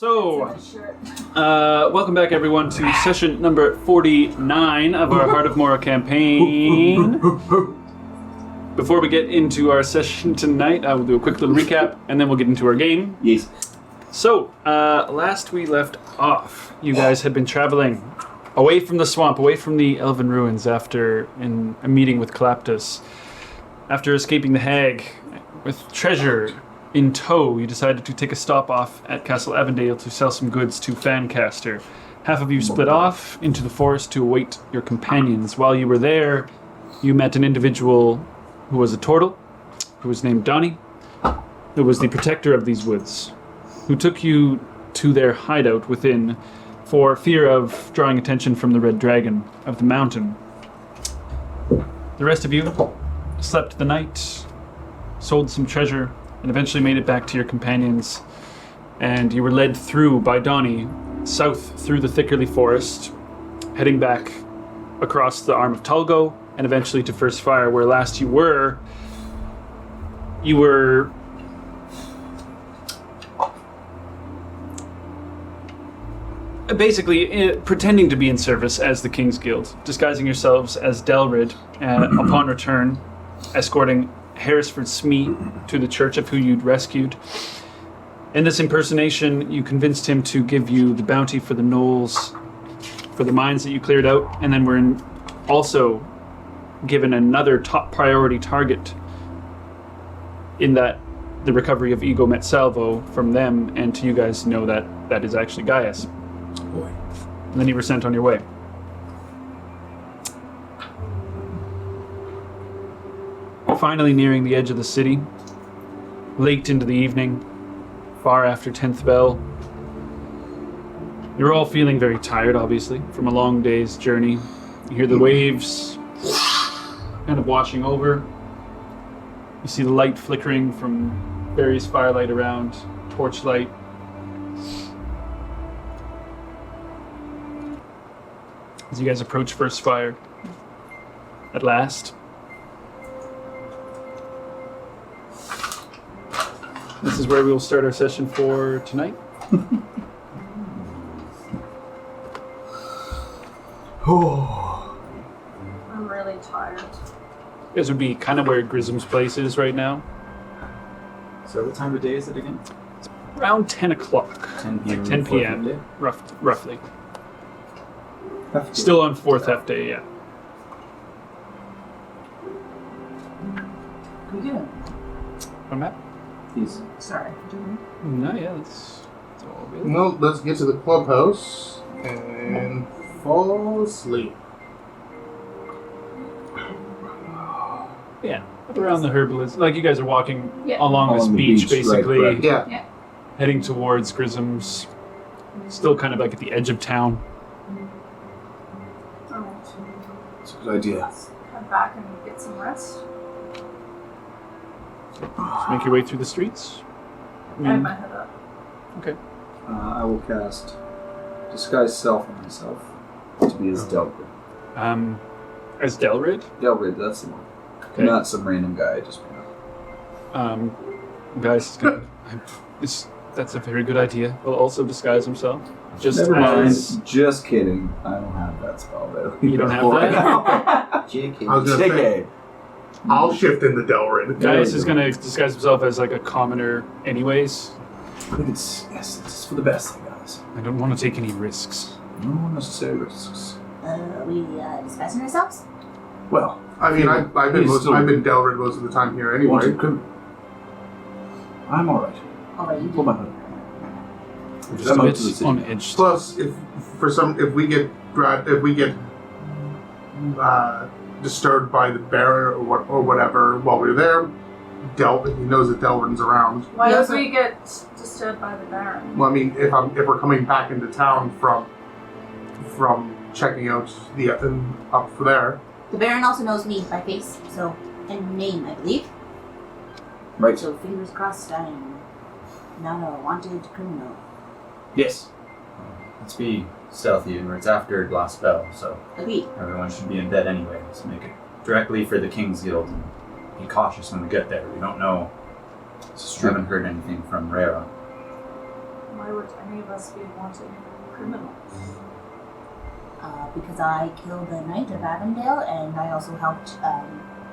So, welcome back everyone to session number 49 of our Heart of Mora campaign. Before we get into our session tonight, I will do a quick little recap, and then we'll get into our game. Yes. So, last we left off, you guys had been traveling away from the swamp, away from the Elven ruins after a meeting with Kalaptus. After escaping the hag with treasure in tow, you decided to take a stop off at Castle Avondale to sell some goods to Fancaster. Half of you split off into the forest to await your companions. While you were there, you met an individual who was a turtle, who was named Donnie, who was the protector of these woods, who took you to their hideout within for fear of drawing attention from the Red Dragon of the mountain. The rest of you slept the night, sold some treasure, and eventually made it back to your companions. And you were led through by Donnie, south through the Thickerly Forest, heading back across the arm of Tulgo, and eventually to First Fire, where last you were basically pretending to be in service as the King's Guild, disguising yourselves as Delrid, upon return, escorting Harrisford Smee to the church of who you'd rescued. In this impersonation, you convinced him to give you the bounty for the knolls, for the mines that you cleared out, and then were also given another top priority target in that the recovery of Ego Met Salvo from them, and to you guys know that that is actually Gaius. Boy. And then you were sent on your way. Finally nearing the edge of the city, late into the evening, far after 10th bell. You're all feeling very tired, obviously, from a long day's journey. You hear the waves kind of washing over. You see the light flickering from various firelight around, torchlight. As you guys approach First Fire, at last. This is where we will start our session for tonight. I'm really tired. This would be kind of where Grism's place is right now. So what time of day is it again? Around 10 o'clock. 10 p.m. Like 10 p.m. Day? Roughly. Still on 4th F day, yeah. Can we get a On map? Please. Sorry. No, yeah, that's all really. Well, let's get to the clubhouse and fall asleep. Yeah, around the herbalist. Like you guys are walking Yeah. along this Along the beach, beach, right, basically, correct. Yeah. heading towards Grism's. Still kind of like at the edge of town. Alright. That's a good idea. Head back and get some rest. Just make your way through the streets. I have my head up. Okay. I will cast Disguise Self on myself to be as Delrid. As Delrid? Delrid, that's the one. Okay. Not some random guy I just picked up. Guys, that's a very good idea. Will also disguise himself. Just Never mind. as Just kidding. I don't have that spell, though. You don't have that? JK. I was gonna say, I'll shift into Delrid. Gaius is gonna disguise himself as like a commoner anyways. I think it's it's for the best, guys. I don't want to take any risks. No unnecessary risks. We disguising ourselves? Well, I mean, I've been Delrid most of the time here anyway. I'm alright. Alright, you Pull my hood. Just a I'm out bit to the city. on edge. Plus, if we get disturbed by the bear or whatever while we're there, he knows that Delrin's around. Why Yeah, did so- we get disturbed by the Baron? Well, I mean, if we're coming back into town from checking out the up there. The Baron also knows me by face, so, and name, I believe. Right. So fingers crossed I am not a wanted criminal. Yes. Let's be stealthy, and it's after last bell, so Agreed. everyone should be in bed anyway. So make it directly for the King's Guild, and be cautious when we get there. We don't know. We haven't heard anything from Rera. Why would any of us be wanting criminals? Because I killed the Knight of Avondale, and I also helped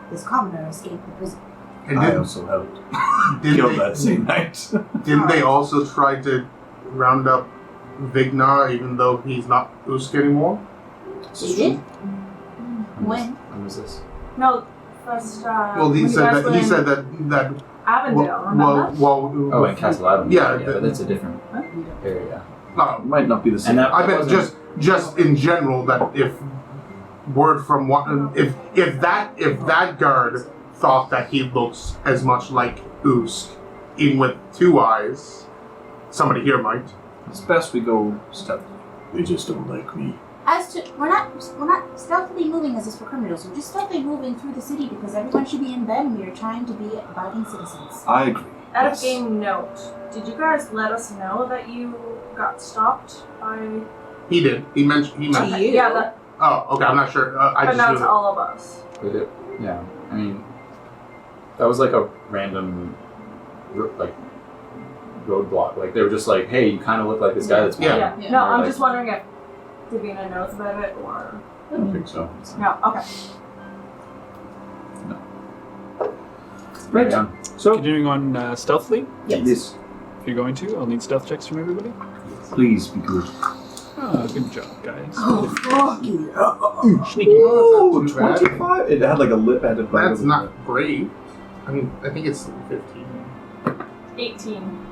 this commoner escape the prison. And I didn't, also helped didn't kill they, that same night. didn't they also try to round up Vigna, even though he's not Usk anymore? He did? When? When was this? No, first. Well, he when you said guys that. were He in said that. Avondale, remember? Oh, in Castle Adam. Yeah, but that's a different area. No, Might not be the same. And that, I that meant wasn't- just in general that if word from one, if that guard thought that he looks as much like Usk, even with 2 eyes, somebody here might. It's best we go stealthily. They just don't like me. As to we're not stealthily moving as is for criminals. We're just stealthily moving through the city because everyone should be in bed and we are trying to be abiding citizens. I agree. Out Yes. of game note, did you guys let us know that you got stopped by? He did. He mentioned. you? Yeah, that, Oh, okay. I'm not sure. I but just now knew it's that. all of us. But it, yeah, I mean, that was like a random, like, roadblock. Like, they were just like, hey, you kind of look like this guy that's Yeah. blind. No, And we're I'm like, just wondering if Davina knows about it or I don't think so. no. Okay. Right on. So continuing on stealthily, Yes. if you're going to, I'll need stealth checks from everybody. Please be good. Good job, guys. Oh, fuck you. Sneaky. Oh, that's not too bad. 25? It had like a lip at the bottom. That's not great. I mean, I think it's 15. 18.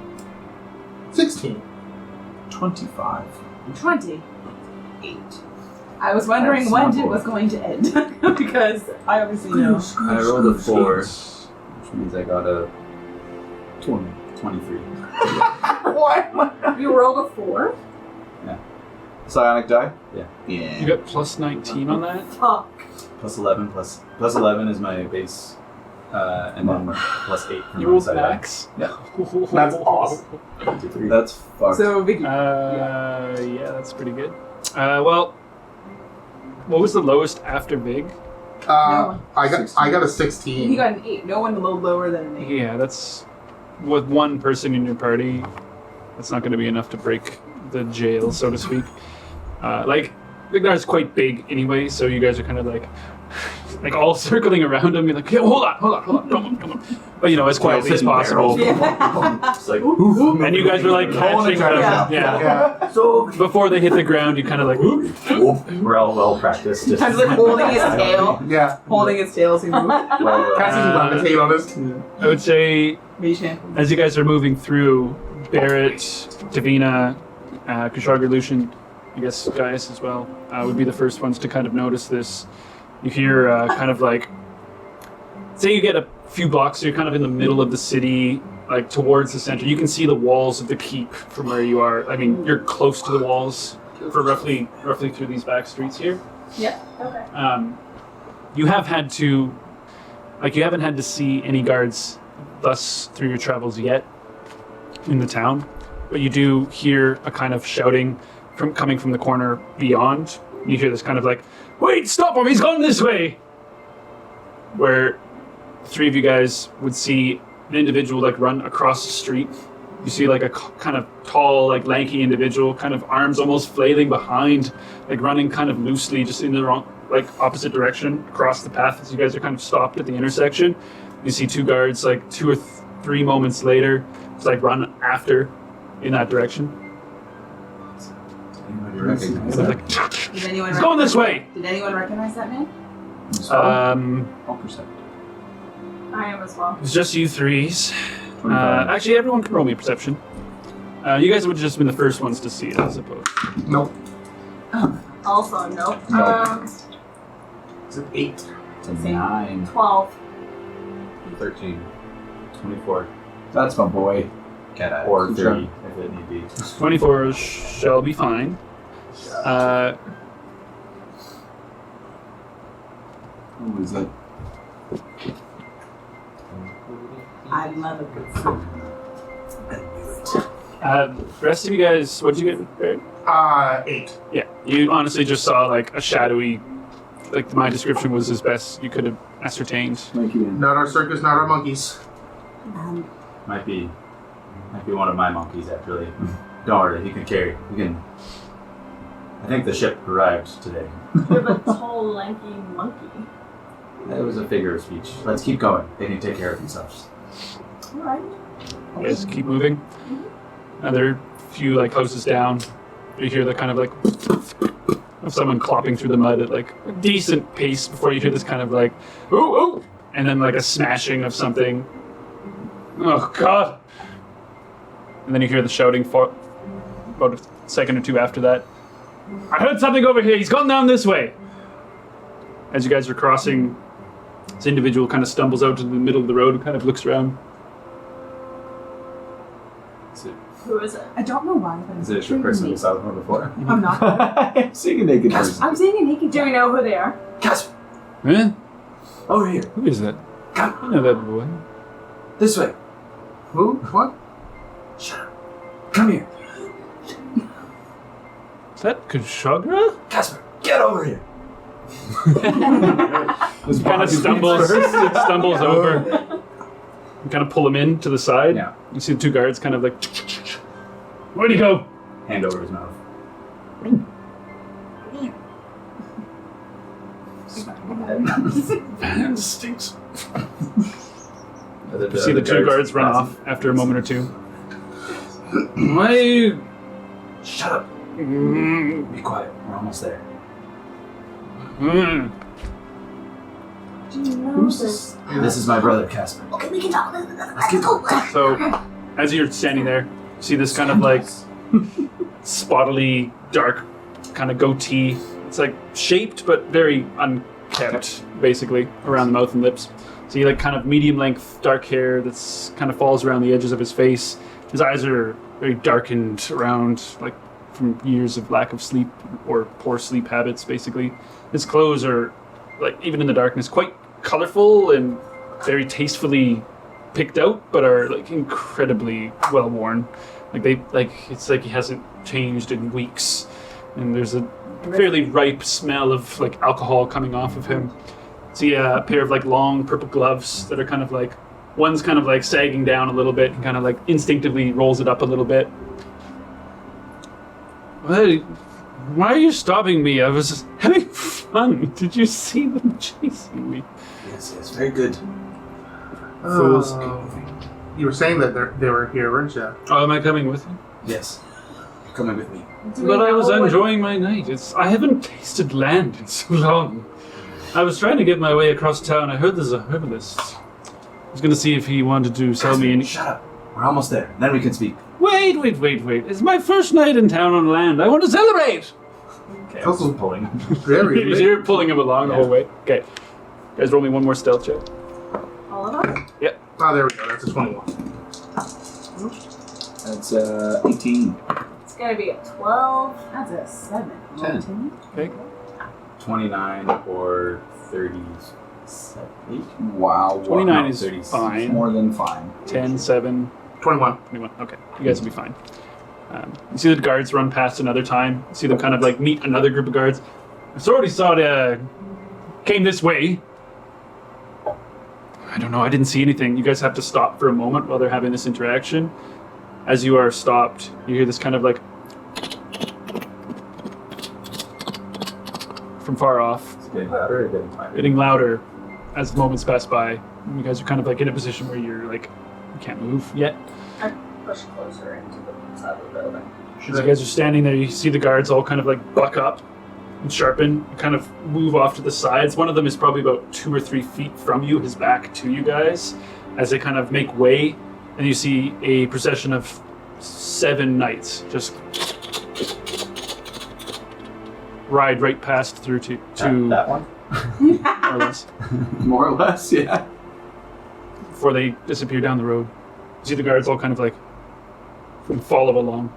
16. 25. 28. I was wondering That's when not it was going to end because I obviously know. I rolled a 4, which means I got a 23. Why am I? You rolled a 4? Psionic die? Yeah. Yeah. You got plus 19 on that? Fuck. Plus 11, plus 11 is my base, and then plus 8 from You my rolled side. max? Yeah. That's awesome. 23. That's fucked. So Vicky. Yeah, that's pretty good. Well, what was the lowest after Big? I got 16. I got a 16. He got an 8. No one lower than an 8. Yeah, that's with one person in your party. That's not going to be enough to break the jail, so to speak. Like, Vignar's quite big anyway, so you guys are kind of like all circling around him. You're like, yeah, hold on, come on. But as quietly as possible. It's like, And you guys were like catching them. Yeah. Yeah. So Before they hit the ground, you kind of like, we're all well practiced. Just I was like holding his tail. Yeah. Holding his tail as he moved. Cassie's levitate on this. I would say, Mage hand. as you guys are moving through, Barrett, Davina, Kushagra, Lucian, I guess Gaius as well, would be the first ones to kind of notice this. You hear kind of like, say you get a few blocks, so you're kind of in the middle of the city, like towards the center. You can see the walls of the keep from where you are. I mean, you're close to the walls for roughly through these back streets here. Yeah. Okay. You have had to, you haven't had to see any guards thus through your travels yet in the town, but you do hear a kind of shouting coming from the corner beyond. You hear this kind of like, wait, stop him, he's gone this way! Where the 3 of you guys would see an individual run across the street. You see a kind of tall, lanky individual, kind of arms almost flailing behind, running kind of loosely just in the wrong, opposite direction across the path as you guys are kind of stopped at the intersection. You see 2 guards 2 or 3 moments later, just run after in that direction. Anybody recognize They're that? Did anyone He's going this way! Did anyone recognize that man? All percent. I am as well. It's just you 3s. 25. Actually, everyone can roll me a perception. You guys would have just been the first ones to see it, I suppose. Nope. Also, nope. It's an 8. It's a 9, 12. 13. 24, That's my boy. cat eye, or 30 if it need be. 24 shall be fine. Who is that? I love a good food. The rest of you guys, what did you get, Barrett? 8. Yeah, you honestly just saw a shadowy, my description was as best you could have ascertained. Thank you. Not our circus, not our monkeys. Might be one of my monkeys actually. Don't worry, he can carry. He can. I think the ship arrived today. You're the tall, lanky monkey. That was a figure of speech. Let's keep going. They can take care of themselves. Alright. You guys keep moving. Another few like houses down. You hear the kind of like of someone clopping through the mud at like a decent pace before you hear this kind of like ooh ooh, and then like a smashing of something. Oh God! And then you hear the shouting for about a second or two after that. I heard something over here. He's gone down this way. As you guys are crossing, this individual kind of stumbles out to the middle of the road and kind of looks around. Who is it? I don't know why, but Is it a short person we saw before? I'm not. I'm seeing a naked person. I'm seeing a naked Do we know who they are? Casper, Eh? over here. Who is that? I know that boy. This way. Who? What? Shut up. Come here. Is that Kushagra? Casper, get over here. He kind of stumbles over. You kind of pull him in to the side. Yeah. You see the two guards kind of like, where'd he go? Hand over his mouth. That stinks. You You see the two guards run off after a moment or two. Why? Shut up. Be quiet. We're almost there. Mm. Do you know Who's this? This is my brother, Casper. Okay, we can talk. Let's get going. So, as you're standing there, you see this kind of like spottily dark kind of goatee. It's like shaped but very unkempt, basically, around the mouth and lips. So you like kind of medium length dark hair that's kind of falls around the edges of his face. His eyes are very darkened around, like from years of lack of sleep or poor sleep habits, basically. His clothes are, like, even in the darkness, quite colorful and very tastefully picked out, but are like incredibly well worn. It's like he hasn't changed in weeks, and there's a fairly ripe smell of like alcohol coming off of him. See a pair of like long purple gloves that are kind of like, one's kind of like sagging down a little bit and kind of like instinctively rolls it up a little bit. Why are you stopping me? I was having fun. Did you see them chasing me? Yes, very good. Fools. You were saying that they were here, weren't you? Oh, am I coming with you? Yes. You're coming with me. Do we But I know was what- enjoying my night. I haven't tasted land in so long. I was trying to get my way across town. I heard there's a herbalist. I was gonna see if he wanted to sell me any. Shut up. We're almost there. Then we can speak. Wait. It's my first night in town on land. I want to celebrate! Okay, I was just pulling. Very late. You're pulling him along the whole way. Okay. Guys, roll me one more stealth check. All of us? Oh, there we go. That's a 21. That's 18. It's gonna be a 12. That's a 7. 10. Okay. 29 or 38. Wow. 29 no, is 30. fine. More than fine. 10, 7, 21. 21. Okay. You guys will be fine. You see the guards run past another time. You see them kind of like meet another group of guards. I already saw it came this way. I don't know. I didn't see anything. You guys have to stop for a moment while they're having this interaction. As you are stopped, you hear this kind of like from far off, It's getting louder or getting quieter? getting louder as the moments pass by. You guys are kind of like in a position where you're like, you can't move yet. I push closer into the side of the building. As you guys are standing there, you see the guards all kind of like buck up and sharpen, kind of move off to the sides. One of them is probably about 2 or 3 feet from you, his back to you guys, as they kind of make way, and you see a procession of 7 knights just ride right past through to That one? more or less, More or less, yeah. before they disappear down the road. You see the guards all kind of like follow along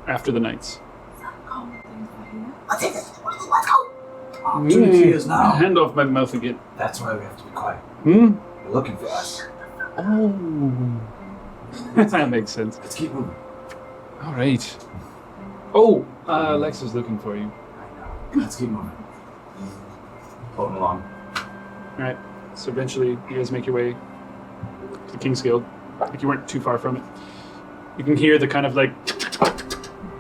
after the knights. Let's hit it. Let's go. Opportunity is now. Hand off my mouth again. That's why we have to be quiet. Hmm? They're looking for us. Oh. That makes sense. Let's keep moving. All right. Oh, Lex is looking for you. Let's keep moving. Pulling along. All right. So eventually, you guys make your way to the King's Guild. Like you weren't too far from it. You can hear the kind of like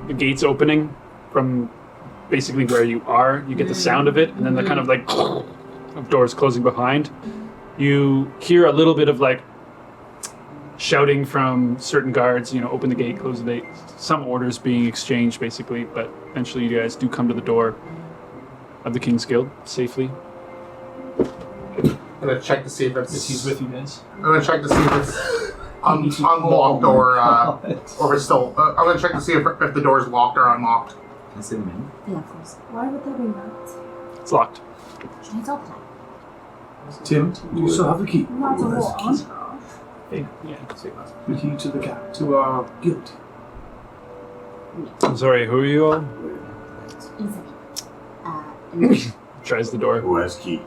the gates opening from basically where you are. You get the sound of it, and then the kind of like of doors closing behind. You hear a little bit of like shouting from certain guards, open the gate, close the gate. Some orders being exchanged basically, but eventually you guys do come to the door of the King's Guild safely. I'm gonna check to see if it's. He's with you guys. I'm gonna check to see if it's unlocked or if it's still. I'm gonna check to see if the door's locked or unlocked. Can I see them in? Yeah, of course. Why would there be nuts? It's locked. She needs all the time. Tim, do you still have the key? Not a Where's wall. the key? Yeah. The key to our guild. I'm sorry, who are you all? Easy. Tries the door. Who has key?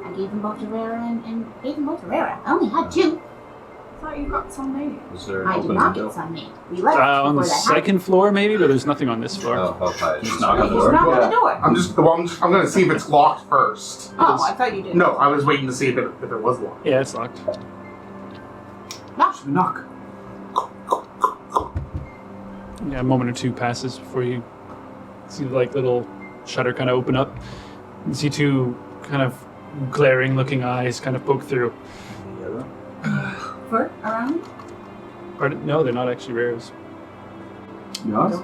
I gave them both to Rara and gave them both to Rara. I only had 2. I thought you got some made. Was there an I did open not window? get some made. We left On the before that happened. second floor maybe, but there's nothing on this floor. Oh, okay. Just Right, knock on the just door. knock on the door. I'm gonna see if it's locked first. Oh, I thought you did. No, I was waiting to see if it was locked. Yeah, it's locked. Should we knock? Yeah, a moment or two passes before you see the little shutter kind of open up. You see 2 kind of glaring looking eyes kind of poke through. Fur around? Pardon? No, they're not actually rares. Yes?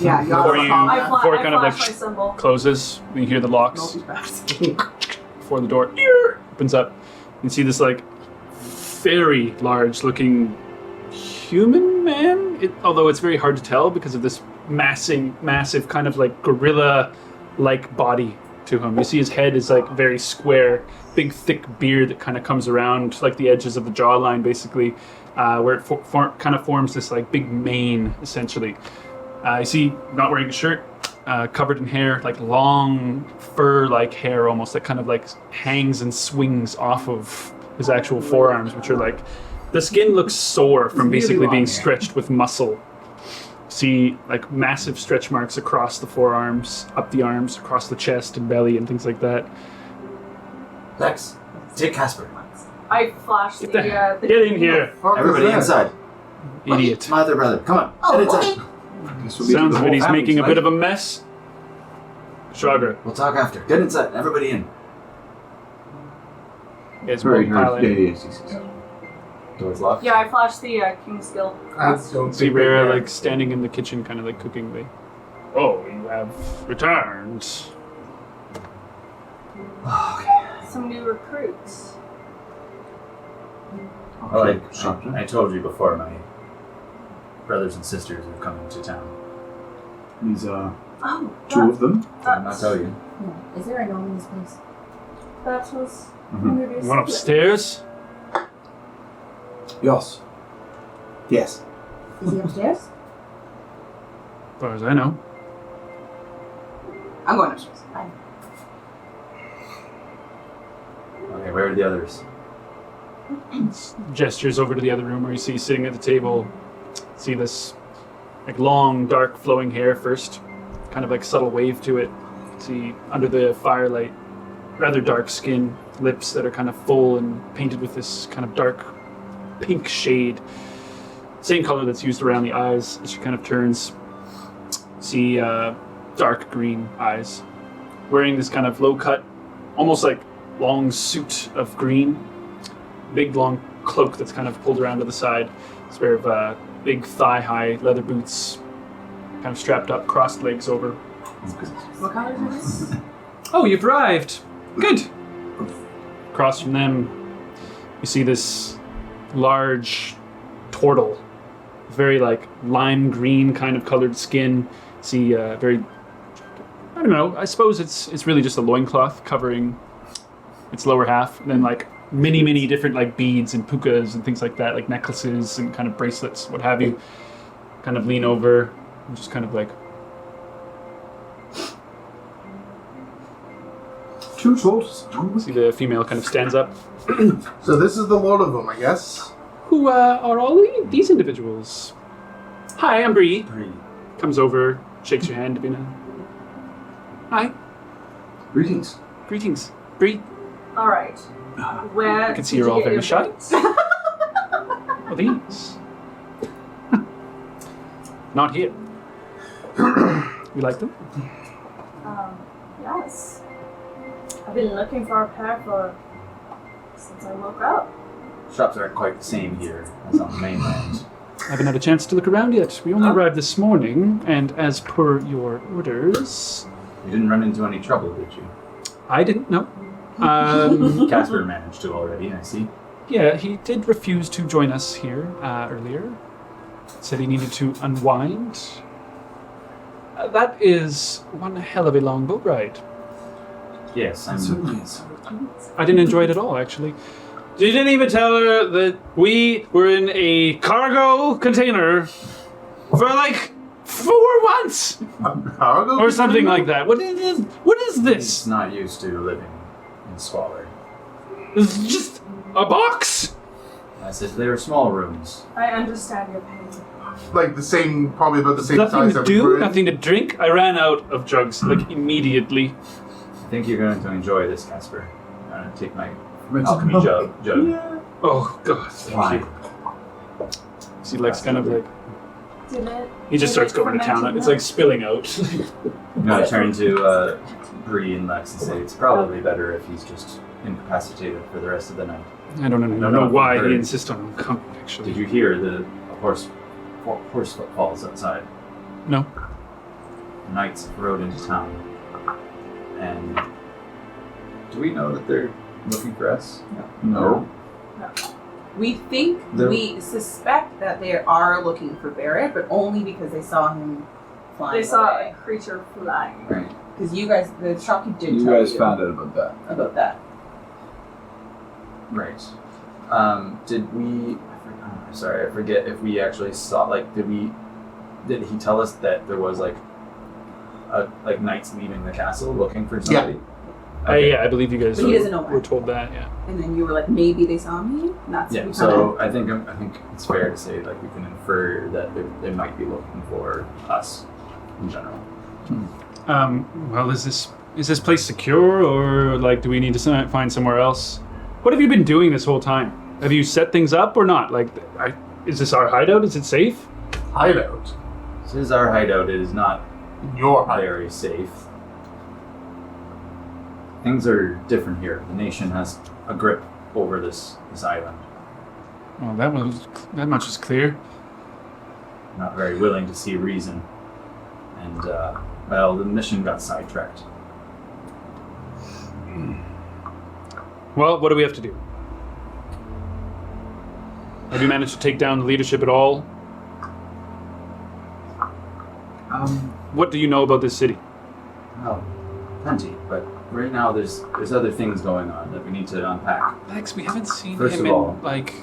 Yeah, you Before you- Before it kind of, flash like, my symbol. Closes, you hear the locks before the door opens up. You see this very large looking human man, although it's very hard to tell because of this massive kind of gorilla-like body to him. You see his head is very square, big thick beard that kind of comes around the edges of the jawline basically, where it kind of forms this big mane essentially. You see not wearing a shirt, covered in hair, long fur-like hair almost that kind of hangs and swings off of his actual forearms, which are the skin looks sore from basically being stretched with muscle. See massive stretch marks across the forearms, up the arms, across the chest and belly and things like that. Lex, take Casper. I flashed Get the Get in here, Everybody inside. idiot. My other brother. Come on. Oh, Get inside. okay. This will be Sounds the like whole he's family making a tonight. bit of a mess. Kushagra. We'll talk after. Get inside. Everybody in. It's Very both pile good. in. Yes. Door's locked. Yeah, I flashed the King's Guild. I don't See think Rara they're- standing in the kitchen kind of cooking. Oh, you have returned. Some new recruits. Well, Sharpton. I told you before, my brothers and sisters are coming to town. These are Oh, 2 of them. Did I not tell you? No. Is there a gnome in this place? that was Mhm. maybe a You want upstairs? Yes. Yes. Is he upstairs? As far as I know. I'm going upstairs. Okay, where are the others? Gestures over to the other room where you see sitting at the table. See this long, dark, flowing hair first. Kind of subtle wave to it. See under the firelight, rather dark skin, lips that are kind of full and painted with this kind of dark pink shade. Same color that's used around the eyes as she kind of turns. See dark green eyes. Wearing this kind of low cut, almost long suit of green. Big long cloak that's kind of pulled around to the side. It's a pair of big thigh-high leather boots, kind of strapped up, crossed legs over. What color is this? Oh, you've arrived. Good. Across from them, you see this large turtle, very lime green kind of colored skin. See very, I don't know. I suppose it's really just a loincloth covering its lower half, and then many different beads and pukas and things like that, necklaces and kind of bracelets, what have you. Kind of lean over and just kind of 2 tortoises. see the female kind of stands up. So this is the Lord of them, I guess. Who are all these individuals? Hi, I'm Bree. Comes over, shakes your hand, Davina. Hi, Greetings. greetings. Bree. All right. Where I can see did you're you all get very your shy. boots? Oh, these. Not here. You like them? Yes. I've been looking for a pair since I woke up. Shops aren't quite the same here as on the mainland. I haven't had a chance to look around yet. We only arrived this morning, and as per your orders... You didn't run into any trouble, did you? I didn't know. Casper managed to already, I see. Yeah, he did refuse to join us here earlier. Said he needed to unwind. That is one hell of a long boat ride. Yes, I'm... I didn't enjoy it at all, actually. You didn't even tell her that we were in a cargo container for like 4 months Cargo? or something like that. What is He's this? not used to living in squalor. It's just a box. I said they were small rooms. I understand your pain. Like the same, probably about the same Nothing size to that we do, were in. nothing to drink. I ran out of drugs like immediately. I think you're going to enjoy this, Casper. I'm going to take my alchemy jug. Oh god. Why? See, Lex kind of like Did it? he just starts going to town. It's like spilling out. I'm going to turn to Bree and Lex and say it's probably better if he's just incapacitated for the rest of the night. I don't know why he insists on coming. Actually, Did you hear the horse footfalls outside? No. Knights rode into town. And do we know that they're looking for us? No. We think, we suspect that they are looking for Barrett, but only because they saw him flying They saw away. a creature flying. Right. Because you guys, the shopkeep did You tell guys you found out about that. about that. Right. Did we? I forget if we actually saw. Like, did he tell us that there was like knights leaving the castle looking for somebody? Yeah, I believe you guys But he doesn't know were where. told that. Yeah. And then you were like, maybe they saw me? And that's Yeah. we So I think it's fair to say like we can infer that they might be looking for us in general. Well, is this place secure, or like do we need to find somewhere else? What have you been doing this whole time? Have you set things up or not? Like, is this our hideout? Is it safe? Hideout. This is our hideout. It is not Your hideout. very safe. Things are different here. The nation has a grip over this island. Well, that much is clear. Not very willing to see reason. And, the mission got sidetracked. Well, what do we have to do? Have you managed to take down the leadership at all? What do you know about this city? Oh, plenty. But right now there's other things going on that we need to unpack. Lex, we haven't seen First him of all- in, like...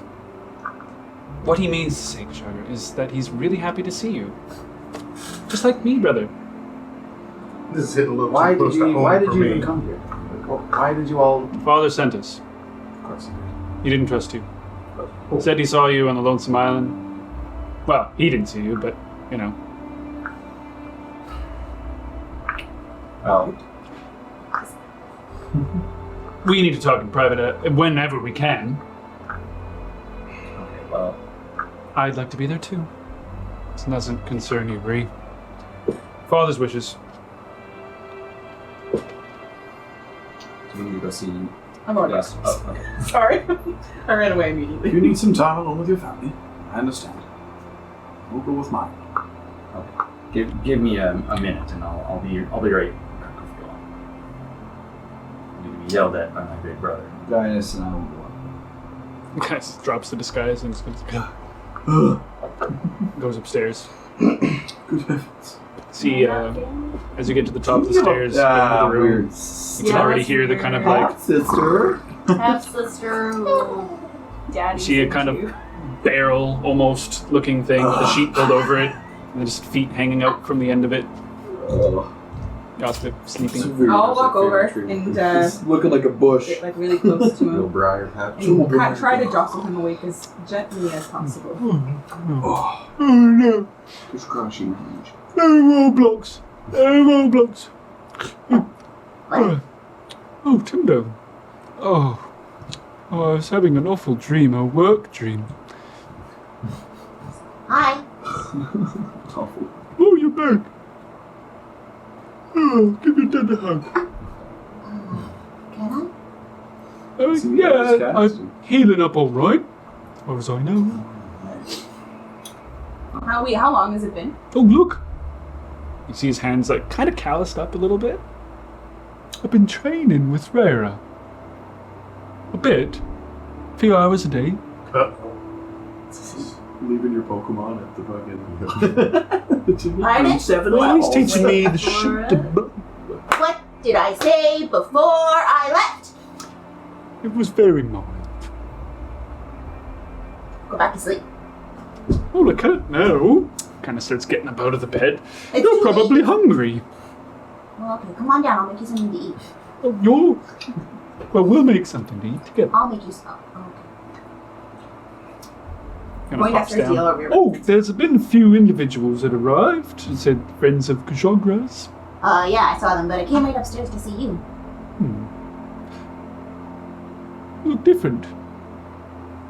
What he means to say, Kushagra, is that he's really happy to see you. Just like me, brother. This is hitting a little Why too close did to you? home Why did for you me. even come here? Why did you all? Father sent us. Of course. He didn't trust you. Said he saw you on the Lonesome Island. Well, he didn't see you, but, you know. Well, We need to talk in private whenever we can. okay. Well, I'd like to be there too. This doesn't concern you, Bree. Father's wishes. do you need to go see? I'm already Yes. Oh, okay. Sorry. I ran away immediately. If you need some time alone with your family, I understand. We'll go with mine. Give me a minute, and I'll be right back with you all. I'm going to be yelled at by my big brother. Guys, and I will go up. Guys drops the disguise and goes upstairs. Good heavens. See, as you get to the top of the stairs, get into the room, you can already hear the kind of like Sister. Half-sister, daddy. see a kind of barrel almost looking thing with a sheet pulled over it, and just feet hanging out from the end of it. Gossip sleeping. I'll walk over and It's looking like a bush. get like really close to Little him briar patch. and try to jostle him away as gently as possible. Oh, Oh no! it's crushing range. Roblox! Roblox! Oh, Timbo. Oh, I was having an awful dream, a work dream. Hi. Awful. Oh, you're back. Oh, give your dad a hug. Can Yeah, I'm healing up all right, as far as I know. How long has it been? Oh, look. You see his hands like kind of calloused up a little bit. I've been training with Rara. A bit. A few hours a day. Leaving your Pokemon at the fucking. Pardon? 7 Well, he's levels. teaching me the shoot the bow. What did I say before I left? It was very mild. Go back to sleep. Oh, I can't now. Kind of starts getting up out of the bed. It's You're too probably late. hungry. Well, okay, come on down. I'll make you something to eat. Oh, you're... Well, we'll make something to eat together. I'll make you some. Okay. Kinda Going pops downstairs to down. yell over your Oh, there's been a few individuals that arrived. It said friends of Kushagra's. Yeah, I saw them, but I came right upstairs to see you. You look different.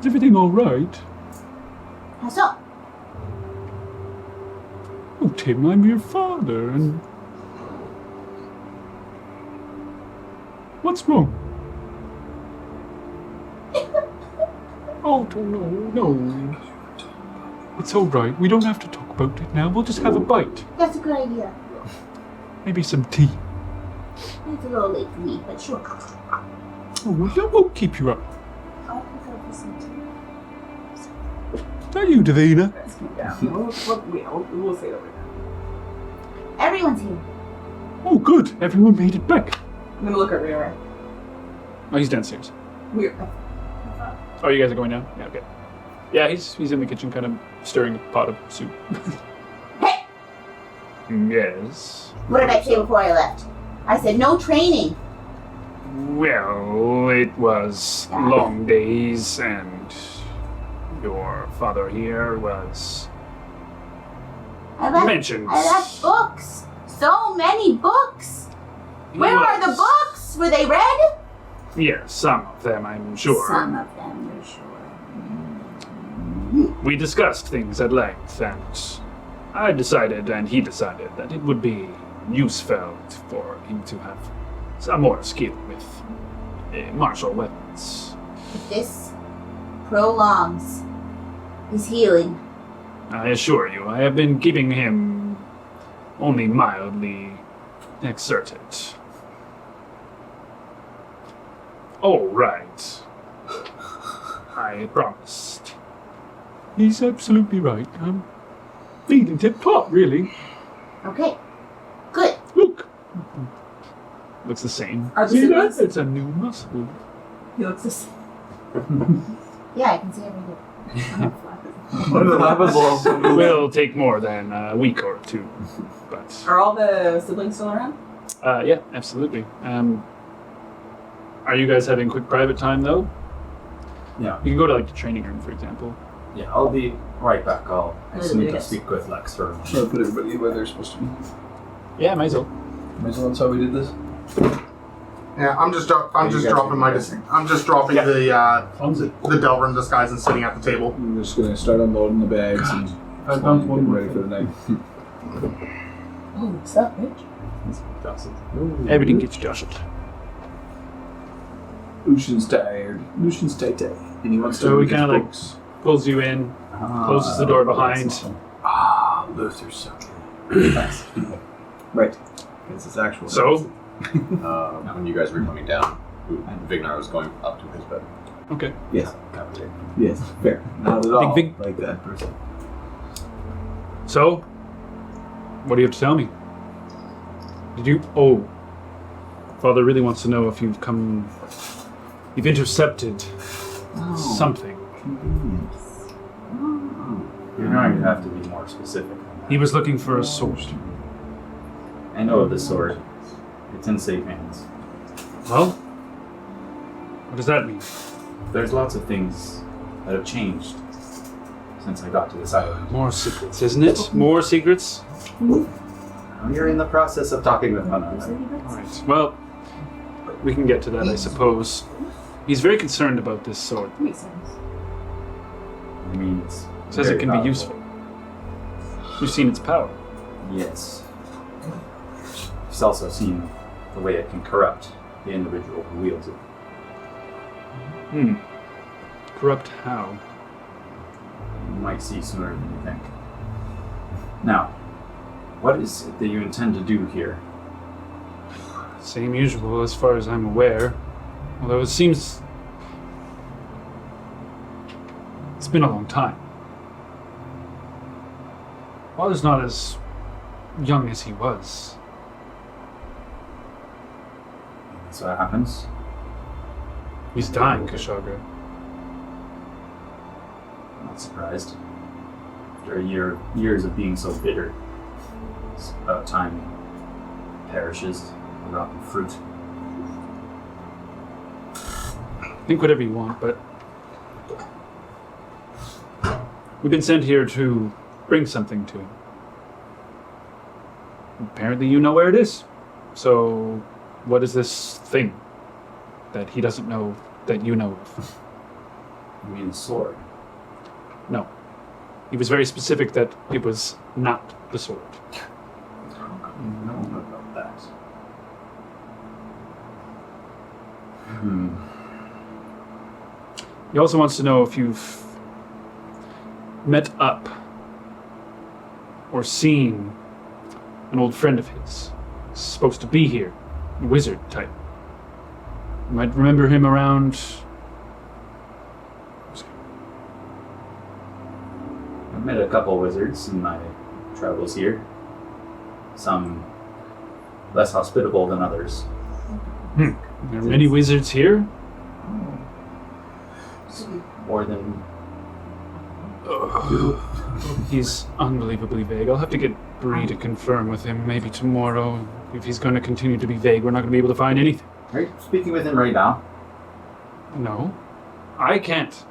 Is everything all right? How so? Oh, Tim, I'm your father, and... What's wrong? Oh, no. It's all right. We don't have to talk about it now. We'll just have a bite. That's a good idea. Maybe some tea. It's a little late for me, but sure. Oh, well, that won't keep you up. I'll pick up with some tea. Is that you, Davina? Yeah, we'll say it over there. Everyone's here. Oh, good. Everyone made it back. I'm gonna look at Rara. Oh, he's downstairs. We're Oh, you guys are going down? Yeah, okay. Yeah, he's in the kitchen kind of stirring a pot of soup. Hey! Yes. What did I say before I left? I said no training. Well, it was long days, and your father here was mentioned. I left books. So many books. Where are the books? Were they read? Yes, some of them, I'm sure. Some of them, you're sure. We discussed things at length, and I decided, and he decided, that it would be useful for him to have some more skill with martial weapons. If this prolongs his healing, I assure you, I have been keeping him only mildly exerted. All right. I promised. He's absolutely right. I'm feeling tip-top, really. okay, good. Look. Looks the same. Are the See that? siblings- It's a new muscle. He looks the same. Yeah, I can see everything. Will take more than a week or two, but Are all the siblings still around? yeah, absolutely. Are you guys having quick private time though? Yeah. You can go to like the training room, for example. Yeah, I'll be right back. I just need to Yes. speak with Lex for a moment. Should I put everybody where they're supposed to be? Yeah, might as well. Might as well, that's how we did this. Yeah, I'm just dropping guys the Delrin disguise and sitting at the table. I'm just gonna start unloading the bags and getting ready for the night. Oh, what's up, bitch? Everything gets jostled. Lucian's tired. Lucian's tight. And he wants to So he read his kinda like- books. Pulls you in, closes the door behind. Ah, Luther's so good. Right. It's his actual. So, When you guys were coming down, Vignar was going up to his bed. okay. Yes. Yes, fair. Not at all Vig. like that person. So, what do you have to tell me? Did you? Oh, Father really wants to know if you've intercepted something. Convenience. You're going to have to be more specific. He was looking for a sword. I know of the sword. It's in safe hands. Well, what does that mean? There's lots of things that have changed since I got to this island. More secrets, isn't it? More secrets? You're in the process of talking with one another. Alright, well, we can get to that, I suppose. He's very concerned about this sword. Makes sense. I mean, it's Says it very can be powerful. useful. You've seen its power. Yes. He's also seen the way it can corrupt the individual who wields it. Corrupt how? You might see sooner than you think. Now, what is it that you intend to do here? Same usual as far as I'm aware. Although it seems... It's been a long time. Father's not as young as he was. That's what happens. He's dying, Kushagra. I'm not surprised. After years of being so bitter, it's about time perishes a rotten fruit. Think whatever you want, but we've been sent here to bring something to him. Apparently you know where it is. So what is this thing that he doesn't know that you know of? You mean the sword? No. He was very specific that it was not the sword. You know about that. He also wants to know if you've met up or seen an old friend of his. He's supposed to be here. A wizard type. You might remember him around... I've met a couple wizards in my travels here. Some less hospitable than others. There are many wizards here. More than... He's unbelievably vague. I'll have to get Bree to confirm with him maybe tomorrow. If he's going to continue to be vague, we're not going to be able to find anything. Are you speaking with him right now? No. I can't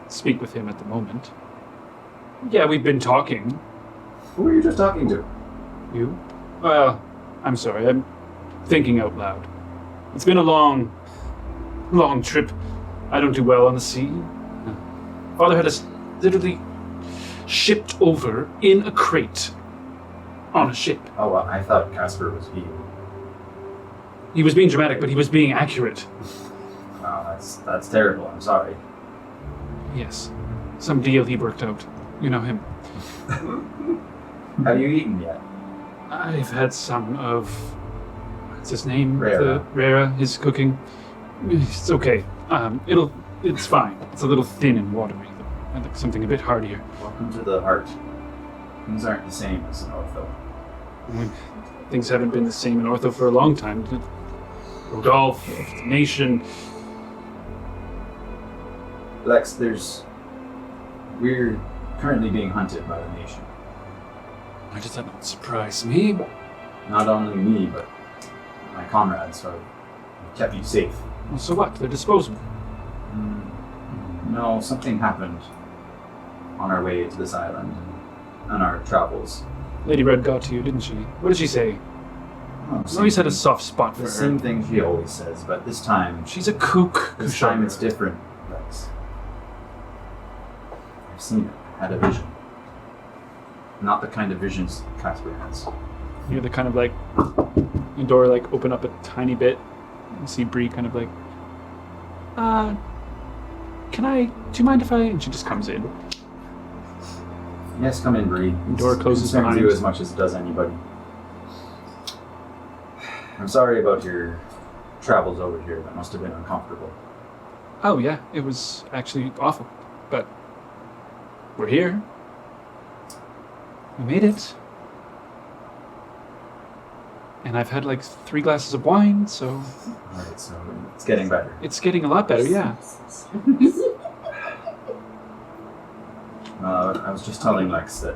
speak with him at the moment. Yeah, we've been talking. Who were you just talking to? You? Well, I'm sorry. I'm thinking out loud. It's been a long trip. I don't do well on the sea. Father had us literally shipped over in a crate on a ship. Oh, well, I thought Casper was you. He was being dramatic, but he was being accurate. Wow, that's terrible. I'm sorry. Yes. Some deal he worked out. You know him. Have you eaten yet? I've had some of... What's his name? Rara. Rara, his cooking. It's okay. It's fine. It's a little thin and watery, though. I'd like something a bit heartier. Welcome to the heart. Things aren't the same as an ortho. Things haven't been the same in Ortho for a long time. Rodolph, the nation... Lex, we're currently being hunted by the nation. Why does that not surprise me? Not only me, but my comrades have kept you safe. Well, so what? They're disposable. No, something happened on our way to this island and our travels. Lady Red got to you, didn't she? What did she say? I've always had a soft spot for The her. same thing she always says, but this time... She's a kook. This time it's different, Lex. I've seen it. Had a vision. Not the kind of visions Casper has. You're the kind of like... The door like open up a tiny bit. You see Bree kind of like... do you mind if I... And she just comes in. Yes, come in, Bree. The door closes It concerns behind you us. as much as it does anybody. I'm sorry about your travels over here. That must have been uncomfortable. Oh yeah, it was actually awful. But we're here. We made it. And I've had like 3 glasses of wine, so Alright, so it's getting better. it's getting a lot better, yeah. I was just telling Lex that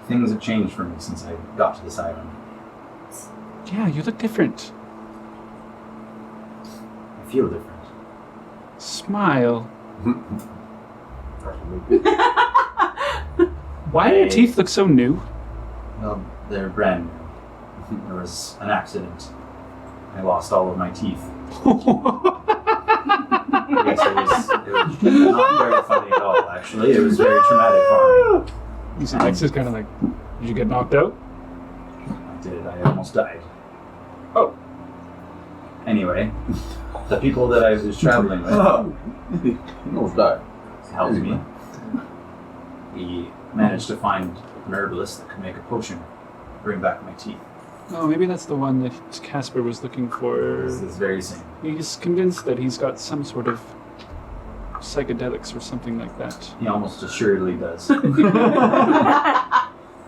things have changed for me since I got to this island. Yeah, you look different. I feel different. Smile. Why do your teeth look so new? Well, they're brand new. There was an accident. I lost all of my teeth. Yes, it was not very funny at all, actually. It was very traumatic for me. You see Lex is kind of like, did you get knocked out? I I did. I almost died. Oh. Anyway, the people that I was traveling with You almost died. helped me. We managed to find an herbalist that could make a potion, bring back my teeth. Oh, maybe that's the one that Casper was looking for. It's this very same. He's convinced that he's got some sort of psychedelics or something like that. He almost assuredly does.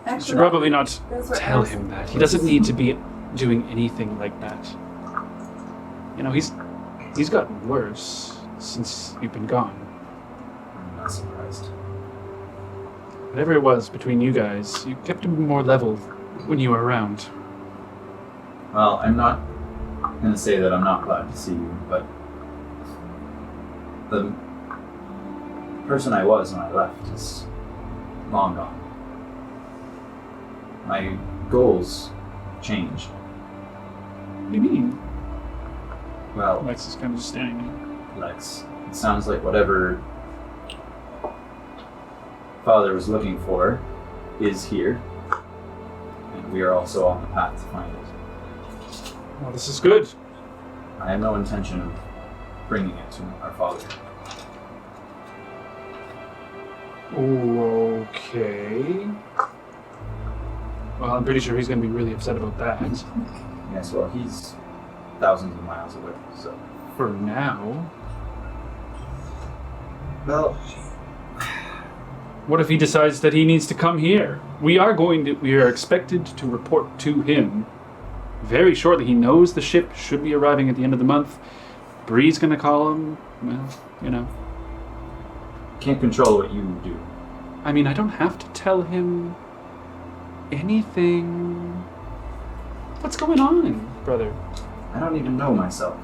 You should probably not That's what tell I was- him that. He doesn't need to be doing anything like that. You know, he's gotten worse since you've been gone. I'm not surprised. Whatever it was between you guys, you kept him more level when you were around. Well, I'm not going to say that I'm not glad to see you, but the person I was when I left is long gone. My goals changed. What do you mean? Well, Lex is kind of just standing there. Lex, it sounds like whatever Father was looking for is here, and we are also on the path to find it. Well, this is good. I have no intention of bringing it to our Father. Okay. Well, I'm pretty sure he's going to be really upset about that. Yes, well, he's thousands of miles away, so. For now. Well, What if he decides that he needs to come here? We are expected to report to him very shortly. He knows the ship should be arriving at the end of the month. Bree's going to call him. Well, you know. can't control what you do. I mean, I don't have to tell him anything. What's going on, brother? I don't even know myself.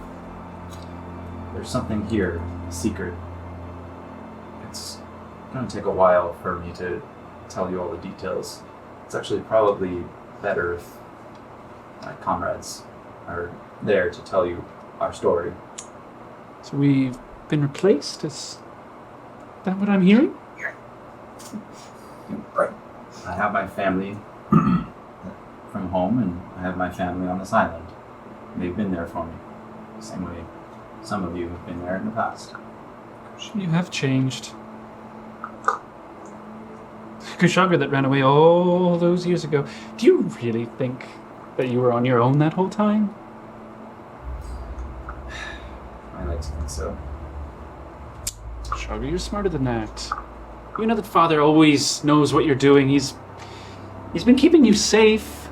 There's something here, secret. It's gonna take a while for me to tell you all the details. It's actually probably better if my comrades are there to tell you our story. So we've been replaced? Is that what I'm hearing? Right. I have my family from home, and I have my family on this island. They've been there for me. Same way some of you have been there in the past. You have changed. Kushagra that ran away all those years ago. Do you really think that you were on your own that whole time? I like to think so. Kushagra, you're smarter than that. You know that Father always knows what you're doing. He's been keeping you safe,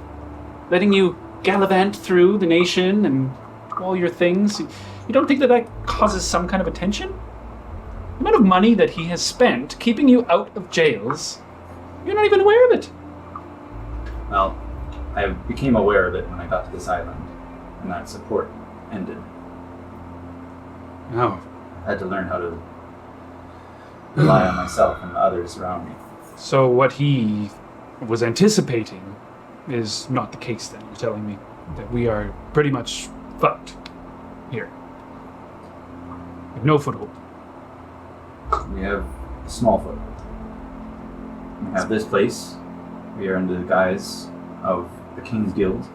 letting you gallivant through the nation and all your things. You don't think that causes some kind of attention? The amount of money that he has spent keeping you out of jails, you're not even aware of it. Well, I became aware of it when I got to this island, and that support ended. Oh. I had to learn how to rely on myself and the others around me. So what he was anticipating is not the case then, you're telling me? That we are pretty much fucked here. With no foothold. We have a small foot. We have this place. We are under the guise of the King's Guild.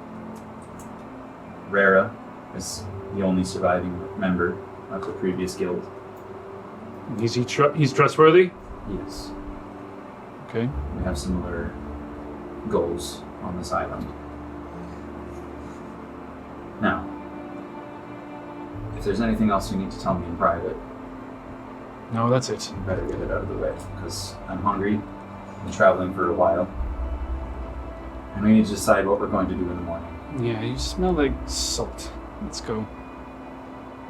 Rara is the only surviving member of the previous guild. He's trustworthy? Yes. Okay. We have similar goals on this island. Now, if there's anything else you need to tell me in private, No, that's it. you better get it out of the way, because I'm hungry, been traveling for a while, and we need to decide what we're going to do in the morning. Yeah, you smell like salt. Let's go.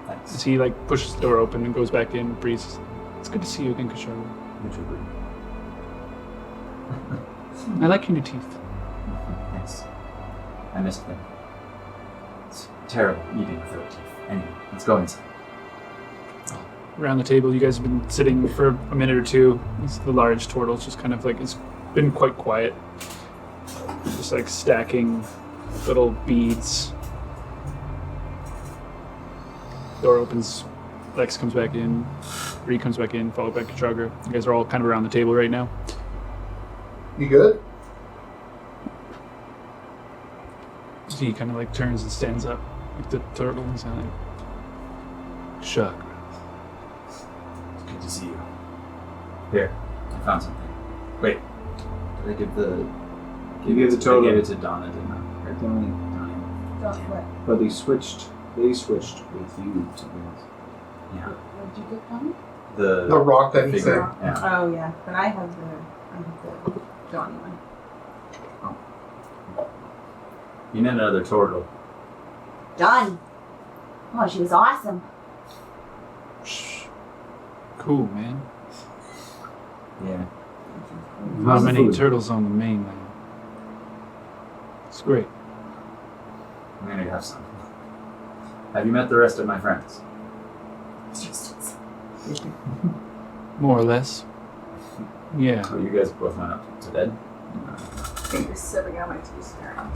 Thanks. As he pushes the door open and goes back in, breathes. It's good to see you again, Kushagra. You too, Bree. I like your new teeth. Thanks. I missed them. It's terrible eating without teeth. Anyway, let's go inside. Around the table, you guys have been sitting for a minute or two. The large turtle's just kind of it's been quite quiet. Just stacking little beads. Door opens. Lex comes back in. Bree comes back in, followed by Kushagra. You guys are all kind of around the table right now. You good? he kind of like turns and stands up with the turtle and kind of like, Kushagra. Good to see you. Here, I found something. Wait, did I give the... You gave the totem. I gave it to Donna, didn't I? Or Donnie. Don't what? But they switched with you something else. Yeah. What did you get, Tommy? The rock that he figure. said. Yeah. Oh yeah, but I have the Johnny one. You need another turtle. Done. Oh, she was awesome. Shh. Cool, man. Yeah. Not How's the many food? turtles on the mainland. It's great. I'm gonna have some. Have you met the rest of my friends? More or less. Yeah. Oh, you guys both went up to bed? You're sipping on my tea, staring.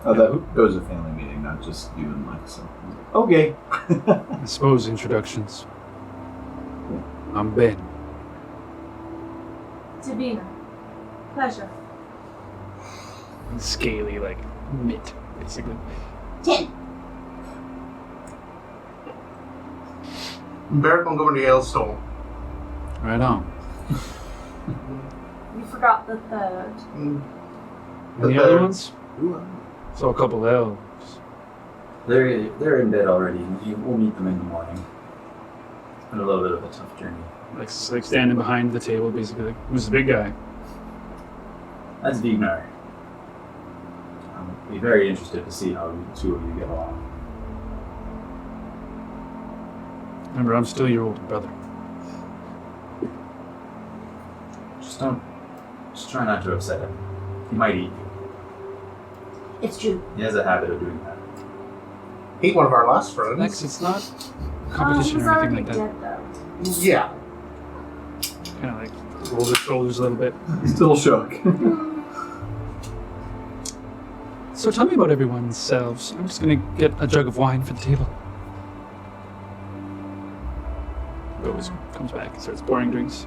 Oh, that was a family meeting, not just you and Mike. So okay. I suppose introductions. I'm Ben. Sabina. Pleasure. Scaly, like, mitt, basically. 10. Barrett Montgomery Ailstone. Right on. You forgot the third. And the other ones? Saw a couple elves. They're in bed already. We'll meet them in the morning. It's been a little bit of a tough journey. Like standing behind the table, basically. Like, who's the big guy? That's Vignar. I'll be very interested to see how the two of you get along. Remember, I'm still your older brother. Just try not to upset him. He might eat you. It's true. He has a habit of doing that. He's one of our last friends. Lex, it's not Oh, competition he's or already anything like that. dead though. Yeah. Kind of like rolls his shoulders a little bit. Still shook. So tell me about everyone's selves. I'm just gonna get a jug of wine for the table. Goes, comes back, and starts pouring drinks.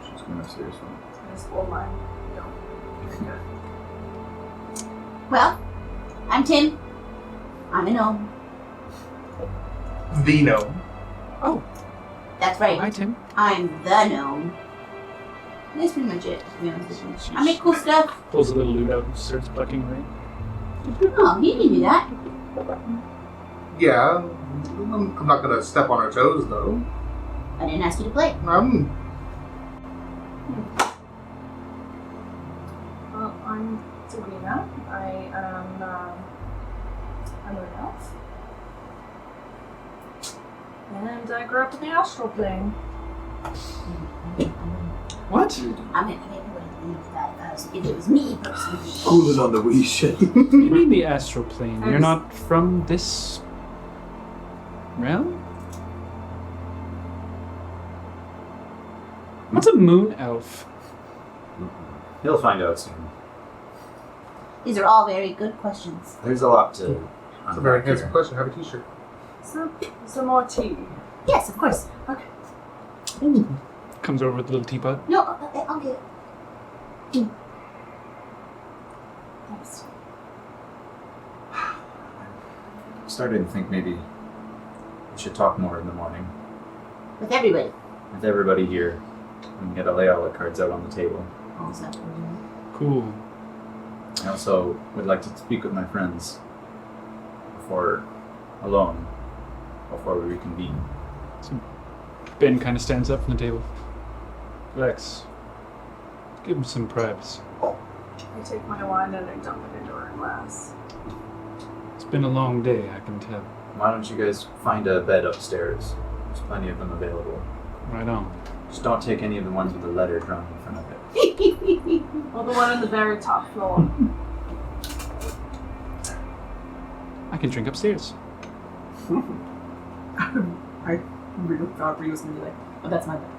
She's going to serious one. Just hold mine. No. Well, I'm Tim. I'm a gnome. The gnome. Oh, That's right. hi Tim. I'm the gnome. That's pretty much it, to be honest with you. I make cool stuff. Pulls a little loot out and starts plucking away. Oh, he didn't do that. Yeah. I'm not gonna step on her toes though. I didn't ask you to play. I'm Well, I'm Sabina. I'm an elf. And I grew up in the astral plane. What? I'm gonna make everybody believe that if it was me personally. Cool it on the wee shit. You mean the astral plane? You're not from this realm? What's a moon elf? He'll find out soon. These are all very good questions. There's a lot to. It's a very unpack handsome here. question. Have a t-shirt. Some more tea. Yes, of course. Okay. Comes over with a little teapot. No, I'll get it. Thanks. I'm starting to think maybe we should talk more in the morning With everybody. with everybody here. We can get a lay all the cards out on the table. Also. Cool. I also would like to speak with my friends alone before we reconvene. Ben kind of stands up from the table. Lex, give him some privacy. I take my wine and I dump it into her glass. It's been a long day, I can tell. Why don't you guys find a bed upstairs? There's plenty of them available. Right on. Just don't take any of the ones with the letter drawn in front of it. Well, the one on the very top floor. I can drink upstairs. I really thought Bree was gonna be like, oh, that's my bed.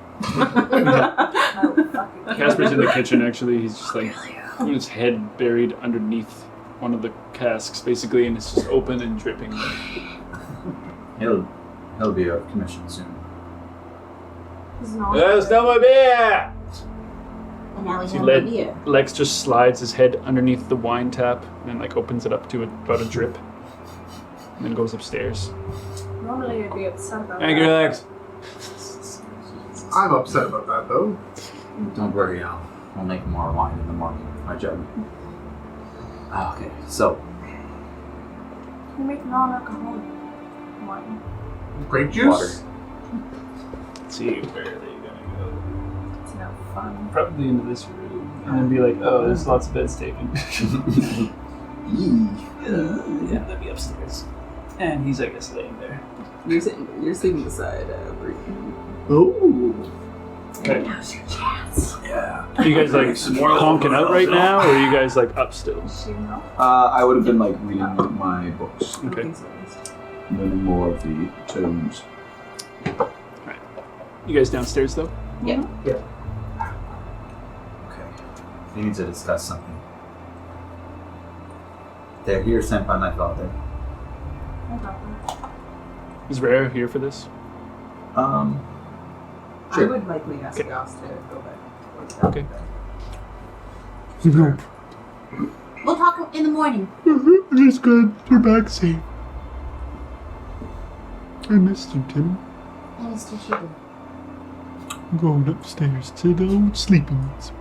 Casper's in the kitchen, actually. He's just like, with his head buried underneath one of the casks, basically, and it's just open and dripping. He'll be out of commission soon. He's not. There's no more beer! And now we See, have a beer. Lex just slides his head underneath the wine tap and like opens it up to about a drip, and then goes upstairs. Normally I'd be upset about Thank you, that. Lex. I'm upset about that though. Don't worry, I'll make more wine in the morning with my jug. Okay, so We make non-alcoholic wine. Grape juice. water. Let's see, where are they gonna It's no fun. go? Probably into this room, and then be like, oh, there's lots of beds taken. Yeah, that'd be upstairs. And he's, I guess, laying there. You're sleeping beside Bree. Oh. Okay. Now's your chance. Yeah. Are you guys like honking out right now, or are you guys like up still? Does she know? I would have been like reading my books, Okay. learning more of the tomes. You guys downstairs though? Okay. We need to discuss something. They're here sent by my father. I got that. Is Rare here for this? I would likely ask Goss to go back. Okay. We'll talk in the morning. It's good. You're back safe. I missed you, Tim. I missed you too. I'm going upstairs to the old sleeping rooms.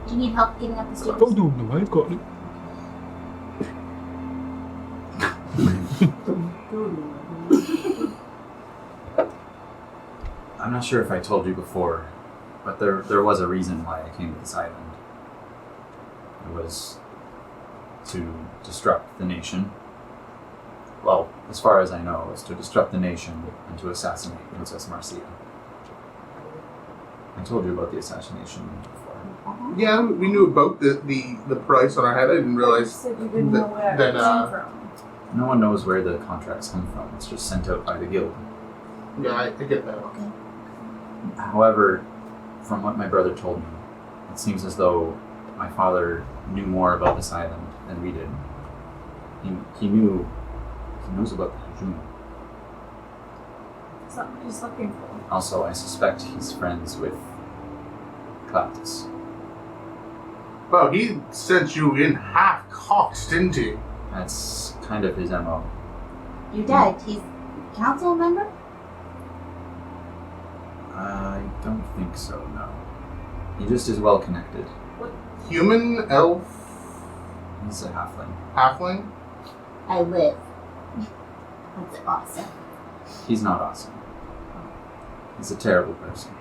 Do you need help getting up the stairs? Oh, no, I've got it. I'm not sure if I told you before, but there was a reason why I came to this island. It was to disrupt the nation. Well, as far as I know, it was to disrupt the nation and to assassinate Princess Marcia. I told you about the assassination before. Yeah, we knew about the price on our head. I didn't You realize. said you didn't know where that, it came from. No one knows where the contracts come from. It's just sent out by the guild. Yeah, I get that. Okay. However, from what my brother told me, it seems as though my father knew more about this island than we did. He knows about the Hajime. Is that what he's looking for? Also, I suspect he's friends with Claptus. Well, he sent you in half cocked, didn't he? That's kind of his MO. Your dad, he's a council member? I don't think so, no. He just is well connected. Human, elf, He's a halfling. halfling. I live. That's awesome. He's not awesome. He's a terrible person.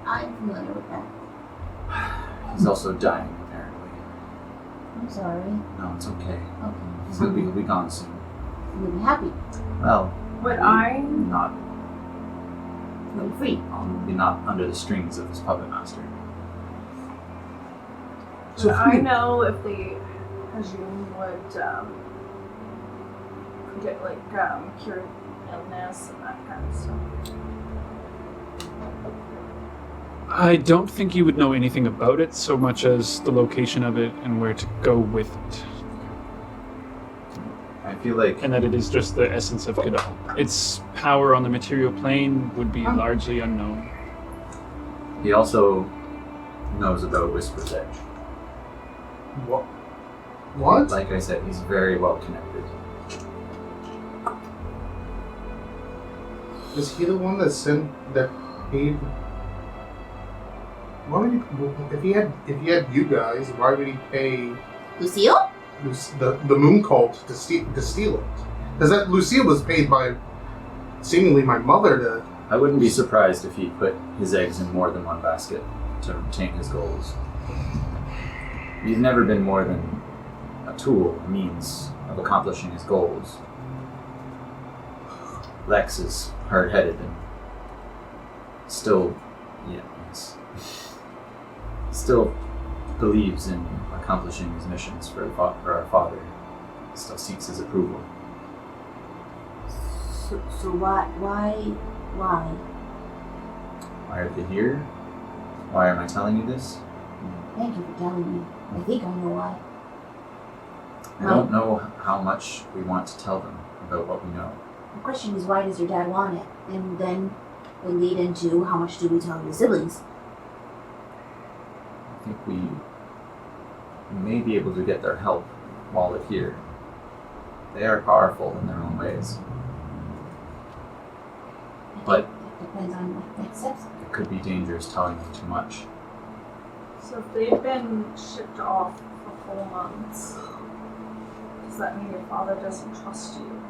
I'm familiar with that. He's also dying, apparently. I'm sorry. No, it's okay. Okay. He'll be gone soon. You'll be happy. Well, Would I? not. You'll be free. I'll be not under the strings of his puppet master. Would I know if the Hajime would get cure illness and that kind of stuff? I don't think you would know anything about it so much as the location of it and where to go with it. I feel like And that it is just the essence of Kadal. Its power on the material plane would be largely unknown. he also knows about Whisper's Edge. What? What? Like I said, he's very well connected. Is he the one that paid? Why would he? If he had you guys, why would he pay Lucille? the moon cult to steal it? Because that Lucille was paid by seemingly my mother to. I wouldn't be surprised if he put his eggs in more than one basket to obtain his goals. He's never been more than a tool, a means of accomplishing his goals. Lex is hard-headed and still believes in accomplishing his missions for our father. Still seeks his approval. So why? Why are they here? Why am I telling you this? Thank you for telling me. I think I know why. I don't know how much we want to tell them about what we know. The question is, why does your dad want it? And then we lead into, how much do we tell your siblings? think we may be able to get their help while they're here. They are powerful in their own ways. But It depends on what next steps. it could be dangerous telling them too much. So if they've been shipped off for 4 months, does that mean your father doesn't trust you?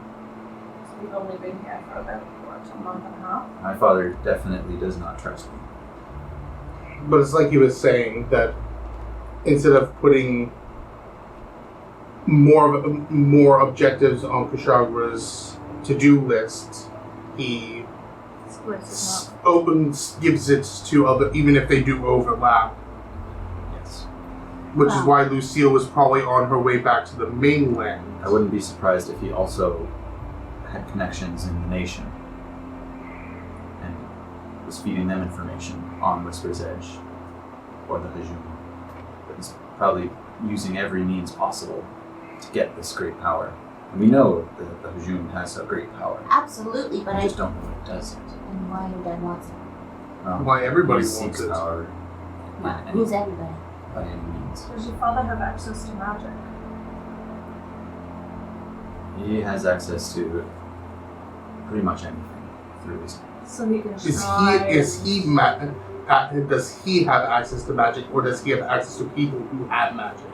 So you've only been here for about, what, a month and a half? My father definitely does not trust me. But it's like he was saying that instead of putting more objectives on Kushagra's to-do list, he Splits them gives it to other, even if they do overlap. Yes. Which is why Lucille was probably on her way back to the mainland. I wouldn't be surprised if he also had connections in the nation and was feeding them information on Whisper's Edge or the Hajun. But he's probably using every means possible to get this great power. And we know that the Hajun has a great power. Absolutely, but We I just don't know what it does yet. and why your dad wants it. Why everybody he wants seeks it. power Yeah. Who's everybody? by any means. Does your father have access to magic? He has access to pretty much anything through his So he can Does try. he have access to magic, or does he have access to people who have magic?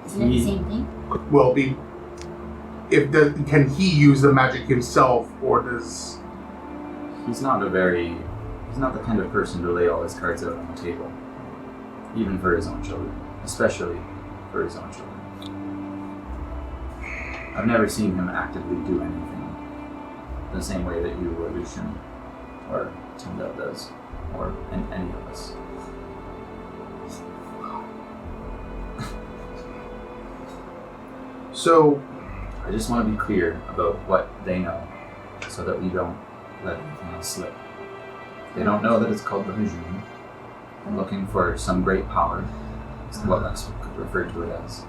Isn't it the same thing? Well, can he use the magic himself, or does? He's not the kind of person to lay all his cards out on the table. Even for his own children. Especially for his own children. I've never seen him actively do anything the same way that you or Lucian or Tyndale does, or any of us. So, I just want to be clear about what they know, so that we don't let anything else slip. They don't know that it's called the Hajun. They're looking for some great power. Is what Lex could refer to it as.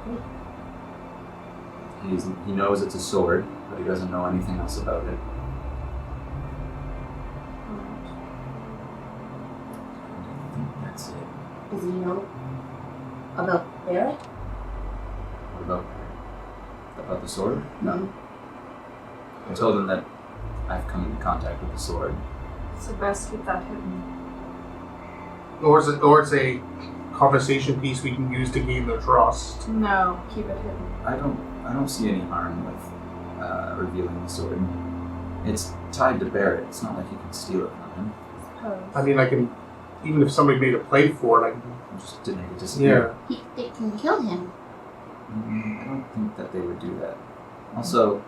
He knows it's a sword, but he doesn't know anything else about it. I think that's it. Does he know about Barrett? What about the sword? No. I told him that I've come into contact with the sword. So best keep that hidden. or it's a conversation piece we can use to gain their trust. No, keep it hidden. I don't see any harm with revealing the sword. It's tied to Barrett. It's not like you can steal it from him. I mean, I can, even if somebody made a play for it, I can. Just didn't make it disappear. They can kill him. I don't think that they would do that. Also,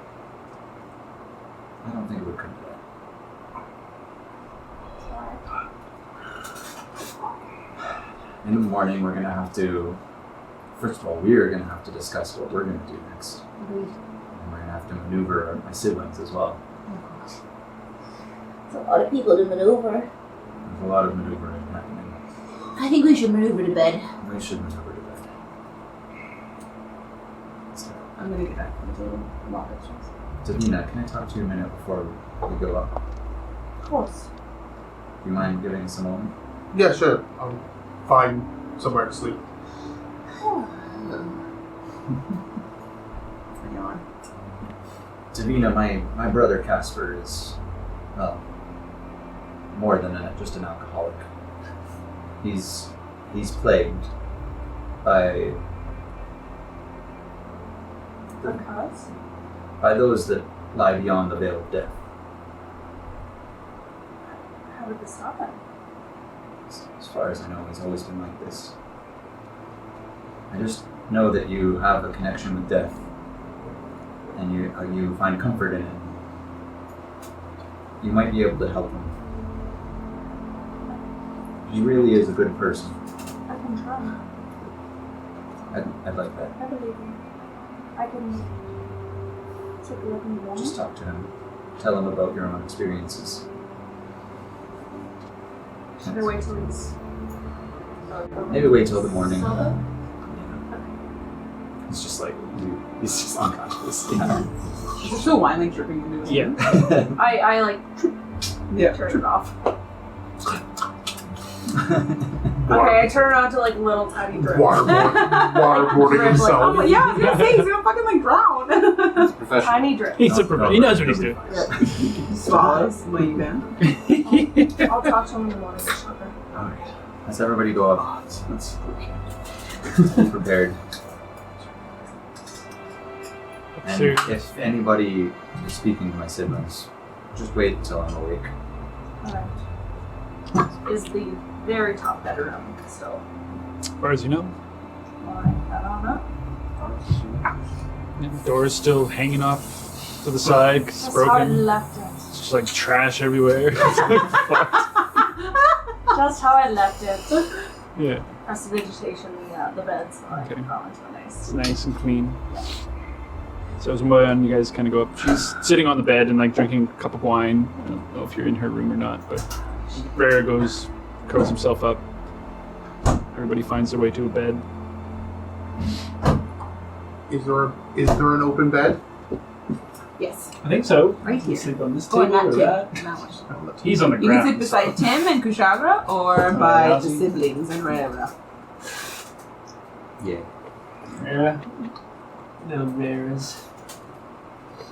I don't think it would come to that. In the morning, we're gonna have to. First of all, we're gonna have to discuss what we're gonna do next. Agreed. And we're gonna have to maneuver my siblings as well. It's a lot of people to maneuver. There's a lot of maneuvering happening. I think we should maneuver to bed. We should maneuver to bed. I'm gonna get back from the table. Lock it. Davina, can I talk to you a minute before we go up? Of course. Do you mind giving us a moment? Yeah, sure. I'll find somewhere to sleep. Davina, my brother Casper is, well, more than just an alcoholic. He's plagued by Because? by those that lie beyond the veil of death. How did this happen? As far as I know, it's always been like this. I just know that you have a connection with death, and you find comfort in it. You might be able to help him. He really is a good person. I can try. I'd like that. I believe you. I can take a look in the morning. Just talk to him. Tell him about your own experiences. Should I wait till he's... Maybe wait till the morning. Sober? It's just like, he's just unconscious. Yeah. Is there still wine like dripping into his hand? I like Yeah. turn it off. Okay, I turn around to like little tiny drip. Waterboarding Drip, himself. Oh, yeah, I was gonna say he's gonna fucking like drown. Professional. Tiny drip. He's a prof- He knows what he's doing. Swallows when you can. I'll talk to him in the morning. Sugar. Alright. Let's everybody go up. That's okay. Be prepared. And So- if anybody is speaking to my siblings, just wait until I'm awake. Alright. Is the very top bedroom still? As far as you know, I don't know. the door's still hanging off to the side, 'cause it's That's how I broken. left it. It's just like trash everywhere. It's like, fucked. Just how I left it. Yeah, That's the vegetation, the beds. Okay. That one's nice. it's nice and clean. So as Moyan, you guys kind of go up. She's sitting on the bed and like drinking a cup of wine. I don't know if you're in her room or not, but Rare goes, curls himself up. Everybody finds their way to a bed. Is there an open bed? Yes, I think so. right here. Sleep on this Oh, table and or that that. too. That one. He's on the You can ground. sit beside Tim and Kushagra, or by yeah. the siblings and wherever. Yeah. Yeah. No bears.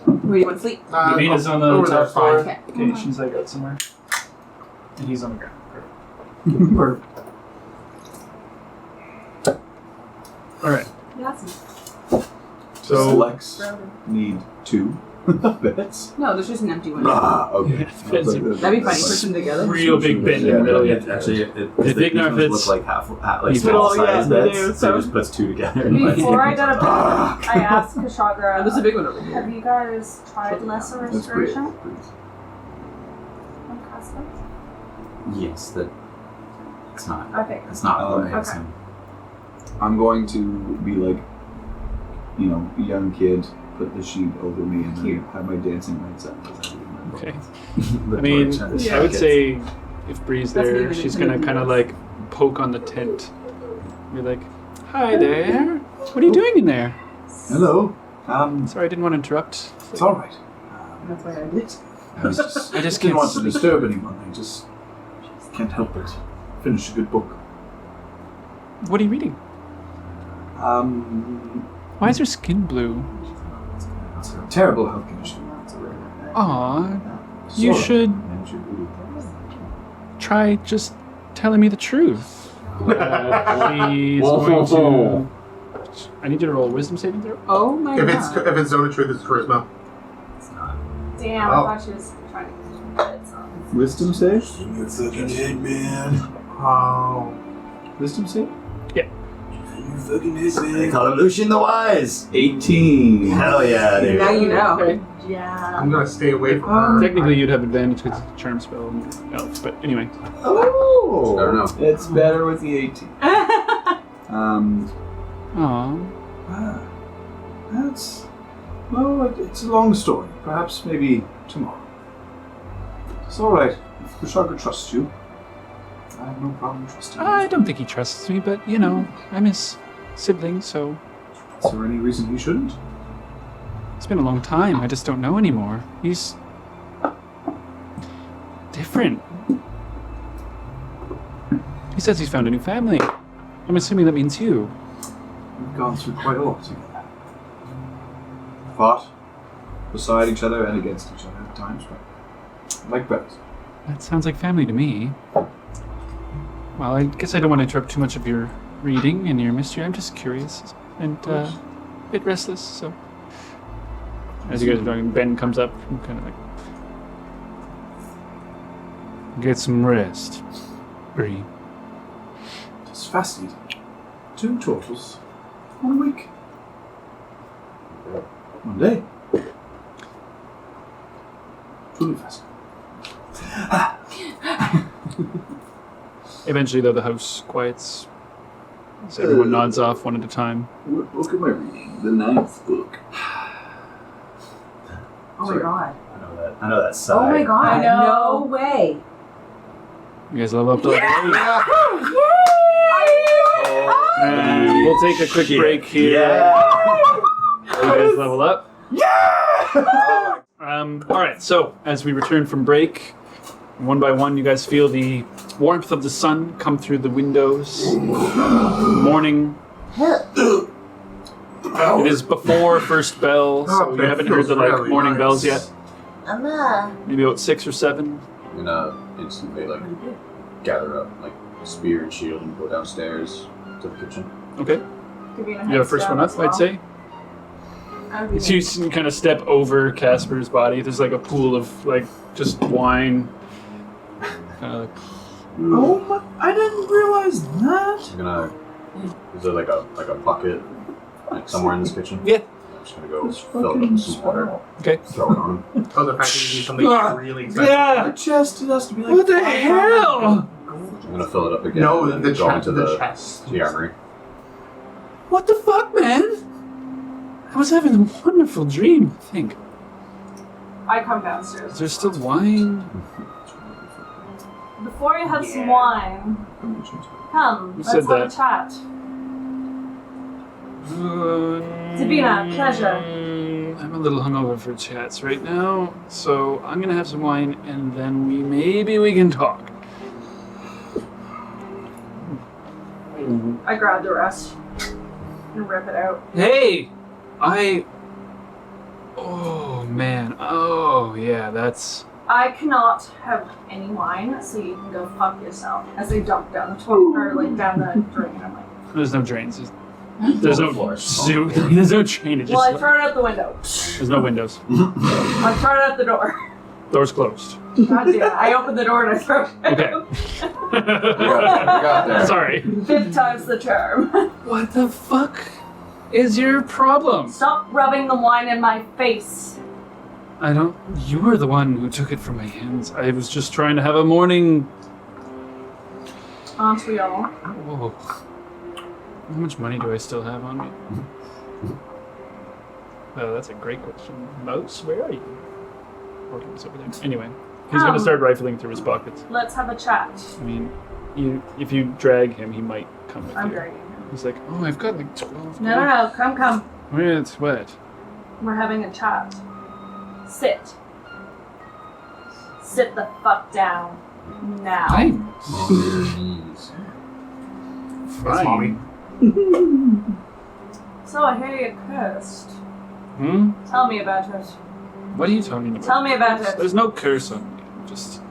Where do you want to sleep? Nina's on the over top there's floor. fine. Okay. Okay, she's like out somewhere. And he's on the ground. Perfect. Alright, Yes. so Lex need 2 beds. No, there's just an empty one. Okay. Fits it. That'd be funny. Push them together. real big bed in the middle. It actually, If the Big Nar ones fits- look like half like He small fits. Oh, yeah, size they beds, do, so so- he just puts 2 together. Before I got a bed, I asked Kushagra, There's a big one over have here. you guys tried lesser That's great. restoration? On custom? Yes, that it's not. Okay. It's not what I Okay. assume. I'm going to be like, a young kid, put the sheet over me, and then have my dancing lights up. Okay. The I mean, torch and the I would jackets. say if Bree's That's there, maybe she's the gonna two kind of windows. like poke on the tent. Be like, "Hi there. What are you doing in there?" Hello. Sorry, I didn't want to interrupt. It's all right. That's why I did. I just I just didn't can't want to sleep. disturb anyone. I just can't help it. Finish a good book. What are you reading? Why is your skin blue? Terrible health condition. Aw, you Sort of. should And you- try just telling me the truth. She's Whoa. going to. I need you to roll a wisdom saving throw. Oh my If god. it's zone of truth, it's charisma. It's not. Damn, Oh. I thought she was trying to get it. So. Wisdom save? You fucking hit, man. Oh. Wisdom save? You fucking hit, They man. call him Lucian the Wise. 18. Hell yeah, dude. Now you know. Okay. Yeah. I'm gonna stay away from her. Technically, you'd have advantage because it's a charm spell and elf, but anyway. Oh! I don't know. It's better with the 18. Aw. That's... Well, it's a long story. Perhaps maybe tomorrow. It's alright. If Kushagra trusts you, I have no problem trusting you. I don't think he trusts me, but I'm his sibling, so Is there any reason he shouldn't? it's been a long time. I just don't know anymore. He's different. He says he's found a new family. I'm assuming that means you. We've gone through quite a lot together. Fought beside each other and against each other at times, but like brothers. That sounds like family to me. Well, I guess I don't want to interrupt too much of your reading and your mystery. I'm just curious and a bit restless, so. As you guys are talking, Ben comes up and kind of like. Get some rest, Bree. It's fascinating. 2 totals. 1 week. 1 day. Truly fascinating. Eventually, though, the house quiets. So everyone nods off one at a time. What book am I reading? The 9th book. Oh my god. I know that sigh. Oh my god. I know. No way. You guys level up to level 8. Oh, And we'll take a quick Shit. break here. Yeah. You guys level up. Yeah! Alright, so as we return from break, One by one, you guys feel the warmth of the sun come through the windows. Morning. It is before first bell, so you haven't heard the really morning nice. bells yet. Amma. Maybe about 6 or 7. I'm gonna instantly gather up spear and shield and go downstairs to the kitchen. Okay. Give you a You have first one up, I'd say. So you kind of step over Casper's body. There's a pool of just wine. Kind of Oh my! I didn't realize that. I'm gonna. Is there a bucket somewhere in this kitchen? Yeah. I'm just gonna go fill it up with some water. Okay. Throw it on him. Oh, the fact that you need something really expensive. Yeah. Chest, it has to be What the hell? I'm gonna fill it up again. No, and then the go into the the chest. the armory. What the fuck, man? I was having a wonderful dream, I think. I come downstairs. Is there still wine? Before you have some wine, come, Who let's said have a that? chat. Davina, pleasure. I'm a little hungover for chats right now, so I'm gonna have some wine and then maybe we can talk. I grab the rest and rip it out. Hey! Oh man, oh yeah, that's... I cannot have any wine, so you can go fuck yourself. As they dump down the toilet, or down the drain. I'm like, There's no drains. There's no zoo. There's no drainage. well, I throw it out the window. There's no windows. I throw it out the door. Door's closed. God damn it. I open the door and I throw it out. Okay. We got there. Sorry. 5th time's the charm. What the fuck is your problem? Stop rubbing the wine in my face. I don't... You were the one who took it from my hands. I was just trying to have a morning... Aren't we all? Whoa. How much money do I still have on me? Oh, that's a great question. Mouse, where are you? Orton's over there. Anyway, he's going to start rifling through his pockets. Let's have a chat. I mean, if you drag him, he might come with I'm you. dragging him. He's like, oh, I've got 12. No, come. It's what? We're having a chat. Sit. Sit the fuck down. Now. Fine. That's mommy. So I hear you're cursed. Hmm? Tell me about it. What are you talking about? Tell me about it. There's no curse on me. I'm just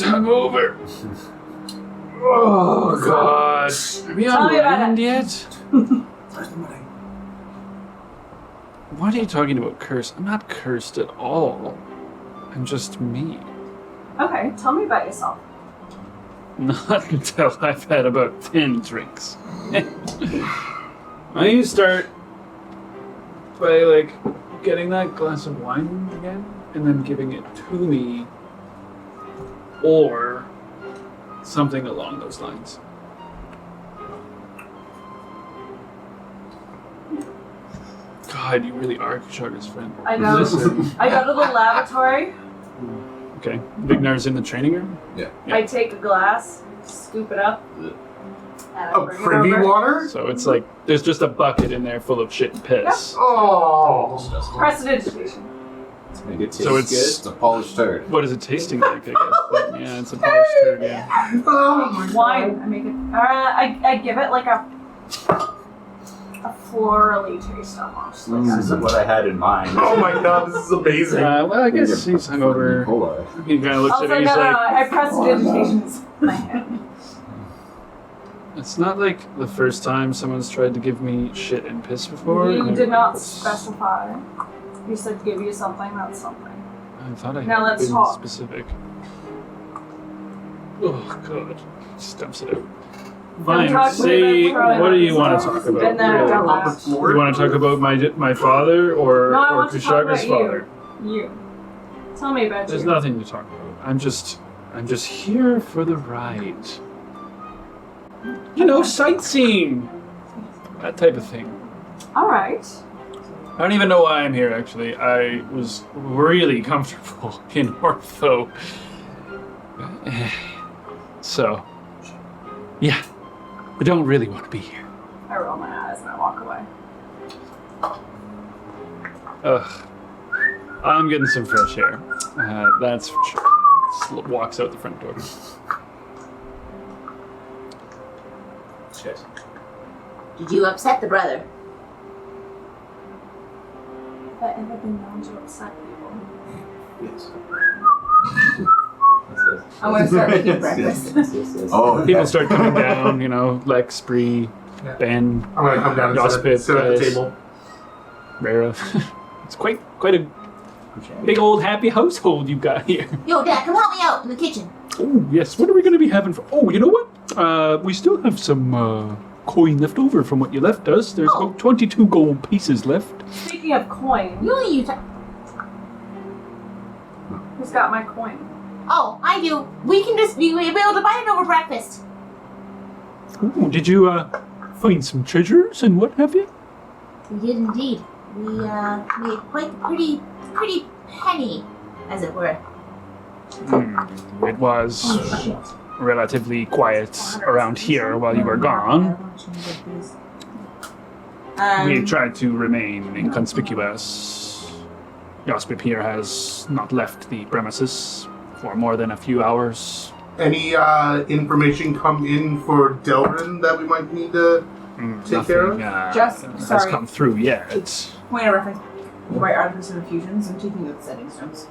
hungover. Oh God! Are we Tell on me about land it. yet? What are you talking about, curse? I'm not cursed at all. I'm just me. Okay, tell me about yourself. Not until I've had about 10 drinks. Why don't you start by getting that glass of wine again and then giving it to me, or something along those lines. God, you really are Kushagra's friend. I know. Listen. I go to the lavatory. Okay, Vignar's in the training room. I take a glass, scoop it up, and I A bring privy it over. water? So it's there's just a bucket in there full of shit and piss. Oh. Prestidigitation. Make it taste So it's- good. It's a polished turd. What is it tasting like, I guess? But, yeah, it's a polished turd, yeah. Oh my Wine. I make it. I give it a florally taste almost. This isn't what I had in mind. Oh my god, this is amazing. Well, I guess he's hungover. Cola. He kind of looks Also, at it no, and he's like, I prestidigitation's my hand. it's not like the first time someone's tried to give me shit and piss before. You Like, did not it's- specify. You said give you something, that's something. I thought I Now had let's been talk. specific. Oh, God. Just dumps it out. Fine, talk to me say, about what do you want to throwing talk about? And then Really? don't laugh. You want to talk about my father or, No, I or want to talk Kushagra's about father? You. Tell me about There's you. nothing to talk about. I'm just here for the ride. You know, sightseeing. That type of thing. Alright. I don't even know why I'm here, actually. I was really comfortable in Ortho. So, yeah. I don't really want to be here. I roll my eyes and I walk away. Ugh. I'm getting some fresh air. That's for sure. Just walks out the front door. Shit. Did you upset the brother? Have I ever been known to upset people? Yes. I want to start making breakfast. Oh, People start coming down, Lex, Bree, Yeah. Ben, I'm gonna come down and Gossip, sit at the guys. table. Rara. It's quite a big old happy household you've got here. Yo, Dad, come help me out in the kitchen. Oh, yes. What are we going to be having for... Oh, you know what? We still have some coin left over from what you left us. There's about 22 gold pieces left. Speaking of coin, You only use. who's got my coin? Oh, I do. We can just be able to buy it over breakfast. Ooh, did you find some treasures and what have you? We did indeed. We made quite pretty penny, as it were. It was relatively quiet around here while you were gone. We tried to remain inconspicuous. Gossip here has not left the premises for more than a few hours. Any information come in for Delrin that we might need to take care of? Nothing has sorry. come through yet. Point of reference. White artifice and infusions. I'm taking out the setting stones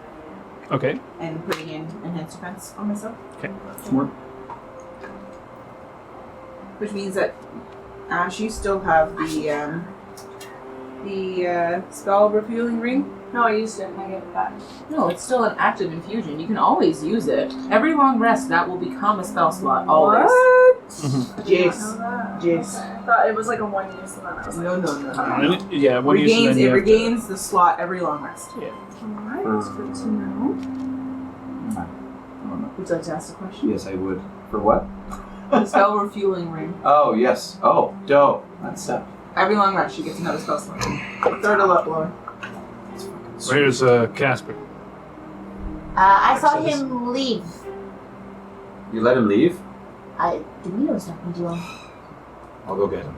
Okay. and putting in enhanced defense on myself. Okay. Smart. Which means that Ash, you still have the spell refueling ring. No, I used it and I gave it back. No, it's still an active infusion. You can always use it. Every long rest, that will become a spell slot. Always. What? Jace. I Jace. thought it was like a one use and then I was like, No. Yeah, what do you Regains, say? it regains the slot every long rest. alright, that's good to know. Would you like to ask a question? Yes, I would. For what? The spell refueling ring. Oh, yes. Oh, dope. That's Every long rest, she gets another spell slot. Third a lot lower. Where's Casper? I saw him leave. You let him leave? Domino was talking to him. I'll go get him.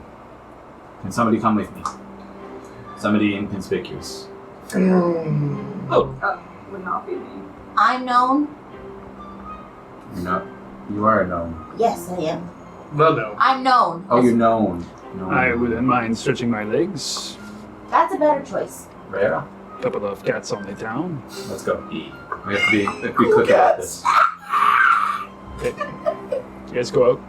Can somebody come with me? Somebody inconspicuous. Would not be me. I'm known. You're not. You are known. Yes, I am. Well, no. I'm known. Oh, you're known. Known. I wouldn't mind stretching my legs. That's a better choice. Rare. Couple of cats on the town. Let's go. We have to be quick about this. Okay. You guys go out,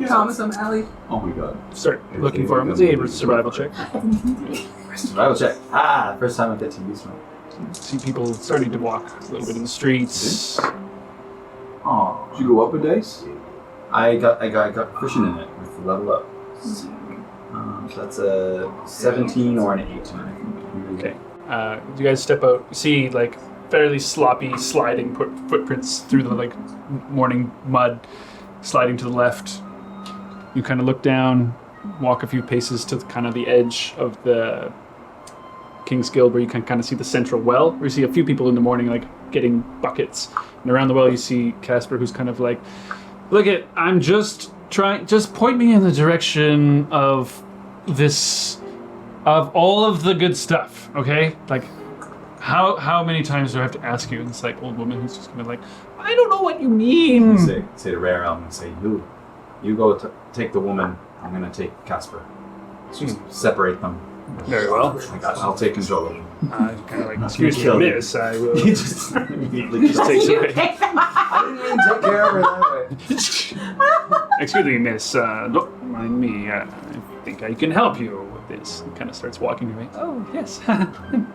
Thomas, I'm Ellie. Oh my god. start looking for him. It's a survival check. Survival check. First time I get to use one. See people starting to walk a little bit in the streets. Oh. Did you go up a dice? I got cushion in it with the level up. So that's a 17 or an 18, I think. Okay. You guys step out. You see like fairly sloppy sliding footprints through the like morning mud, sliding to the left. You kind of look down, walk a few paces to kind of the edge of the King's Guild, where you can kind of see the central well. Where you see a few people in the morning like getting buckets, and around the well you see Casper, who's kind of like, "Look it, I'm just trying. Just point me in the direction of this." Of all of the good stuff, okay? Like, how many times do I have to ask you? And it's like old woman who's just gonna be like, I don't know what you mean. Say to Rare, I'm gonna say, you go take the woman. I'm gonna take Casper. Let's just separate them. Very well. I'll take control of them. Kind of like, excuse me, miss. I will He just immediately just take You away. take them out. I didn't even take care of her that way. Excuse me, miss. Don't mind me. I think I can help you with this. He kind of starts walking away. Oh, yes. You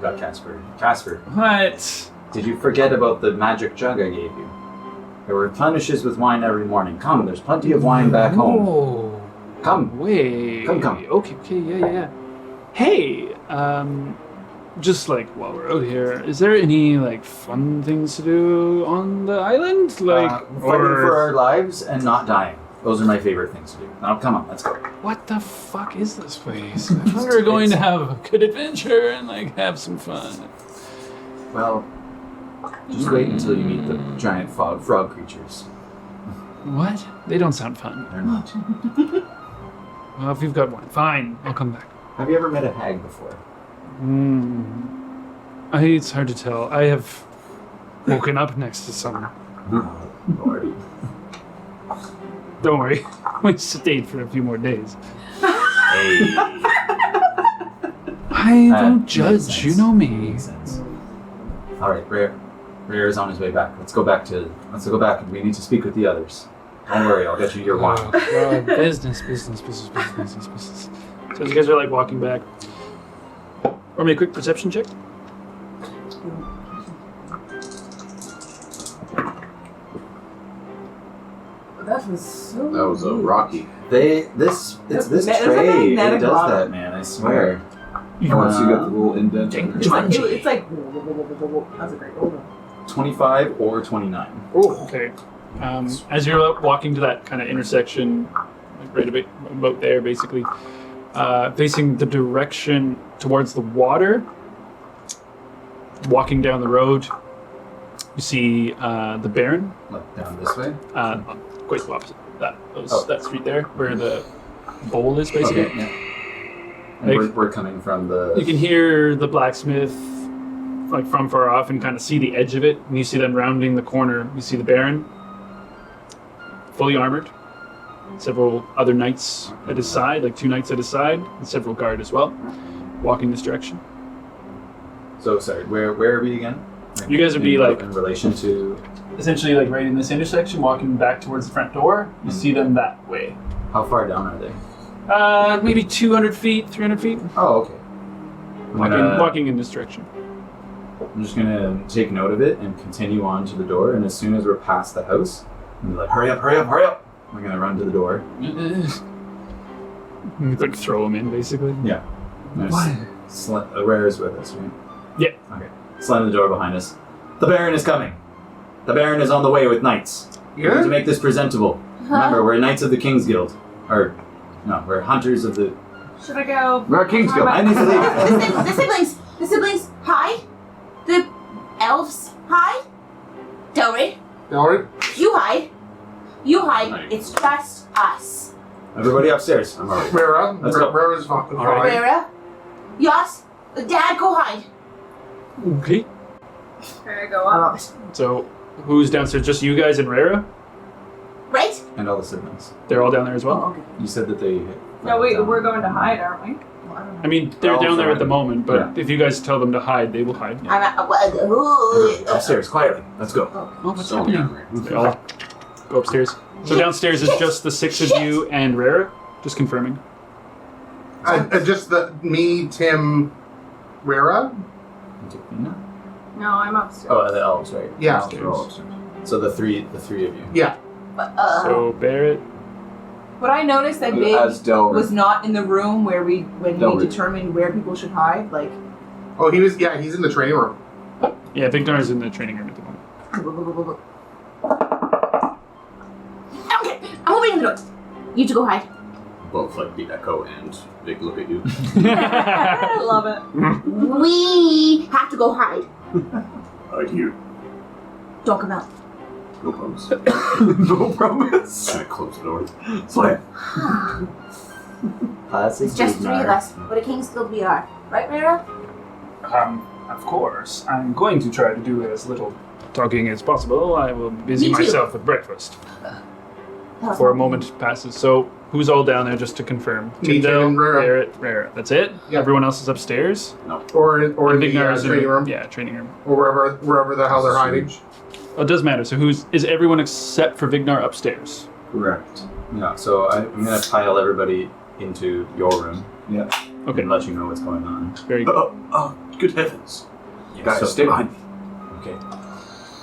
got Casper. Casper, What? did you forget about the magic jug I gave you? There were replenishes with wine every morning. Come, there's plenty of wine back home. Oh, Come. wait. Come. Okay, yeah. Hey, just like while we're out here, is there any like fun things to do on the island? Like, Fighting for our lives and not dying. Those are my favorite things to do. Now, come on, let's go. what the fuck is this place? I thought we were going to have a good adventure and like have some fun. Well, just wait until you meet the giant frog creatures. What? They don't sound fun. They're not. Well, if you've got one, fine. I'll come back. Have you ever met a hag before? It's hard to tell. I have woken up next to someone. Lordy. Don't worry, we stayed for a few more days. Hey. I That don't makes judge, sense. you know me. Makes sense. All right, Rare is on his way back. Let's go back, and we need to speak with the others. Don't worry, I'll get you your wine. Oh, God. Business. So as you guys are like walking back, or make a quick perception check. That was so. That was a weird. rocky. This There's a tray. It magnetic does bottom. that, man. I swear. Once you get the little indent. It's like. That's a great roll. 25 or 29. Okay. As you're walking to that kind of intersection, like right about there, basically, facing the direction towards the water, walking down the road, you see the Baron. Like down this way. Quite the opposite. Oh. That street there, where the bowl is, basically. Okay. Yeah. And Like- we're coming from the. You can hear the blacksmith, like from far off, and kind of see the edge of it. And you see them rounding the corner. You see the Baron, fully armored. Several other knights at his side, like 2 knights at his side, and several guard as well, walking this direction. So sorry. Where are we again? Like, You guys would be in, like- in relation to. Essentially, like right in this intersection, walking back towards the front door. You see them that way. How far down are they? Maybe 200 feet, 300 feet. Oh, okay. Walking in this direction. I'm just gonna take note of it and continue on to the door. And as soon as we're past the house, I'm like, hurry up! We're gonna run to the door. Like throw them in, basically. Yeah. Where is with us, right? Yeah. Okay. Slam the door behind us. The Baron is coming. The Baron is on the way with knights. We need to make this presentable. Remember, we're Knights of the King's Guild. We're hunters of the. Should I go? We're King's Guild. I need to leave. The siblings, hide. The elves, hide. Delrid, you hide. Right. It's just us. Everybody upstairs. I'm alright. Let's go. Where is fine. right. Vera, Yas, Dad, go hide. Okay. Can I go I up? love it. So, who's downstairs? Just you guys and Rara? Right? And all the siblings. They're all down there as well? Oh, okay. You said that they. No, we're going to hide, aren't we? Well, I don't know. I mean, they're All down there at fine. the moment, but if you guys tell them to hide, they will hide. I'm at, Upstairs, quietly. Let's go. Oh, what's So happening? down there. They all go upstairs. So downstairs is just the 6 of you and Rara? Just confirming. Just me, Tim, Rara. No, I'm upstairs. Oh, the elves, right? Yeah. Upstairs. So the three of you. Yeah. So Barrett. But I noticed that As Big Delrid. was not in the room when we Delrid. determined where people should hide. Like, Oh, he was. Yeah, he's in the training room. Yeah, Vignar's in the training room at the moment. Okay, I'm opening the door. You two go hide. Both like the echo and Vic look at you. I love it. We have to go hide. Right here. Don't come out. No promise. No promise. Kind of close the door. Slam. It's just 3 of us. What a King's Guild we are. Right, Rara? Of course. I'm going to try to do as little talking as possible. I will busy Me too. myself with breakfast. That was For a fun. moment passes. So, who's all down there just to confirm? Me, Tim, Tyndale, and Rara. Barrett, Rara. That's it? Yeah. Everyone else is upstairs? Or in And the Vignar's in training room. Yeah, training room. Or wherever the hell they're hiding. Oh, it does matter. So is everyone except for Vignar upstairs? Correct. Yeah. So I'm gonna pile everybody into your room. Yeah. Okay, And let you know what's going on. very good. Oh, good heavens. Yeah, Guys, so- stay behind me. Okay.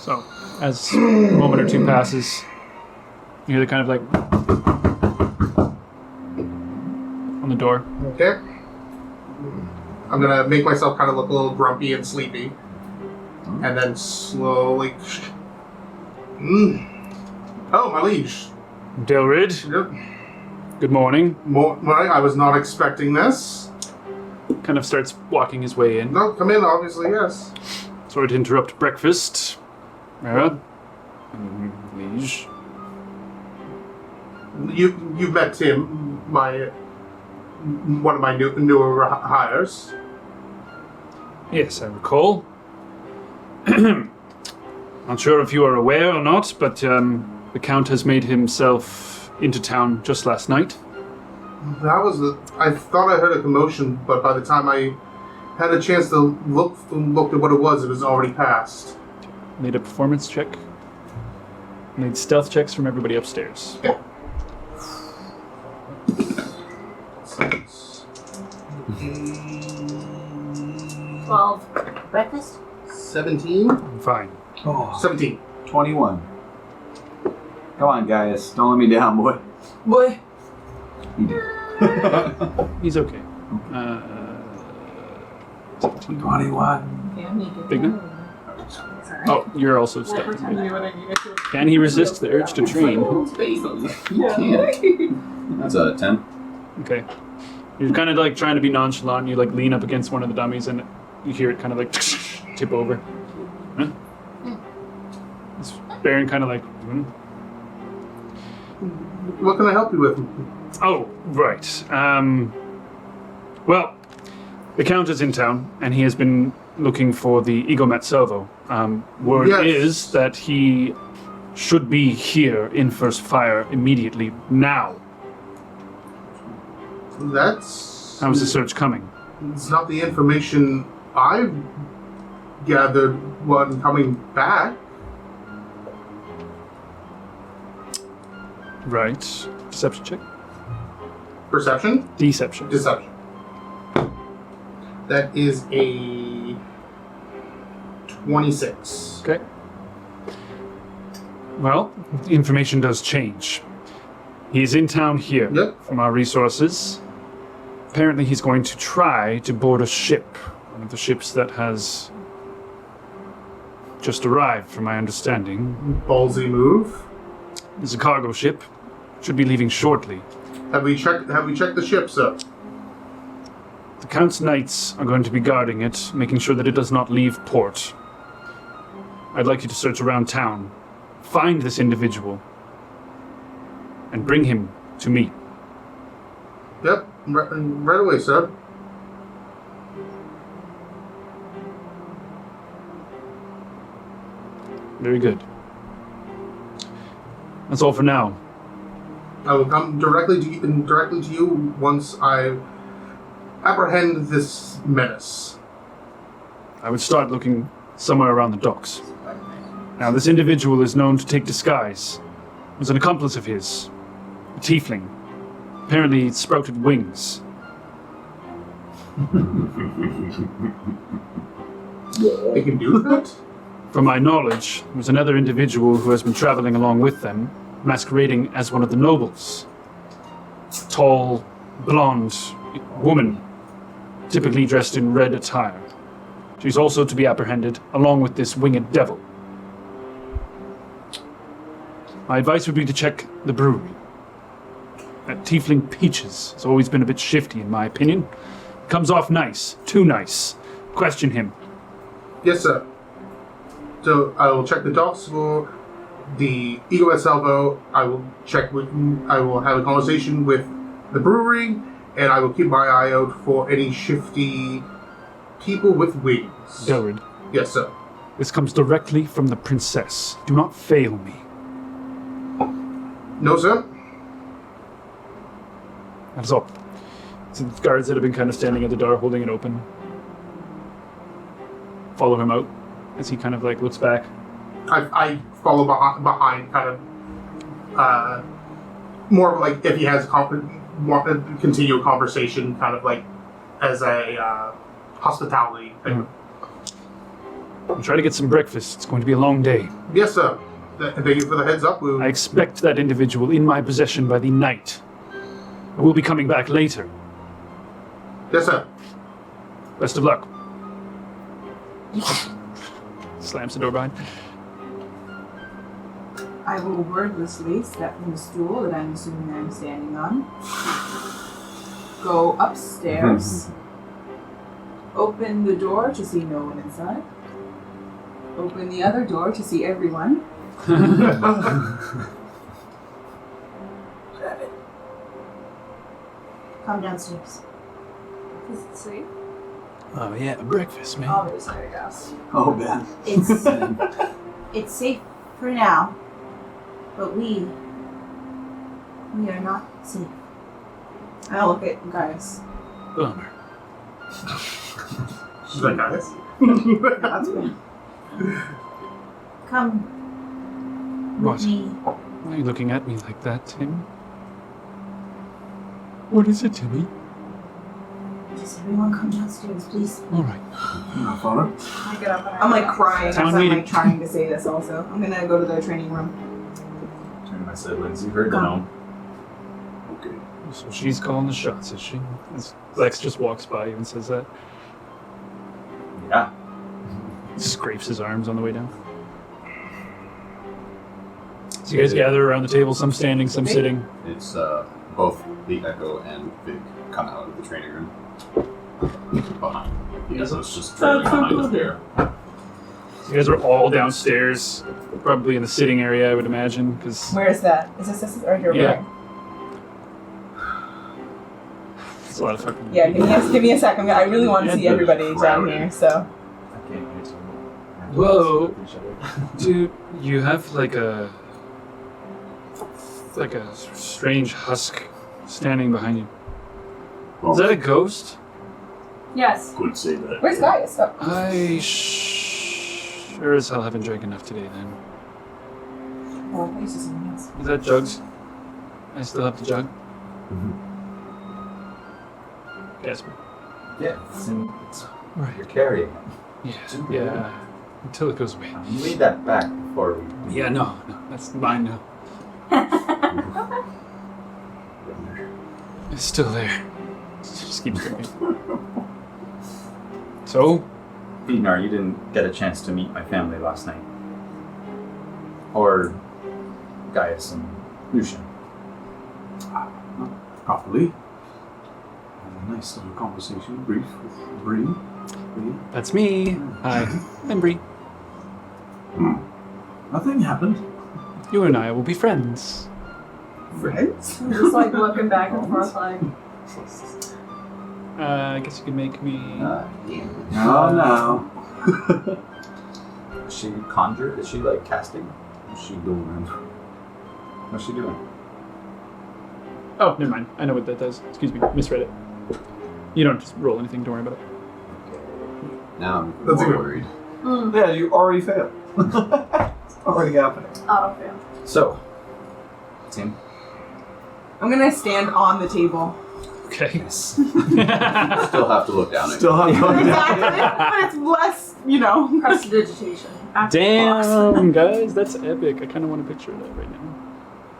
So, as a moment or two passes, you hear the kind of like on the door. Okay. I'm gonna make myself kind of look a little grumpy and sleepy, and then slowly. Oh, my liege. Delrid, Yep. good morning. I was not expecting this. Kind of starts walking his way in. No, come in. Obviously, yes. Sorry to interrupt breakfast. Rara? Liege. You've met Tim, one of my newer hires. Yes, I recall. Not sure if you are aware or not, but the Count has made himself into town just last night. I thought I heard a commotion, but by the time I had a chance to look at what it was already past. Made a performance check. Made stealth checks from everybody upstairs. Yeah. 12. Breakfast? 17? Fine. Oh, 17. 21. Come on, guys. Don't let me down, boy. Boy. You did. He's okay. 17. 21. Yeah, make it. Big one? Sorry. Oh, you're also We'll stuck. pretend I knew what I needed to. Can he resist the urge to train? That's a 10. Okay. You're kind of like trying to be nonchalant. You like lean up against one of the dummies and you hear it kind of like tip over. Huh? This Baron kind of like, What can I help you with? Oh, right. Well, the Count is in town, and he has been looking for the Egomet Salvo. Word Yes. is that he should be here in First Fire immediately now. That's... How is the search coming? It's not the information I've gathered when coming back. Right. Deception check? Perception? Deception. Deception. That is a 26. Okay. Well, the information does change. He's in town here. Yep. From our resources. Apparently he's going to try to board a ship. One of the ships that has just arrived, from my understanding. Ballsy move. It's a cargo ship. Should be leaving shortly. Have we checked the ship, sir? The Count's knights are going to be guarding it, making sure that it does not leave port. I'd like you to search around town, find this individual, and bring him to me. Yep, right away, sir. Very good. That's all for now. I will come directly to you once I apprehend this menace. I would start looking somewhere around the docks. Now, this individual is known to take disguise. It was an accomplice of his, a tiefling. Apparently, it sprouted wings. They can do that? From my knowledge, there was another individual who has been traveling along with them, masquerading as one of the nobles. Tall, blonde woman, typically dressed in red attire. She's also to be apprehended, along with this winged devil. My advice would be to check the brewery. That tiefling Peaches has always been a bit shifty, in my opinion. Comes off nice, too nice. Question him. Yes, sir. So I will check the docks for the Ego at Salvo. I will have a conversation with the brewery, and I will keep my eye out for any shifty people with wings. Delrid, Yes, sir. this comes directly from the princess. Do not fail me. No, sir. That's all. So the guards that have been kind of standing at the door holding it open follow him out as he kind of like looks back. I follow behind kind of more of like if he has continue a conversation, kind of like as a hospitality thing. I'll try to get some breakfast. It's going to be a long day. Yes, sir. Thank you for the heads up. I expect that individual in my possession by the night. I will be coming back later. Yes, sir. Best of luck. Slams the door behind. I will wordlessly step from the stool that I'm assuming I'm standing on. Go upstairs. Open the door to see no one inside. Open the other door to see everyone. Come downstairs. Is it safe? Oh yeah, breakfast, man. Obviously, I guess. Oh, Ben. It's It's safe for now, but we are not safe. I look at Gaius. Bummer. She's like, guys. That's good. Come What? with me. Why are you looking at me like that, Tim? What is it, Timmy? Just everyone come downstairs, please. All right. Now, Father. I get up and I'm like crying as Town I'm meeting. like trying to say this also. I'm gonna go to the training room. Turn to my siblings. You heard the gnome. Okay. So she's calling the shots, is she? As Lex just walks by you and says that. Yeah. Scrapes his arms on the way down. So you guys gather around the table, some standing, some sitting. It's both the Echo and Vic come out of the training room. Behind. The Echo's just trailing behind us there. So you guys are all downstairs, probably in the sitting area, I would imagine, because Where is that? Is this or your Yeah. room? it's a lot of fucking... Yeah, give me a second. I really want to see everybody down here, so. I can't hear you. Whoa. Dude, you have like a strange husk standing behind you. Is that a ghost? Yes. Could say that. Where's Gaius? Oh. I sure as hell haven't drank enough today then. Oh, I used to something else. Is that jugs? I still have the jug? Gasper. Yeah, it's Right. you're carrying it. Yeah, yeah. Until it goes away. You leave that back before we. Yeah, no, that's mine now. It's still there. Just keep drinking. So? Beatnar, you didn't get a chance to meet my family last night. Or Gaius and Lucian. Not properly. Had a nice little conversation, brief, with Bree. That's me. Hi, I'm Bree. Nothing happened. You and I will be friends. Friends? I'm just like looking back and forth like, I guess you could make me... No. Is she conjured? Is she like casting? What's she doing? What's she doing? Oh, never mind. I know what that does. Excuse me. Misread it. You don't just roll anything. Don't worry about it. Now I'm That's more a good- worried. Yeah, you already failed. It's already happening. auto fail. So, Tim. I'm gonna stand on the table. Okay. Still have to look down at Still have Exactly. But it's less, Prestidigitation. Damn, guys, that's epic. I kind of want to picture that right now.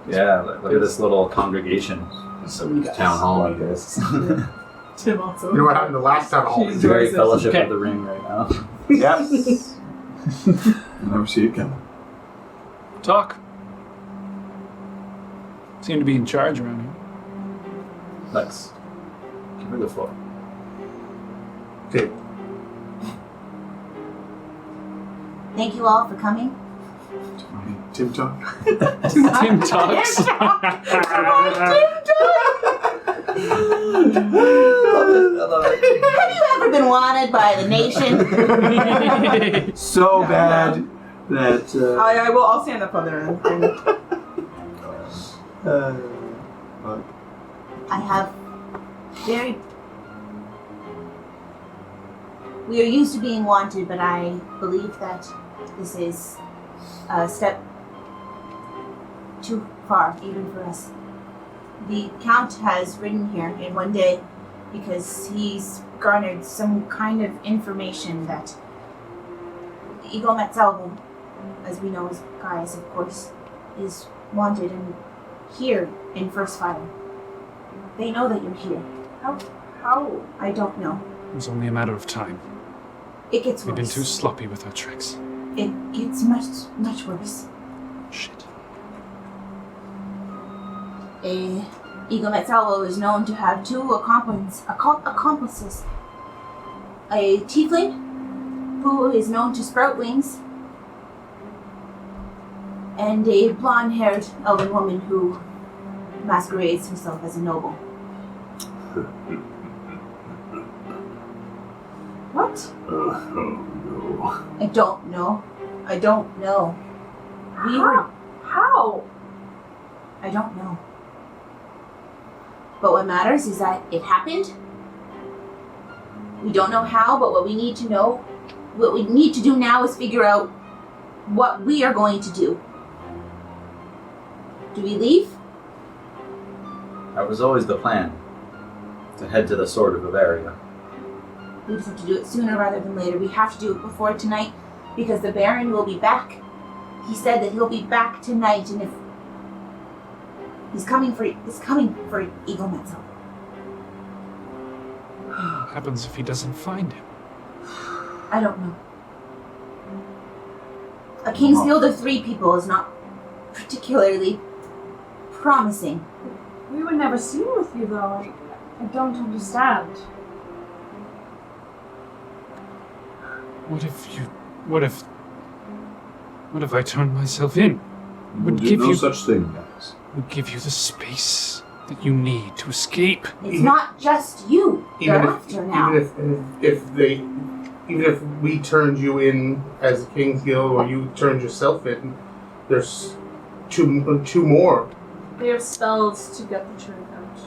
Yeah, look at this little congregation. So many guys. Town hall, I guess. Tim also. You know what happened the last time? Oh, She's It's very Fellowship Okay. of the Ring right now. Yep. Never see it coming. Talk. Seem to be in charge around here. Lex, give her the floor. okay. Thank you all for coming. Tim talk. Tim talks. Have you ever been wanted by the nation? So bad that. I will. I'll stand up on there and But I have very... We are used to being wanted, but I believe that this is a step too far, even for us. The Count has ridden here in one day because he's garnered some kind of information that Ego Metzelbo, as we know as Gaius, of course, is wanted and here in First Fire. They know that you're here. How? I don't know. It was only a matter of time. It gets We've been worse. too sloppy with our tricks. It gets much, much worse. Shit. Ego Metzelbo is known to have two accomplices. A tiefling, who is known to sprout wings, and a blonde-haired elven woman who masquerades herself as a noble. What? Oh no. I don't know. I don't know. We were... How? I don't know. But what matters is that it happened. We don't know how, but what we need to know, what we need to do now is figure out what we are going to do. Do we leave? That was always the plan. To head to the Sword of Bavaria. We just have to do it sooner rather than later. We have to do it before tonight because the Baron will be back. He said that he'll be back tonight, and if he's coming for Eagle Metzel. What happens if he doesn't find him? I don't know. A King's Guild of 3 people is not particularly promising. We were never seen with you, though. I don't understand. What if I turned myself in? We'll do no such thing, guys. Would give you the space that you need to escape. It's not just you. They're after now. Even if we turned you in as a King's Guild, or you turned yourself in, there's two more. They have spells to get the truth out.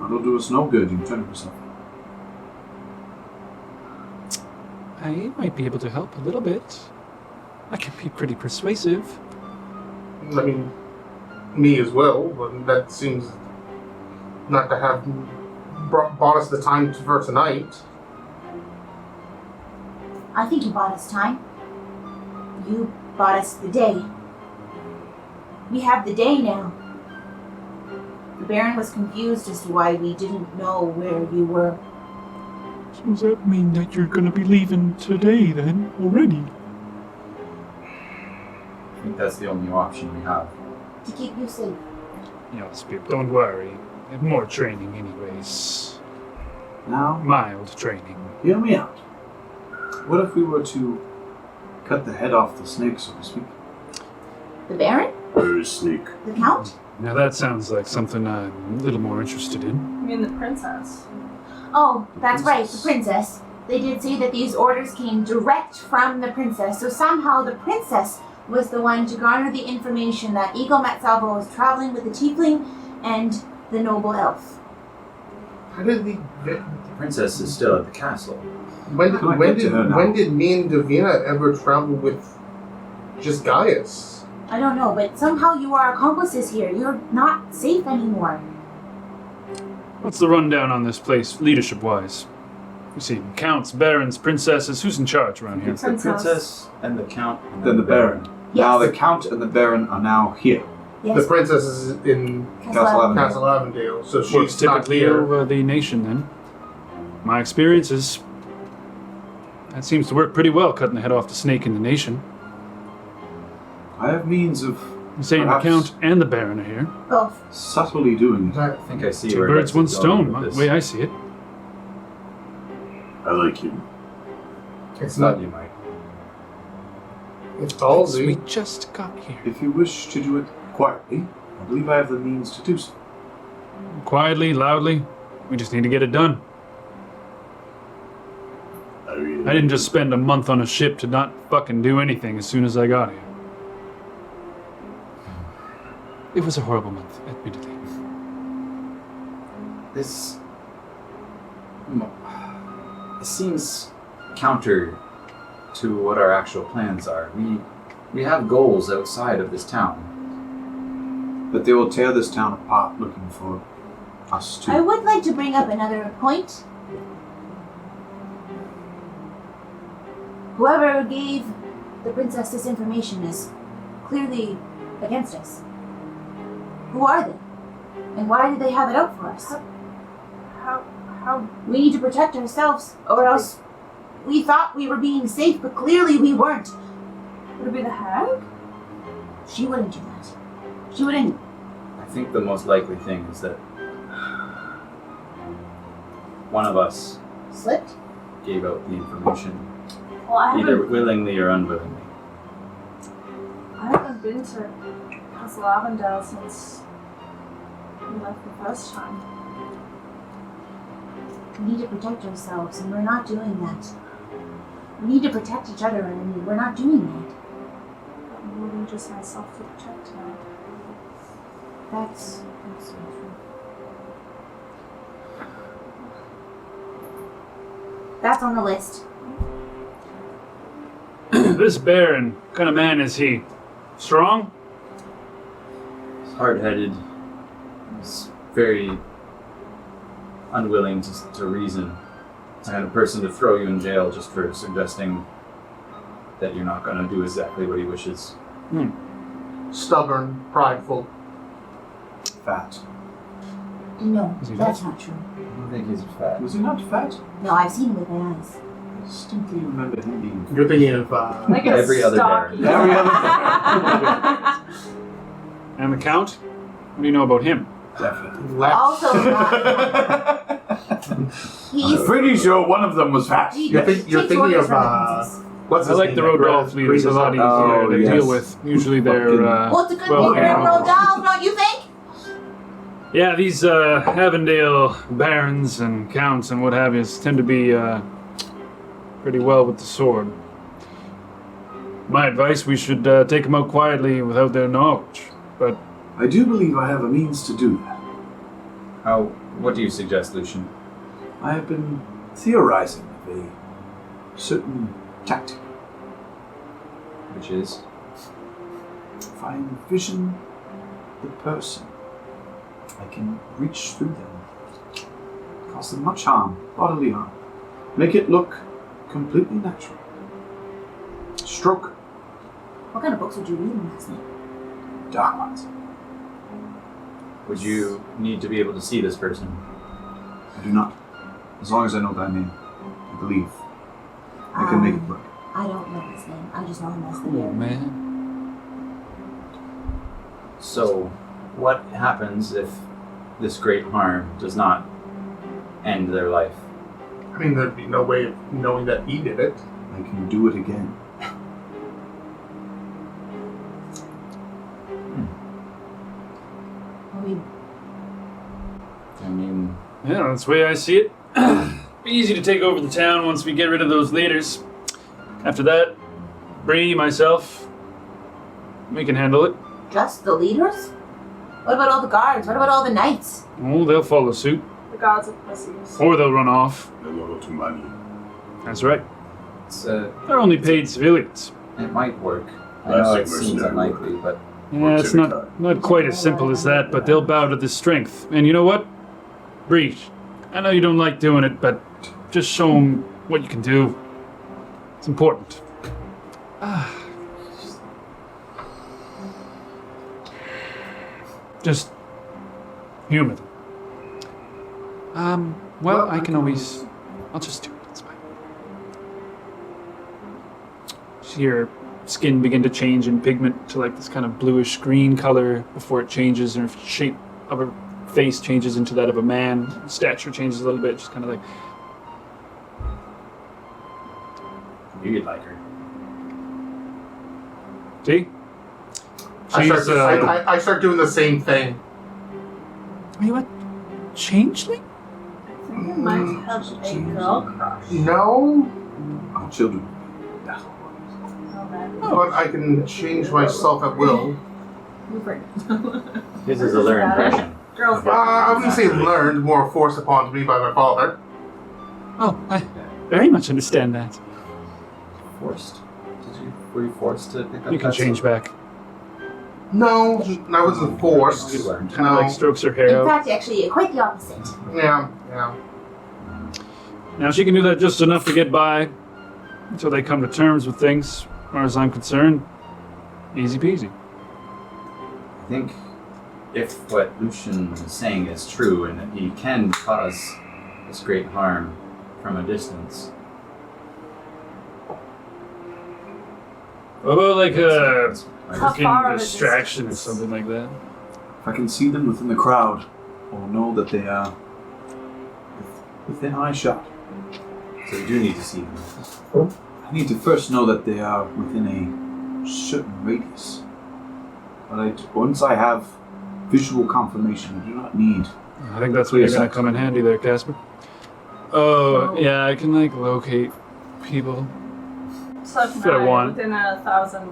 That'll do us no good. You turn yourself. I might be able to help a little bit. I can be pretty persuasive. I mean, me as well, but that seems not to have bought us the time for tonight. I think you bought us time. You bought us the day. We have the day now. The Baron was confused as to why we didn't know where you were. So does that mean that you're gonna be leaving today then, already? I think that's the only option we have. To keep you safe. Yes, Pip, don't worry. I have more training anyways. Now, Mild training. hear me out. What if we were to cut the head off the snake, so to speak? The Baron? Where is Snake? The Count? Now that sounds like something I'm a little more interested in. I mean, the princess. Oh, that's right, the princess. They did say that these orders came direct from the princess, so somehow the princess was the one to garner the information that Eagle Metsalvo was traveling with the tiefling and the noble elf. How did we? The princess is still at the castle. When did me and Davina ever travel with just Gaius? I don't know, but somehow you are accomplices here. You're not safe anymore. What's the rundown on this place, leadership-wise? You see, counts, barons, princesses. Who's in charge around here? It's the princess and the count and Then the Baron. Yes. Now the Count and the Baron are now here. Yes. The princess is in Castle Avondale. Castle Avondale, so Works she's not typically here. over the nation, then. My experience is that seems to work pretty well, cutting the head off the snake in the nation. I have means of I'm saying the perhaps count and the baron are here. Both. subtly doing it. I think I see Two where birds, Lex one is going stone, with the this. way I see it. I like him. It's not. You might. It's We ballsy. just got here. If you wish to do it quietly, I believe I have the means to do so. Quietly, loudly. We just need to get it done. I didn't just spend a month on a ship to not fucking do anything as soon as I got here. It was a horrible month, admittedly. This seems counter to what our actual plans are. We have goals outside of this town. But they will tear this town apart looking for us I to. would like to bring up another point. Whoever gave the princess this information is clearly against us. Who are they? And why did they have it out for us? How? We need to protect ourselves, or else we thought we were being safe, but clearly we weren't. Would it be the hag? She wouldn't do that. She wouldn't. I think the most likely thing is that one of us Slipped? gave out the information, Well, I either haven't. willingly or unwillingly. I haven't been to Castle Avondale since we left the first time. We need to protect ourselves, and we're not doing that. We need to protect each other, and we're not doing that. More than just myself to protect now. That's so true. That's on the list. This Baron, what kind of man is he? Strong? He's hard-headed. He's very unwilling to reason. It's the kind of person to throw you in jail just for suggesting that you're not going to do exactly what he wishes. Stubborn, prideful. Fat. No, Is he that's fat? not true. I don't think he's fat. Was he not fat? No, I've seen him with my eyes. I distinctly remember him being fat. You're thinking of Like a Every other stocky. Baron. Every other And the Count? What do you know about him? Definitely. left. Also, he's. I'm pretty sure one of them was fat. You're thinking of what's I his like name? the that Rodolph leaders a lot easier Oh, to yes. deal with. Usually they're, Well, it's a good well, leader, yeah. Rodolph, don't you think? yeah, these Avondale barons and counts and what have you tend to be pretty well with the sword. My advice, we should take them out quietly without their knowledge. But I do believe I have a means to do that. What do you suggest, Lucian? I have been theorizing of a certain tactic. Which is? If I envision the person, I can reach through them, cause them much harm, bodily harm, make it look completely natural. Stroke, What kind of books would you read last night? dark ones. Would you need to be able to see this person? I do not. As long as I know thy name, I believe I can make it work. I don't know his name. I just know him as the oh Baron. man, So, what happens if this great harm does not end their life? I mean, there'd be no way of knowing that he did it. I can do it again. I mean, yeah, that's the way I see it. Be easy to take over the town once we get rid of those leaders. After that, Bree, myself, we can handle it. just the leaders? What about all the guards? What about all the knights? Oh, they'll follow suit, The gods of pussies. or they'll run off. A lot of money. That's right. It's, They're only paid civilians. it might work. I Classic know it seems mercenary unlikely, but Yeah, it's not quite as simple as that, but they'll bow to the strength. And you know what? Bree, I know you don't like doing it, but just show them what you can do. It's important. Just humor them. Well, I can always... I'll just do it. It's fine. See your skin begin to change in pigment to like this kind of bluish green color before it changes, and her shape of her face changes into that of a man. Stature changes a little bit, just kind of like... you'd like her. See? She's, I start doing the same thing. Are you a changeling? You might have a girl crush. No, Our children. No, man. but I can change myself at will. This is a learned impression. Girls I wouldn't say learned, more forced upon me by my father. Oh, I very much understand that. Forced? Were you forced to pick up You can that change sword? back. No, I wasn't forced. You learned. Kind of No. like strokes her hair in out. fact, actually, quite the opposite. Yeah. Now she can do that just enough to get by until they come to terms with things. As far as I'm concerned, easy peasy. I think if what Lucian is saying is true and that he can cause this great harm from a distance. What about like a How fucking far of a distraction or distance? something like that? If I can see them within the crowd, or know that they are within eye shot. So you do need to see them. I need to first know that they are within a certain radius. But once I have visual confirmation, I do not need. I think that's where you're going to come in handy there, Casper. Oh, yeah, I can like locate people. So If I want. within 1,000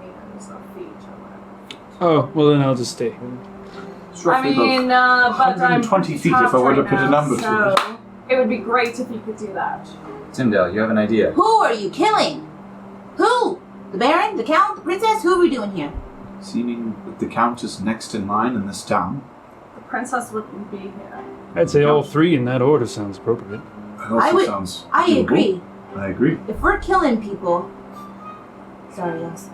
meters or feet or whatever. Oh, well then I'll just stay here. It's I roughly mean, but I'm 120 feet if I were to put a number to so it. it would be great if you could do that. Tyndale, you have an idea. Who are you killing? Who? The Baron? The Count? The Princess? Who are we doing here? Seeming that the Count is next in line in this town. The princess wouldn't be here. I'd say all three in that order sounds appropriate. That also I would- sounds I doable. agree. I agree. If we're killing people... Sorry, yes.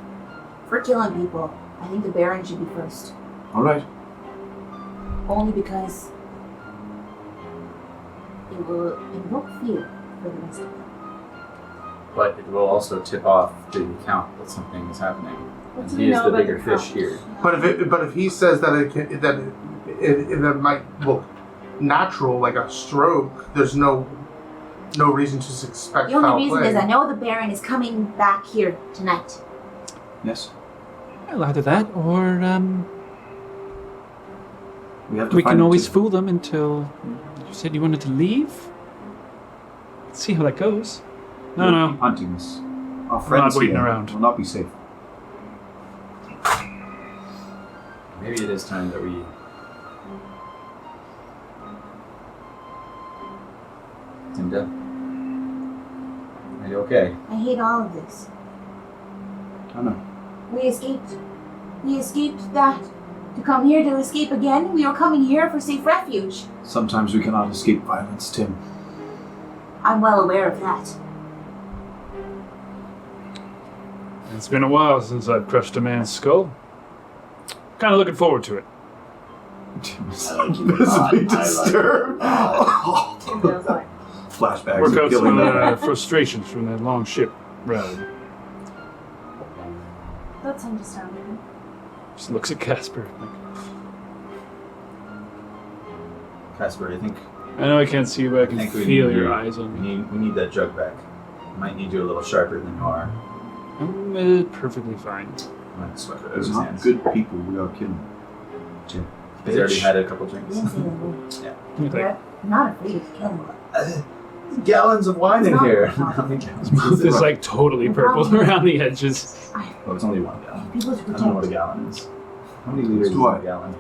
If we're killing people, I think the Baron should be first. All right. Only because it will invoke fear for the rest of them. But it will also tip off the Count that something is happening. What And do he we is know the about bigger the fish Count? here. But if he says that it might look natural, like a stroke, there's no reason to suspect The only foul reason play. is I know the Baron is coming back here tonight. Yes. Well, either that or We have to we find can the always two. fool them until you said you wanted to leave. Let's see how that goes. No, We'll no. keep hunting this. Our not friends waiting here around. will not be safe. Maybe it is time that we... Tyndale? Are you okay? I hate all of this. I know. We escaped. We escaped that. To come here to escape again, we are coming here for safe refuge. Sometimes we cannot escape violence, Tim. I'm well aware of that. It's been a while since I've crushed a man's skull. Kind of looking forward to it. Tim is I like you visibly a lot. I like disturbed. Tyndale's like, Flashbacks Work of out killing some them. frustrations from that long ship ride. that's understandable. Just looks at Casper. Like, Casper, I think I know I can't see you, but I can think we feel need your you. eyes on me. we need that jug back. Might need you a little sharper than you are. I'm perfectly fine. I'm gonna sweat it out of Those his not hands. good people we are killing. Tim. He's already Bitch. had a couple You drinks. didn't say that word. Like, We're not afraid of killing. Gallons of wine in It's not here. a problem. How many gallons? mouth is like totally purple around the edges. Oh, it's only 1 gallon. People to I don't know what a protect. gallon is. How many liters is Do I? a gallon?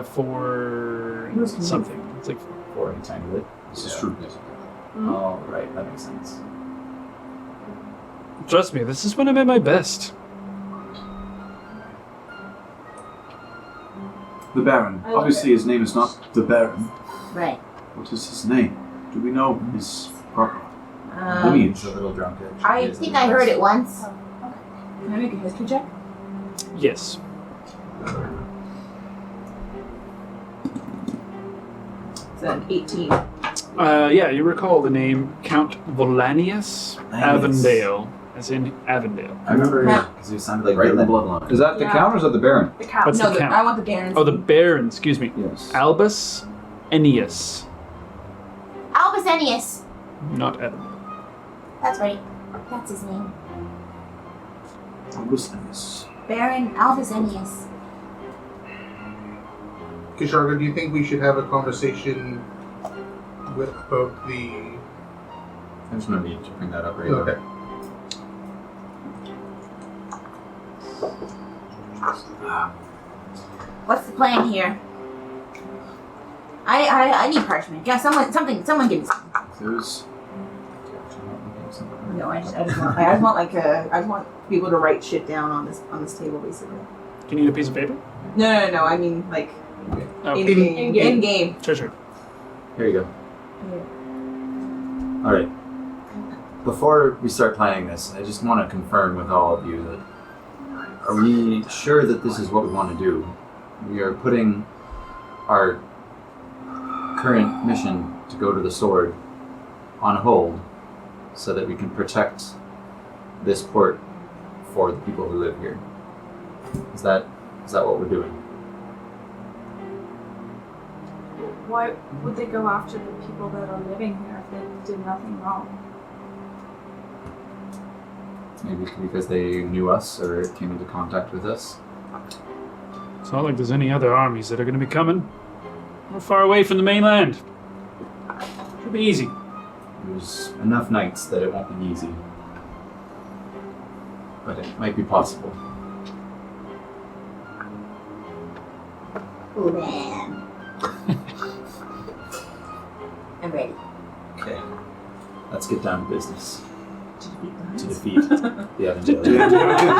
For Who's convinced? something. It's like 4 any tiny bit. This is true. Oh, right. That makes sense. trust me, this is when I'm at my best. The Baron. I love Obviously, his name is not the Baron. Right. What is his name? Do we know his proper Um, lineage? He's a little drunk. I think I heard it once. Can I make a history check? Yes. It's an 18. Yeah, you recall the name Count Volanius Avondale, as in Avondale. I remember Yeah. because he sounded like Right in the Dylan. bloodline. Is that the Yeah. Count or is that the Baron? The Count. What's No, the Count? I want the Baron's. Oh, the Baron, excuse me. Yes. Albus Ennius, Albus Ennius. not Avondale. That's right. That's his name. Albus Ennius. Baron Albus Ennius. Kushagra, do you think we should have a conversation with about the? There's no need to bring that up right Okay. now. What's the plan here? I need parchment. Yeah, someone give me some. There's No, I just want I just want people to write shit down on this table basically. Do you need a piece of paper? No. I mean like Oh, in In-game. game. In game. sure. Here you go. All right. Before we start planning this, I just want to confirm with all of you that are we sure that this is what we want to do? We are putting our current mission to go to the sword on hold so that we can protect this port for the people who live here. Is that what we're doing? Why would they go after the people that are living here if they did nothing wrong? Maybe because they knew us or came into contact with us. It's not like there's any other armies that are going to be coming. We're far away from the mainland. It'll be easy. There's enough nights that it won't be easy. But it might be possible. Oh, man. I'm ready. Okay. Let's get down to business. To defeat the To defeat the Evangelion.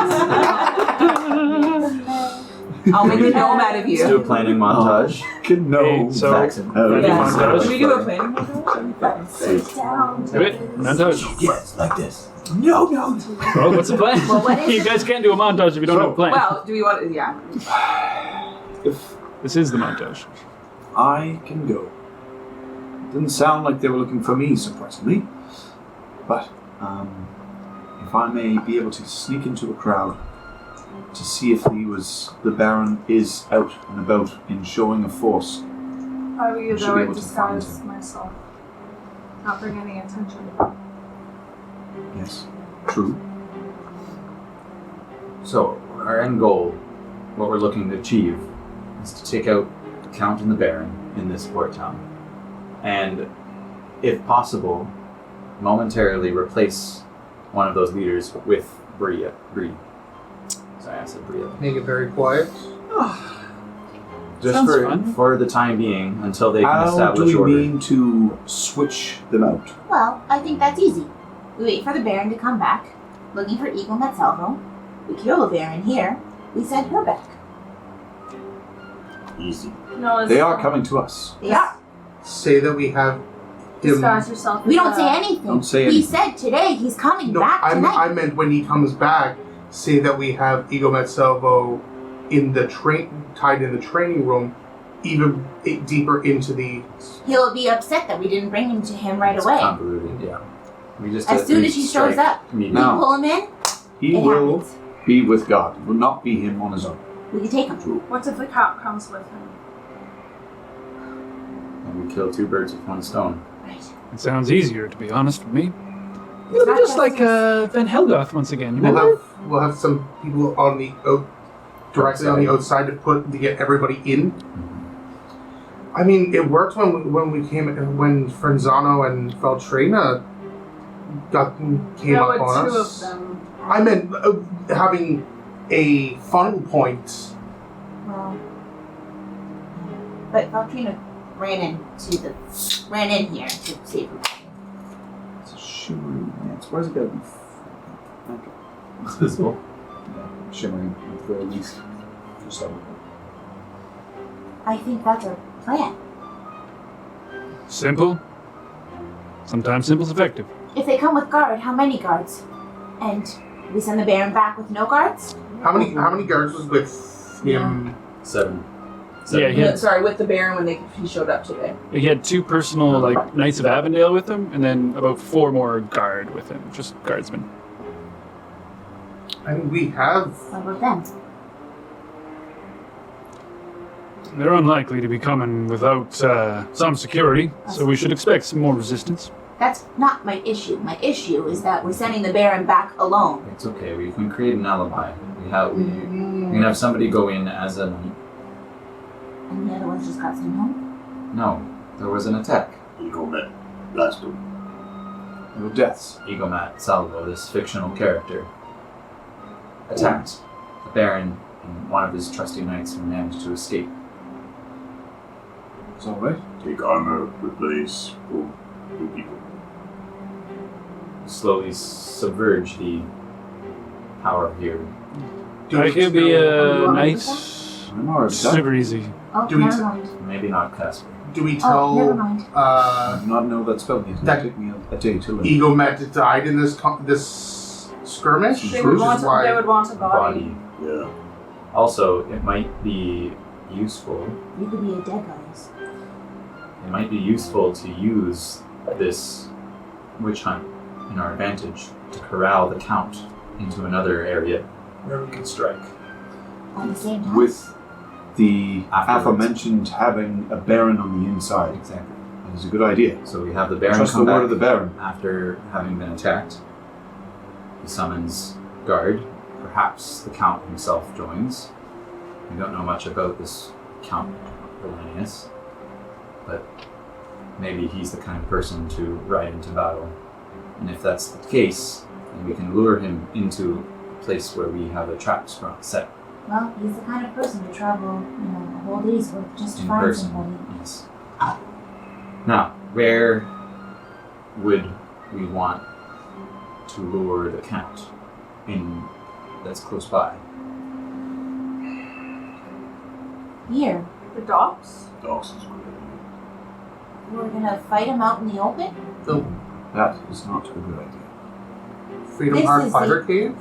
I'll make a gnome out of Let's do you. a planning montage. Can know. Okay, so- Saxon. Planning Yeah. montage. Can we do a planning montage? Sit down. Do it. Montage. Yes, like this. No. Well, what's the plan? Well, what is You it? guys can't do a montage if you don't have a plan. Well, do we want to? Yeah. If This is the montage. I can go. Didn't sound like they were looking for me, surprisingly. But, if I may be able to sneak into a crowd to see if the Baron is out and about in showing a force. I will You should go be and able to find disguise him. myself. Not bring any attention. Yes, true. So, our end goal, what we're looking to achieve, is to take out the Count and the Baron in this port town. And, if possible, momentarily replace one of those leaders with Bree. Sorry, I said Bree. Make it very quiet. Just Sounds for, fun. For the time being, until they can How do establish we order. mean to switch them out? Well, I think that's easy. We wait for the Baron to come back, looking for Eagle Metsalvo. We kill the Baron here. We send her back. Easy. No, it's They are coming to us. They are. Say that we have him. Disguise yourself. We as don't a- say anything. Don't say He anything. said today he's coming No, back I tonight. meant when he comes back. Say that we have Ego Metsalvo in the tied in the training room, even deeper into the. He'll be upset that we didn't bring him to him right It's away. convoluted, yeah. We just As soon as he shows strike up, immediately. No. we pull him in. He It will happens. be with God. It will not be him on his own. We can take him. What if the cat comes with him? And we kill two birds with one stone. Right. It sounds easier, to be honest with me. It's It'll be not just like Van Helgoth once again. Remember? We'll have some people on the directly on the outside to get everybody in. I mean, it worked when when Frenzano and Feltrina came There up were on two us. of them. I meant having a funnel point. Well, but Valtrina ran in here to save her. It's a shimmering. Yeah, why is it gotta be? Okay. It's visible. Yeah, shimmering at the very least. Just so. I think that's our plan. Simple. Sometimes simple's effective. If they come with guard, how many guards? And we send the Baron back with no guards? How many guards was with him? 7. Yeah, he had, Sorry, with the Baron when he showed up today. he had 2 personal Knights of Avondale with him, and then about 4 more guard with him, just guardsmen. I mean, we have. What about them? They're unlikely to be coming without some security, so we should expect some more resistance. That's not my issue. My issue is that we're sending the Baron back alone. It's okay. We can create an alibi. We can have somebody go in as a knight. And the other ones just got sent home? No, there was an attack. Eagle met. Blast him. No deaths. Egomat Salvo, this fictional character, attacked the Baron and one of his trusty knights who managed to escape. It's alright. Take armor, replace, pull people. Slowly subverge the power here. Do I we could be tell- a knight. I'm already Super easy. Oh, Do we never t- mind. Maybe not Casper. Do we Oh, never tell mind. I do not know that spell yet. It That- took me a day to learn. Ego Met died in this skirmish? They Which would, want is a, why they would want a body. Yeah. Also, it might be useful. You could be a dead guys. It might be useful to use this witch hunt in our advantage to corral the Count into another area where we can strike. At the same time. With the Afterwards. aforementioned having a Baron on the inside. Exactly. That is a good idea. So we have the Baron Trust the come word back of the Baron. after having been attacked. He summons guard. Perhaps the Count himself joins. We don't know much about this Count Relanius, but maybe he's the kind of person to ride into battle. And if that's the case, then we can lure him into a place where we have a trap set Well, he's the kind of person to travel, a whole day's worth just to in find person. somebody. Yes. Now, where would we want to lure the Count in that's close by? Here, The docks? Docks is good. we're gonna fight him out in the open? That is not a good idea. Freedom This Heart is Fighter Cave?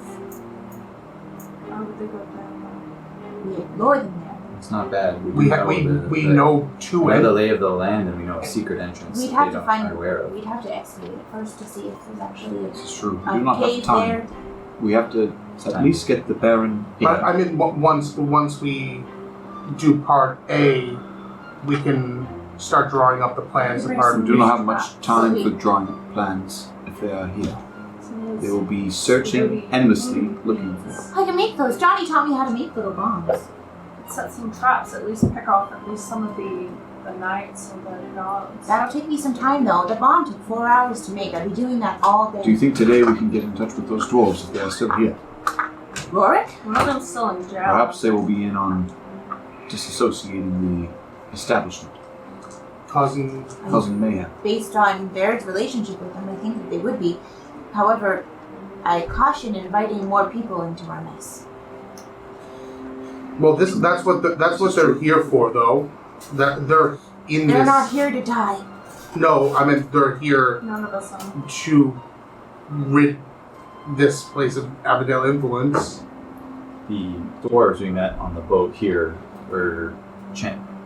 How would they go down We lure them there. It's not bad. We know two we know the ends. lay of the land, and we know a secret entrance We'd that have they to don't find are aware of. We'd have to excavate it first to see if there's actually This is true. We a do not have cave time. there. We have to at least get the Baron in. But I mean, once we do part A, we can start drawing up the plans of part We B. do not have much time for drawing up plans if they are here. They will be searching endlessly looking for them. I can make those. Johnny taught me how to make little bombs. Set some traps, at least pick off at least some of the knights or the gods. That'll take me some time though. The bomb took 4 hours to make. I'll be doing that all day. Do you think today we can get in touch with those dwarves if they are still here? Rorik? One of them's still in jail. Perhaps they will be in on disassociating the establishment, Causing causing mayhem. Based on Baird's relationship with them, I think that they would be. However, I caution inviting more people into our mess. well, that's what they're here for, though. That they're in They're this. not here to die. No, I mean they're here None of us are. to rid this place of Abadel influence. The dwarves we met on the boat here were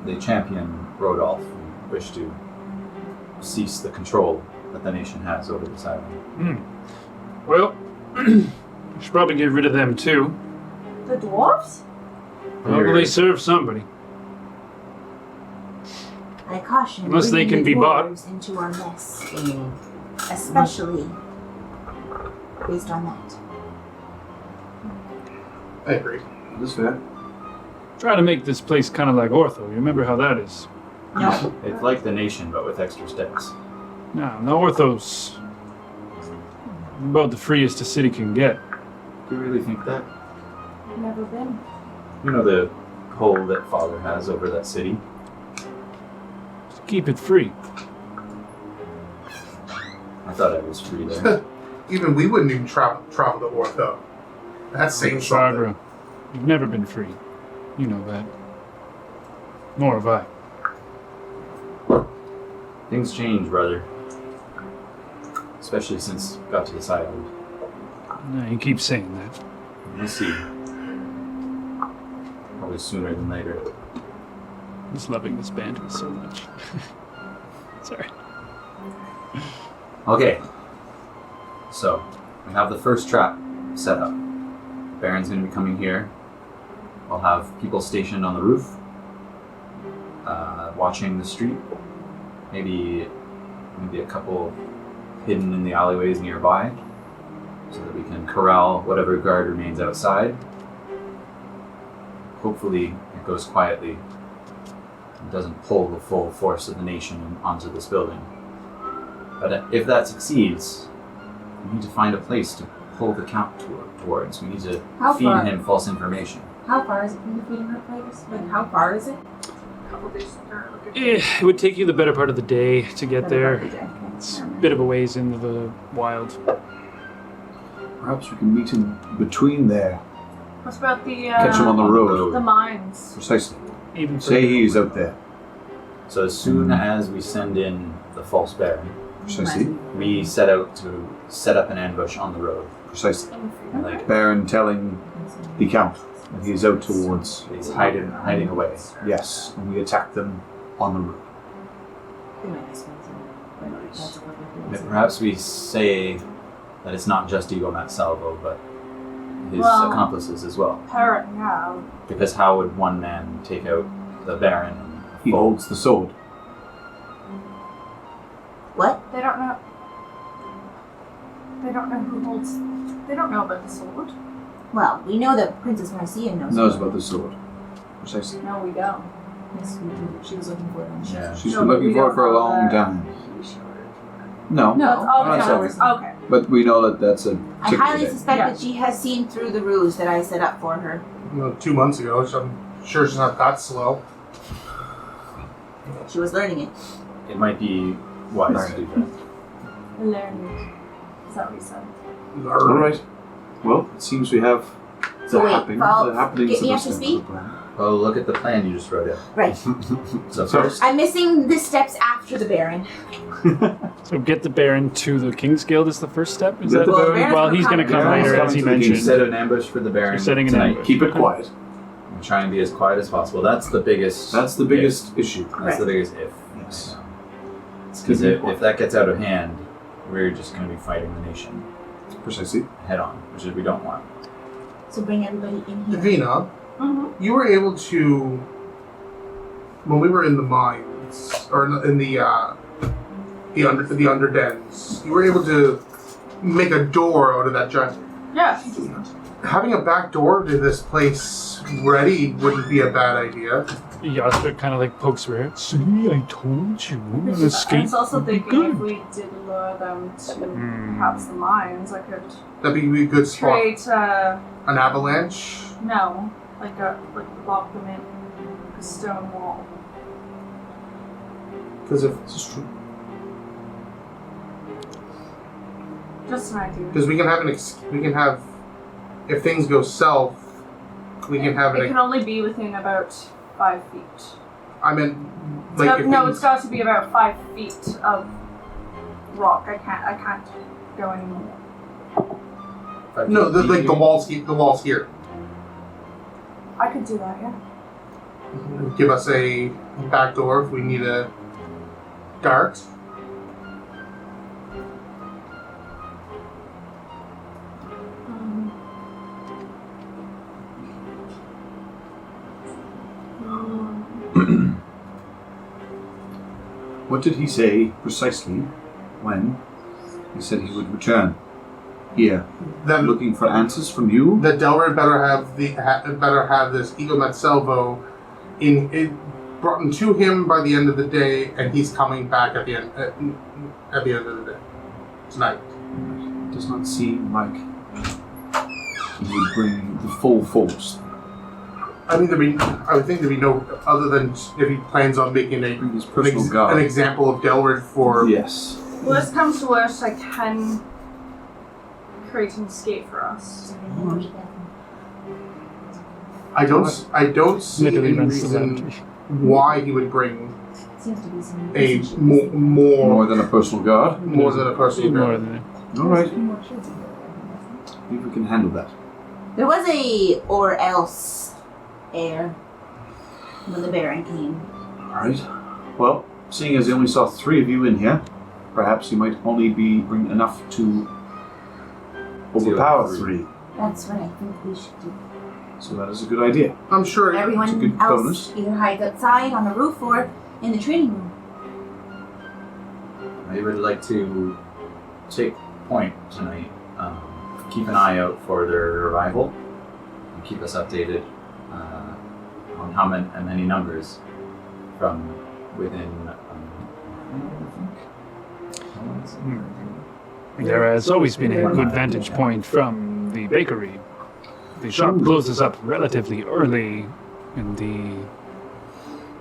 they champion Rodolph and wish to cease the control that the nation has over this island. Well, we should probably get rid of them too. The dwarves? Probably serve somebody. I caution Unless they bringing can be the bought. dwarves into our mess, especially based on that. I agree. That is fair. Try to make this place kind of like Ortho. You remember how that is? No, It's like the nation, but with extra steps. No, the Ortho's about the freest a city can get. Do you really think that? Never been. You know the hold that Father has over that city? Just keep it free. I thought I was free there. Even we wouldn't even travel to Ortho. That's saying something. Kushagra, you've never been free. You know that. Nor have I. Things change, brother. Especially since we got to this island. No, you keep saying that. We'll see. Probably sooner than later. I'm just loving this banter so much. Sorry. Okay. So, we have the first trap set up. Baron's going to be coming here. We'll have people stationed on the roof, watching the street. Maybe a couple hidden in the alleyways nearby, so that we can corral whatever guard remains outside. Hopefully, it goes quietly and doesn't pull the full force of the nation onto this building. But if that succeeds, we need to find a place to pull the Count towards. We need to How feed far? him false information. How far is it from the Freedom Heart Fighters? Like, how far is it? Couple days later, look at It would take you the better part of the day to get there. Okay. It's a bit of a ways into the wild. Perhaps we can meet him between there. What about the Catch him on the road. the mines? Precisely. Even Say he is out there. So as soon as we send in the false Baron, Precisely. we set out to set up an ambush on the road. Precisely. And like Baron telling the Count that he is out towards. he's hiding away. Yes, and we attack them on the road. They might explain to me, but that's what we're doing. Perhaps we say that it's not just Ego Mat Salvo, but his Well- accomplices as well. Parrot, yeah. Because how would one man take out the Baron and He holds the sword. What? They don't know. They don't know who holds. They don't know about the sword. Well, we know that Princess Marcia knows. Knows about the sword. Precisely. No, we don't. Yes, she was looking for it on the Yeah. She's No, been but looking we for it don't for a know long that. time. No. No. That's all the That's towers. all. Okay. But we know that that's a I ticket highly hit. suspect Yeah. that she has seen through the ruse that I set up for her. 2 months ago, so I'm sure she's not that slow. She was learning it. It might be wise to do that. Learning. Is that what you said? All right. Well, it seems we have So the wait, happenings. Val, The happenings get me of up to the speed? plan. Well, look at the plan you just wrote out. Right. So So- first, I'm missing the steps after the Baron. So get the Baron to the King's Guild is the first step? Is Get that the Baron- Baron's well, gonna he's going to come. come Baron's later, as coming he to the King's mentioned. set an ambush for the Baron You're setting an tonight. ambush. Keep it quiet. And try and be as quiet as possible. That's the biggest. That's the biggest issue. That's the biggest if. Yes. Because if that gets out of hand, we're just going to be fighting the nation Precisely. head on, which is we don't want. So bring everybody in here. Davina, Mm-hmm. you were able to, when we were in the mines, or in the underdens, you were able to make a door out of that giant. Yeah. Having a back door to this place ready wouldn't be a bad idea. Yasper kind of like pokes her out. See, I told you. I Escape was also would be thinking if good. we did lure them to Hmm. perhaps the mines, I could That'd be a good spot. create An avalanche. lock them in a stone wall. Because if This is true. Just an idea. we can have we can have, if things go south, we can have It an. can only be within about 5 feet. I mean, It's like got- if no, things- it's got to be about 5 feet of rock. I can't go anymore. No, the walls. The walls here. I could do that, yeah. Give us a back door if we need a dart. What did he say precisely when he said he would return? Here, Then looking for answers from you? the Delrid better have better have this Ego Metselvo brought to him by the end of the day, and he's coming back at the end of the day tonight. It does not seem like he would bring the full force. I would think there'd be no other than if he plans on making Bring his personal guard. an example of Delrid for. Yes. Worst comes to worst, I can create an escape for us. I don't see Literally any runs the reason laboratory. why he would bring Seems to be some a messages. More than a personal guard. more than a personal More guard. than All right. I think we can handle that. There was a or else air when the Baron came. All right. Well, seeing as I only saw 3 of you in here, perhaps you might only bring enough to overpower 3. That's what I think we should do. So that is a good idea. I'm sure. It's a Everyone good else bonus. either hides outside, on the roof, or in the training room. I would like to take point tonight. Keep an eye out for their arrival and keep us updated on how many numbers from within. There has always been a good vantage point from the bakery. The shop closes up relatively early, and the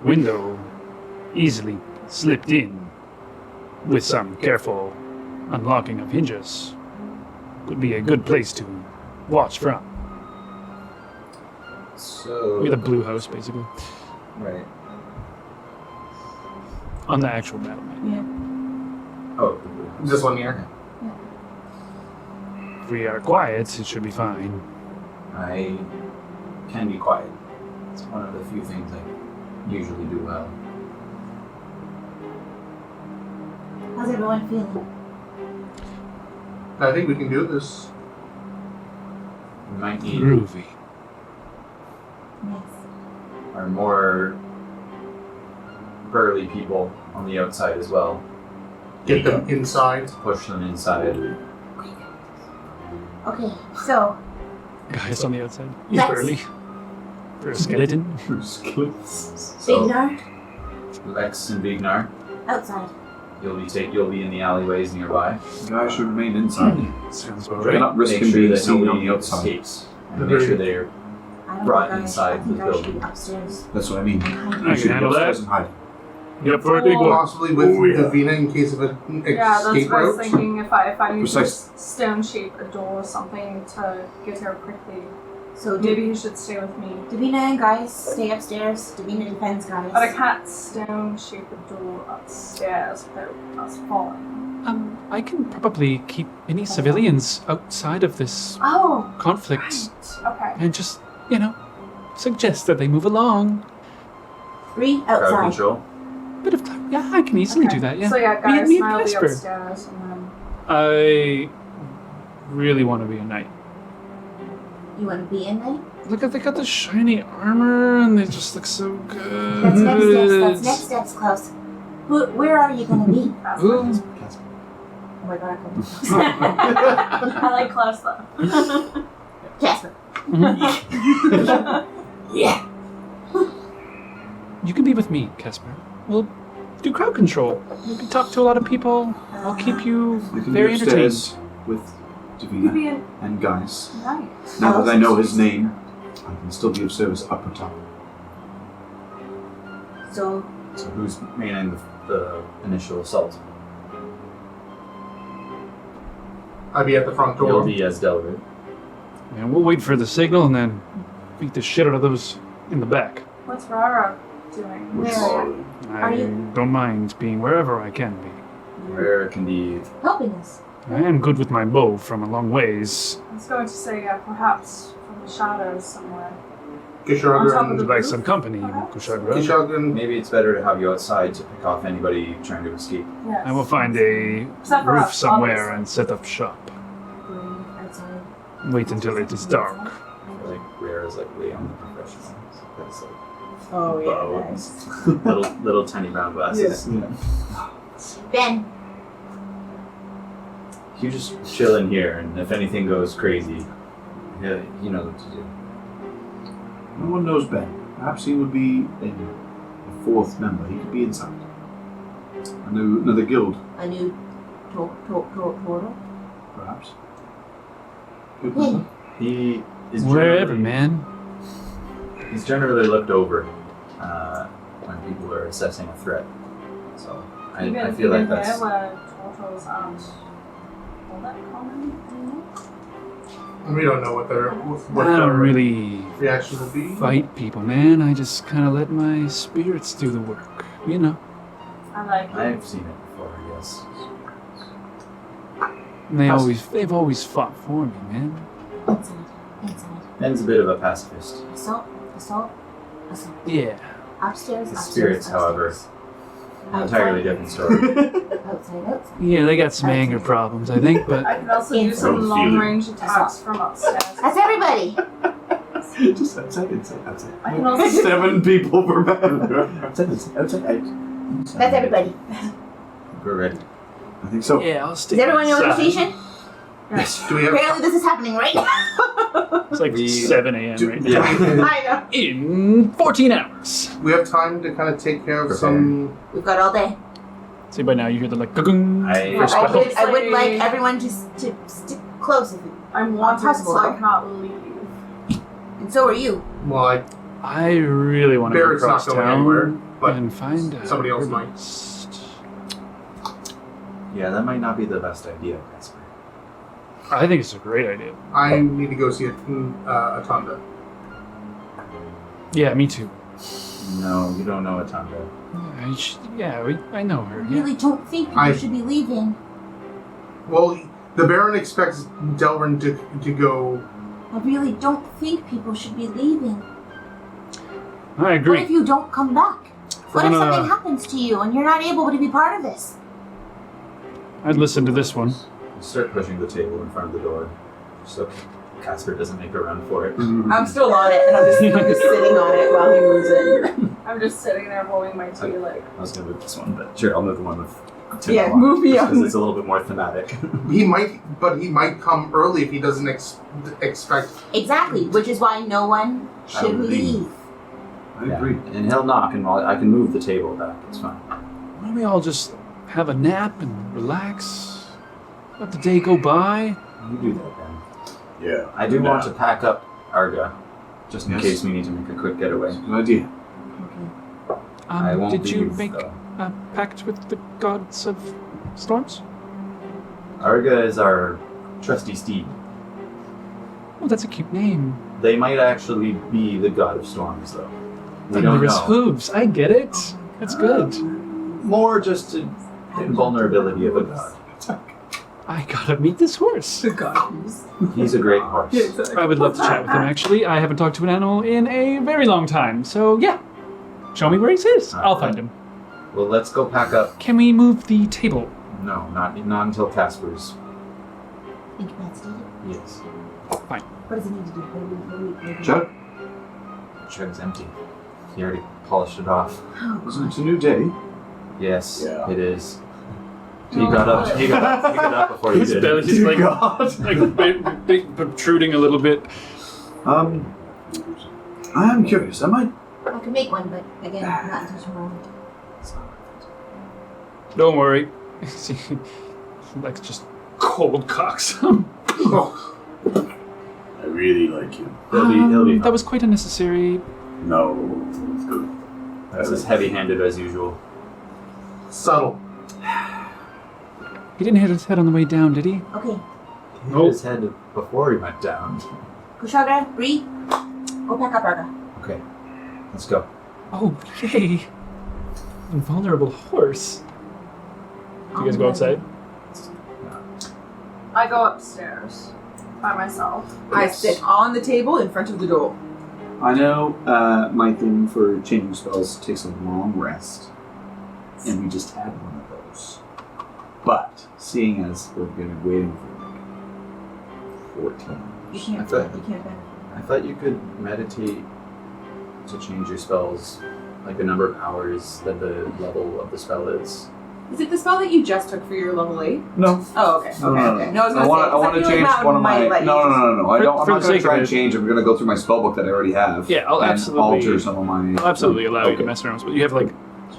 window easily slipped in with some careful unlocking of hinges. Could be a good place to watch from. So With a blue house, basically, right. on the actual battle map. Oh, This one here. If we are quiet, it should be fine. I can be quiet. It's one of the few things I usually do well. How's everyone feeling? I think we can do this. We might need Groovy. Yes. our more burly people on the outside as well. Get them inside. Push them inside. Okay, so Guys on the outside. That's- Early. For a skeleton. Vignar, Lex and Vignar, outside. you'll be in the alleyways nearby. The guy should remain inside. Sounds about Right. right. Not risk Make him sure being that seen on nobody the outside. escapes. And make sure they're I don't Brought think inside I think the I should building. be upstairs. That's what I mean. And I hide. You should can handle go that. upstairs and hide. You up for a big one? Possibly with Davina in case of an Yeah, that's escape what I was route. thinking. If I need to Precise. stone shape a door or something to get here quickly, So maybe he should stay with me. Davina and guys stay upstairs. Davina defends guys. But I can't stone shape a door upstairs without us falling. I can probably keep any civilians outside of this Oh, conflict right. Okay. and just, suggest that they move along. 3 crowd outside. control. Bit of yeah, I can easily Okay. do that. Yeah. So yeah, guys, me and I'll be Casper. upstairs and then. I really want to be a knight. You want to be in there? Look at they got the shiny armor and they just look so good. That's next steps. That's next steps, Klaus. Where are you going to be? Ooh. Oh my god, I couldn't. I like close though. Jasper. Yeah. You can be with me, Casper. We'll do crowd control. You can talk to a lot of people. I'll keep you You can very be entertained. upstairs with You Davina be in and guys. nice. Now that I know his name, I can still be of service up or top. So, So who's manning the initial assault? I'd be at the front You'll door. be as Delrid. And we'll wait for the signal and then beat the shit out of those in the back. What's Rara doing? where I you- don't mind being wherever I can be. Where can be helping us. I am good with my bow from a long ways. I was going to say, perhaps from the shadows somewhere. Kushagra On top Would of you the like roof? some company, Perhaps. Kushagra? Kushagra. maybe it's better to have you outside to pick off anybody trying to escape. Yes. I will find a Except for roof us, somewhere obviously. and set up shop. Outside. Wait until it is dark. I feel like Rare is like way on the professional. That's like Oh bow yeah, nice. and little tiny brown glasses. Ben, You just chill in here, and if anything goes crazy, yeah, you know what to do. No one knows Ben. Perhaps he would be a fourth member. He could be inside. Another guild, a new portal. perhaps. Good Yeah. member. He is Wherever, generally- man. He's generally looked over when people are assessing a threat. So I feel like that's. Here where turtles aren't all that common anymore. We don't know what their I don't really reaction will be. fight people, man. I just kind of let my spirits do the work. You know. I like it. I've seen it before, yes. And they've always fought for me, man. Inside. Ben's a bit of a pacifist. Assault. Yeah. Upstairs. His upstairs, spirits, however, upstairs. entirely different story. Outside. Yeah, they got some anger problems, I think, but I can also do some Inside. long-range attacks from upstairs. That's everybody. Just outside. I can also do 7 people per man. outside. That's everybody. We're ready. I think so. yeah, I'll stay. Does everyone know the inside. station? Do we have? Apparently this is happening right now. It's like 7 a.m. right now. Yeah. I know. In 14 hours. We have time to kind of take care of some. We've got all day. See, by now you hear the like, "Gung." I- First I spell. would like everyone to stick close, if you, I'm wanted, Possible, so I though. cannot leave. and so are you. Well, I really want to go Barrett's not across going town anywhere, but and find out. somebody else might. Yeah, that might not be the best idea, Casper. I think it's a great idea. I need to go see a Tunda. Yeah, me too. No, you don't know Atanda. I know her. I Yeah. really don't think people should be leaving. Well, the Baron expects Delrin to go. I really don't think people should be leaving. I What agree. if you don't come back? What if We're gonna- something happens to you and you're not able to be part of this? I'd listen to this one. You start pushing the table in front of the door, so Casper doesn't make a run for it. I'm still on it, and I'm just sitting on it while he moves in. I'm just sitting there holding my tea like. I was gonna move this one, but sure, I'll move the one with to Yeah, go on, move me just 'cause on. it's a little bit more thematic. He might come early if he doesn't expect. Exactly, which is why no one should would leave. leave. I Yeah. agree. And he'll knock, and I can move the table back. It's fine. Why don't we all just have a nap and relax? Let the day go by? You do that then. Yeah. I do want Nah. to pack up Arga, just in Yes. case we need to make a quick getaway. Good idea. I won't Did you leave, make though. a pact with the gods of storms? Arga is our trusty steed. Oh, that's a cute name. They might actually be the god of storms, though. We don't Thunderous know. hooves. I get it. That's good. More just an invulnerability of a god. I gotta meet this horse. The god. He's a great horse. I would love to chat with him, actually. I haven't talked to an animal in a very long time, so yeah. Show me where he is. I'll find him. Well, let's go pack up. Can we move the table? No, not until Casper's. Incapacitated. Yes. What does it need to do? Chuck, Jug's empty. He already polished it off. it's a new day. Yes, Yeah. it is. He got up. He got up before you His did. belly's like big, protruding a little bit. I am curious. I might. I could make one, but again, not until tomorrow. Don't worry. Like just cold cocks. I really like him. He'll be. That was quite unnecessary. No, it's good. That's as heavy-handed as usual. Subtle. He didn't hit his head on the way down, did he? Okay, He hit his head before he went down. Kushagra, Bree, go pack up Arga. Okay, let's go. Oh, yay. Invulnerable horse. Do you guys go outside? I go upstairs by myself. I sit on the table in front of the door. I know my thing for changing spells takes a long rest, and we just had one of those. But seeing as we're going to be waiting for like 14 You can't. Okay. You can't benefit. I thought you could meditate to change your spells, like the number of hours that the level of the spell is. Is it the spell that you just took for your level 8? No. Oh, okay. No, Okay, no, okay. no. No, I was I gonna want say, to. I want to feel like change that one of might my. let you No. I For- don't. for I'm not the going to sake try of and it. change. I'm going to go through my spellbook that I already have. Yeah, I'll and absolutely- alter some of my. I'll absolutely allow you to Okay. mess around, but you have like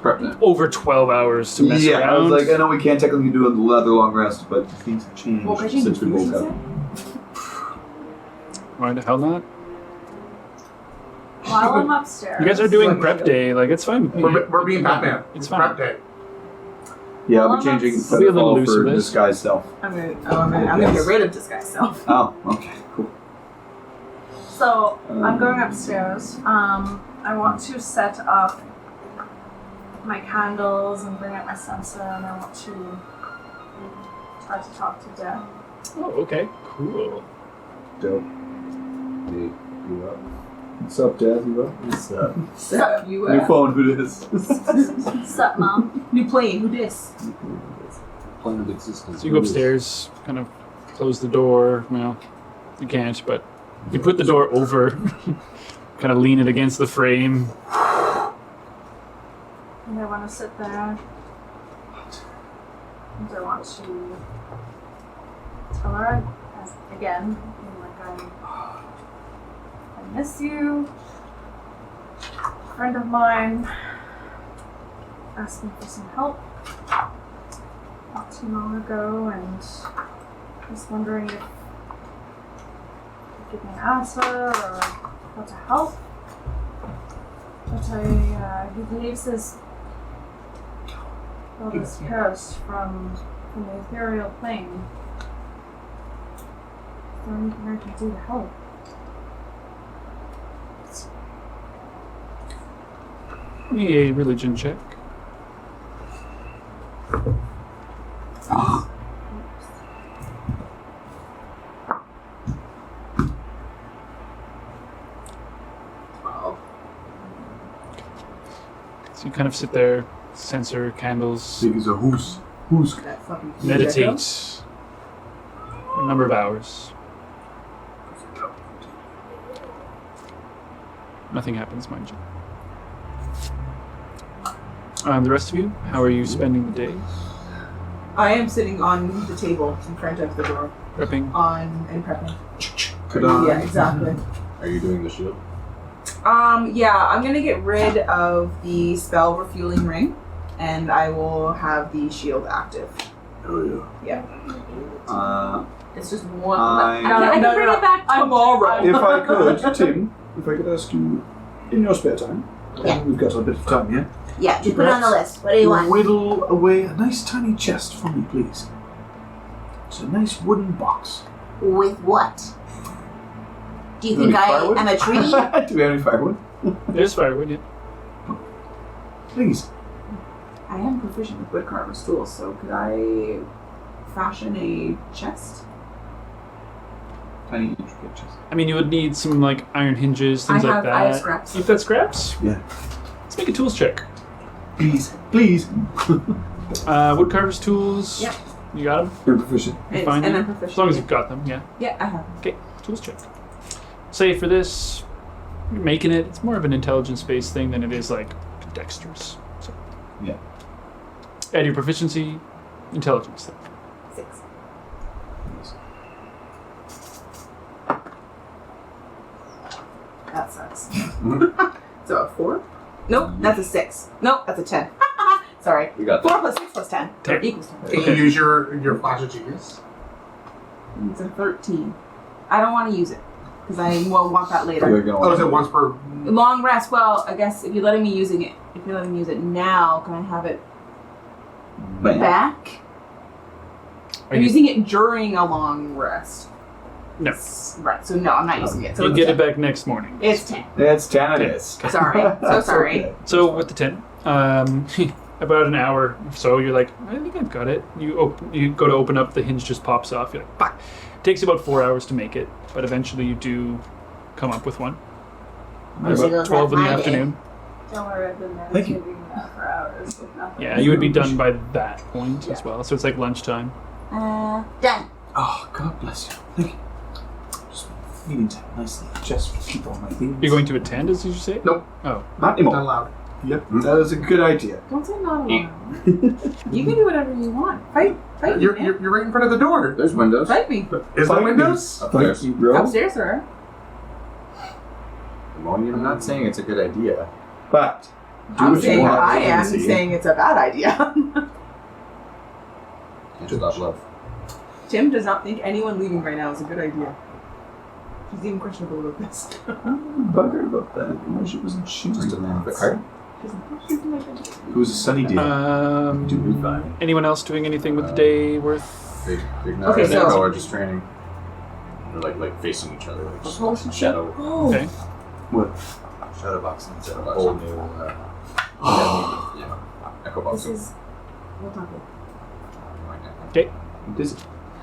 Prep that. over 12 hours to mess Yeah, around. I was like, I know we can't technically do another long rest, but things have changed Well, can I change since we woke infusion up. Why the hell not? While I'm upstairs. You guys are doing prep day, like it's fine with me. We're being Batman. It's prep fine. day. Yeah, I'll Well, be changing that's- I'll be a little Featherfall loose for with this. disguise self. I'm gonna get rid of disguise self. Oh, okay, cool. So I'm going upstairs. I want to set up my candles and bring out my censer, and I want to try to talk to Death. Oh, okay. Cool. Dope. Hey, you up? What's up, Dad? You up? It's, So you New phone, who this? Sup, Mom? new plane. Who dis? Plan of existence. So you go upstairs, kind of close the door. Well, you can't, but you put the door over, kind of lean it against the frame. And I want to sit there. And I want to tell her again, like I miss you. A friend of mine asked me for some help not too long ago, and was wondering if you could give me an answer or how to help. But he believes his brother's cursed from the ethereal plane. Is there anything I can do to help? Give me a religion check. So you kind of sit there, censer candles, Big as a who's. Who's? That fucking meditate a number of hours. Nothing happens, mind you. The rest of you, how are you spending the day? I am sitting on the table in front of the door. Prepping. And prepping. Ta-da. Yeah, exactly. Are you doing the shield? Yeah, I'm gonna get rid of the spell refueling ring, and I will have the shield active. Oh Yeah. It's just one. I can bring it back tomorrow. If I could, Tim, if I could ask you, in your spare time, Yeah. we've got a bit of time here, Yeah, just put it on the list. What do you want? whittle away a nice tiny chest for me, please. It's a nice wooden box. With what? Do you Do we think have I firewood? am a tree? Do we have any firewood? There's firewood, yeah. Please. I am proficient with woodcarver's tools, so could I fashion a chest? Tiny intricate chest. I mean, you would need some like iron hinges, things like that. I have scraps. You've got scraps? Yeah. Let's make a tools check. Please. Please. Woodcarver's tools. Yep. You got them? You're proficient. You find And them? I'm proficient. As long as you've got them, yeah. Yeah, I have. Okay, tools check. Say for this, you're making it. It's more of an intelligence-based thing than it is like dexterous. So. Yeah. Add your proficiency, intelligence thing. 6. That sucks. So a 4? Nope, that's a 6. Nope, that's a 10. Sorry. We got 4 plus 6 plus 10. 10. Equals 10. Can you use your flash of genius? It's a 13. I don't want to use it because I will want that later. You're gonna Oh, is it once per? Long rest. Well, I guess if you're letting me use it now, can I have it back? Are I'm you- using it during a long rest. No. Right. So no, I'm not using it. So You it's get 10. it back next morning. It's 10. It's 10 it 10. is. Sorry. So That's sorry. okay. So with the 10, about an hour or so, you're like, I think I've got it. You go to open up, the hinge just pops off. You're like, bah! It takes you about 4 hours to make it, but eventually you do come up with one. At Usually about goes 12 in the like my day. afternoon. Don't worry, I've been Thank you. meditating that for hours with nothing. Yeah, you would be done by that point as well. So it's like lunchtime. Done. Oh, God bless you. Thank you. Just needing to nicely just keep on my things. You're going to attend, as you say? Nope. Oh. Not Not anymore. allowed. Yep, that is a good idea. Don't say not allowed. You can do whatever you want. Fight me, You're man. you're right in front of the door. There's windows. Fight me. Is there Fight me. windows? Upstairs. Thank you, bro. Upstairs, sir. I'm not saying it's a good idea. But do I'm what you saying want. I am See. saying it's a bad idea. Can't stop love. Tim does not think anyone leaving right now is a good idea. He's even questionable about this. I'm buggered about that. I wish it wasn't shooting. Just a quick heart. It was a sunny day. Do be fine. Anyone else doing anything with the day worth? Big Okay, and so- Echo are just training. They're like facing each other, like just shadow. Oh. Okay. What? Shadow boxing. It's a Shadow whole boxing. new. Yeah. Echo This boxing. is. We'll talk about What is it?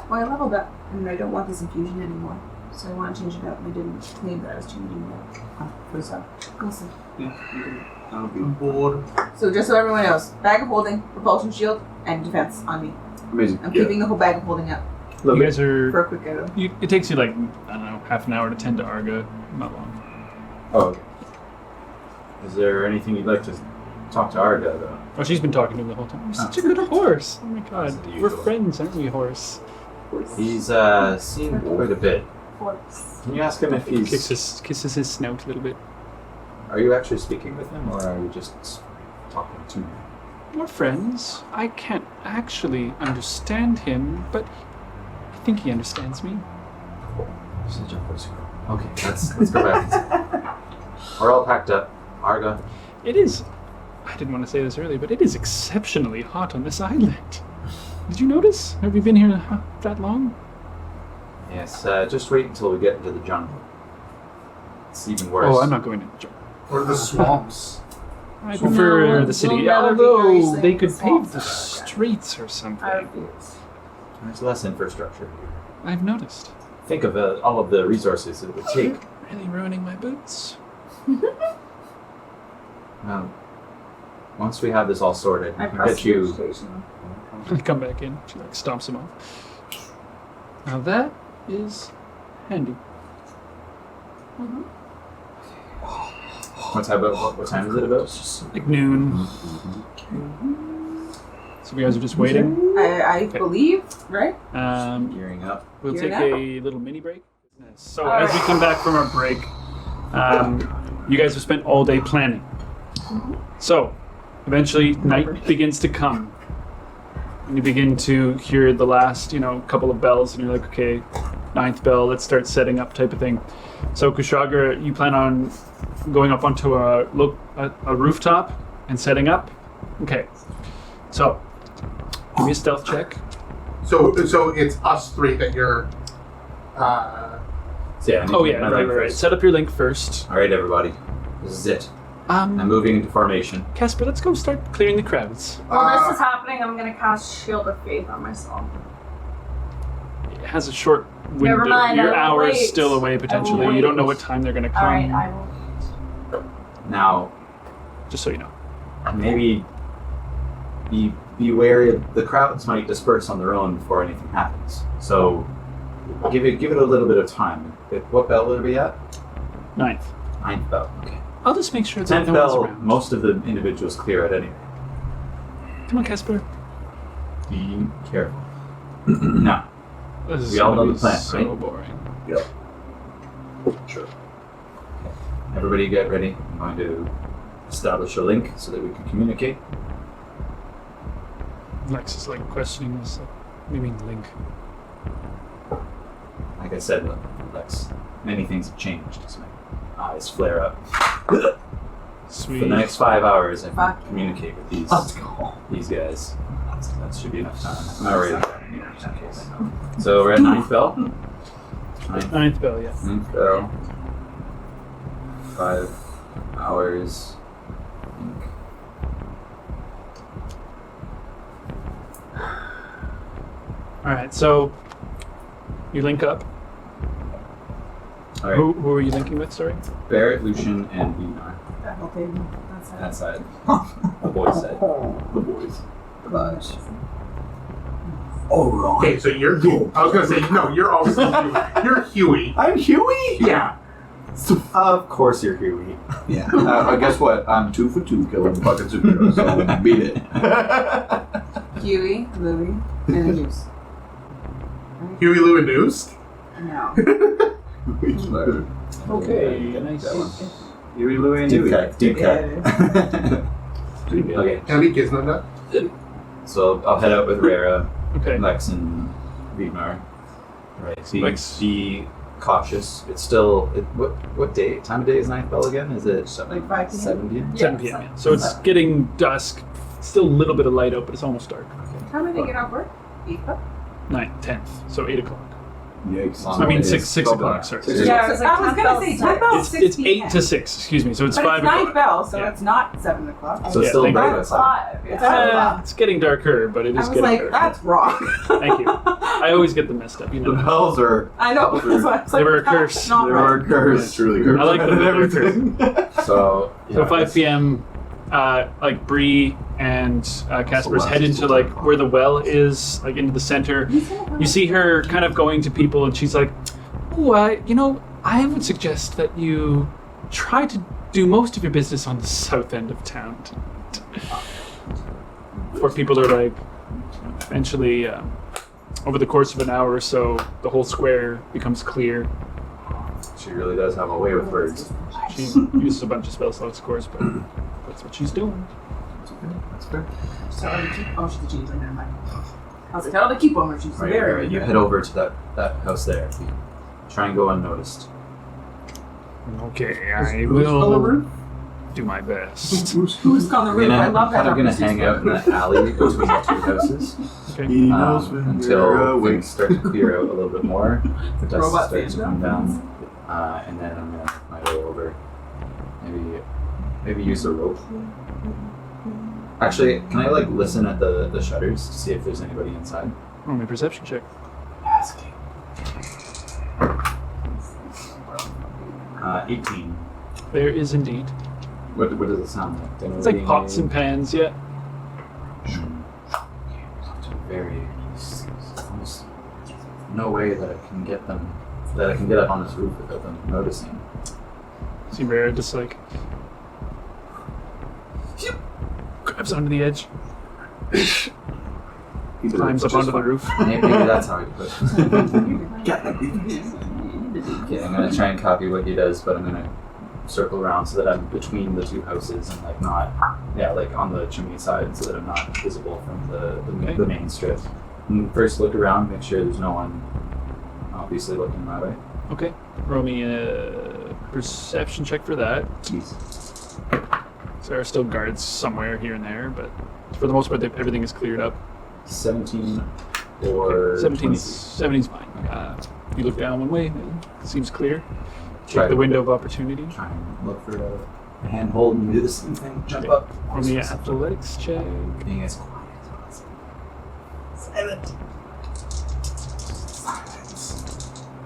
Well, I leveled up, and I don't want this infusion anymore. So I want to change it up, and I didn't claim that I was changing it up. So, we'll see. Yeah, I'll be I'm bored. So just so everyone knows, bag of holding, repulsion shield, and defense on me. amazing. I'm keeping the whole bag of holding up Love You it. guys are. for a quick go. It takes you like, I don't know, half an hour to tend to Arga. Not long. Oh, okay. Is there anything you'd like to talk to Arga though? Oh, she's been talking to him the whole time. You're such a good horse. Oh my god. That's the We're usual. friends, aren't we, horse? He's seen quite a bit. Forks. Can you ask him if he's? Kisses his snout a little bit. Are you actually speaking with him, or are you just talking to him? We're friends. I can't actually understand him, but I think he understands me. Such a voice girl. Okay, let's go back. We're all packed up. Arga. It is. I didn't want to say this earlier, but it is exceptionally hot on this island. Did you notice? Have we been here that long? Yes. Just wait until we get into the jungle. It's even worse. Oh, I'm not going to the jungle. Or the swamps. I No, prefer the city, we'll never be very although safe they in could the pave swamps the ever again. streets or I something. refuse. There's less infrastructure here. I've noticed. Think of all of the resources it would take. Really ruining my boots. Once we have this all sorted, I we can press get you. vegetation. I come back in. She like stomps him off. Now that is handy. What time is it about? Like noon. So you guys are just waiting. I believe, right? Gearing up. We'll Gearing take up. a little mini break. So All as we right. come back from our break, you guys have spent all day planning. So eventually night begins to come. And you begin to hear the last, couple of bells, and you're like, okay, 9th bell, let's start setting up type of thing. So Kushagra, you plan on going up onto a rooftop and setting up? Okay. So, give me a stealth check. So it's us three that you're. So yeah, I need Oh to yeah, make my link right. first. Set up your link first. All right, everybody. This is it. I'm moving into formation. Casper, let's go start clearing the crowds. While this is happening, I'm gonna cast Shield of Faith on myself. It has a short window. Never mind, Your I will hour's wait. still away I potentially. will You don't know wait. what time they're going to come. Alright, I will. Now, Just so you know. maybe be wary of the crowds might disperse on their own before anything happens. So give it a little bit of time. What bell will it be at? 9th. 9th bell. Okay. I'll just make sure that 10th no bell. one's around. Most of the individuals clear it anyway. Come on, Casper. Be careful. Now, This is We all gonna know be the plan, so right? boring. Sure. everybody get ready. I'm going to establish a link so that we can communicate. Lex is like questioning this. Like, what do you mean link? Like I said, Lex, many things have changed as my eyes flare up. Sweet. For the next 5 hours, I Fuck. can communicate with Let's go. these guys. That should be enough time. I'm not worried about it, just in case. So we're at 9th bell. 9th bell, yeah. 9th bell. 5 hours. Alright, so you link up. All right. Who are you linking with, sorry? Barrett, Lucian, and Enar. Okay, that's That side. The boys' side. The boys. Gosh. Oh, wrong. Okay, so you're. I was gonna say no. You're obviously Huey. You're Huey. I'm Huey? Yeah. Of course you're Huey. Yeah. Guess what? I'm 2 for 2 killing buckets of heroes, so beat it. Huey, Lily, and a Goose. Huey, Lou, and Noose. No. Okay, nice. That one. Huey, Louie, and Deep Huey. cut. Deep cut. Okay. Can I be Gizmo now? So I'll head out with Rara, Okay. Lex, and Vidmar. Right. Lex. Be cautious. It's still. What day? Time of day is 9th bell again? Is it Like 5 p.m. 7 p.m.? 7 p.m. Yeah. So it's getting dusk. Still a little bit of light out, but it's almost dark. What time do they get off work? 8 o'clock? 9th, 10th. So 8 o'clock. Yikes. I mean, It's 6 o'clock, sorry. Yeah, I was like, I was gonna say 10 bells, It's 6 p.m. 8 to 6, excuse me. So it's But 5 it's 9th o'clock. bell, so Yeah. it's not 7 o'clock. So it's Yeah, still thank bright you. outside. It's 5 o'clock. It's getting darker, but it I is was getting like, darker. that's wrong. Thank you. I always get them messed up, you The know. bells are. I know. That's why I was They like, were a that's curse. not They right. were cursed. It's really good. I like them. Everything. So So 5 p.m. Like Bree and Casper's head into like where the well is, like into the center. You see her kind of going to people, and she's like, "Oh, I would suggest that you try to do most of your business on the south end of town." Where people are like, eventually, over the course of an hour or so, the whole square becomes clear. she really does have a way with words. She uses a bunch of spell slots, of course, but that's what she's doing. That's fair. Tell her to keep. Oh, she's a cheese. Never mind. I was like, tell her to keep on her. She's Right, there. right. You head over to that house there. Try and go unnoticed. Okay, Is I Noose on the will roof? do my best. Who's on the I'm roof? I love that. kind of gonna hang out in conversation. the alley between the two houses Okay. He knows when until you're awake. things start to clear out a little bit more. The dust Robot starts to Santa. come down, and then I'm gonna make my way over. Maybe use a rope. Actually, can I like listen at the shutters to see if there's anybody inside? Roll me a perception check. 18. There is indeed. What does it sound like? It's like pots and pans, yeah. Very. Almost no way that I can get them. That I can get up on this roof without them noticing. See Rara just like grabs onto the edge. climbs up onto the roof. Maybe that's how he puts it. Get the Okay, I'm gonna try and copy what he does, but I'm gonna circle around so that I'm between the two houses and like not, like on the chimney side, so that I'm not visible from the main strip. And first, look around, make sure there's no one obviously looking my way. Okay. Roll me a perception check for that. So there are still guards somewhere here and there, but for the most part, everything is cleared up. 17 or 17's fine. You look down one way, it seems clear. Try Take the window of opportunity. Try and look for a handhold and do the same thing. Jump up. Roll me an athletics check. Being as quiet as possible. Silent.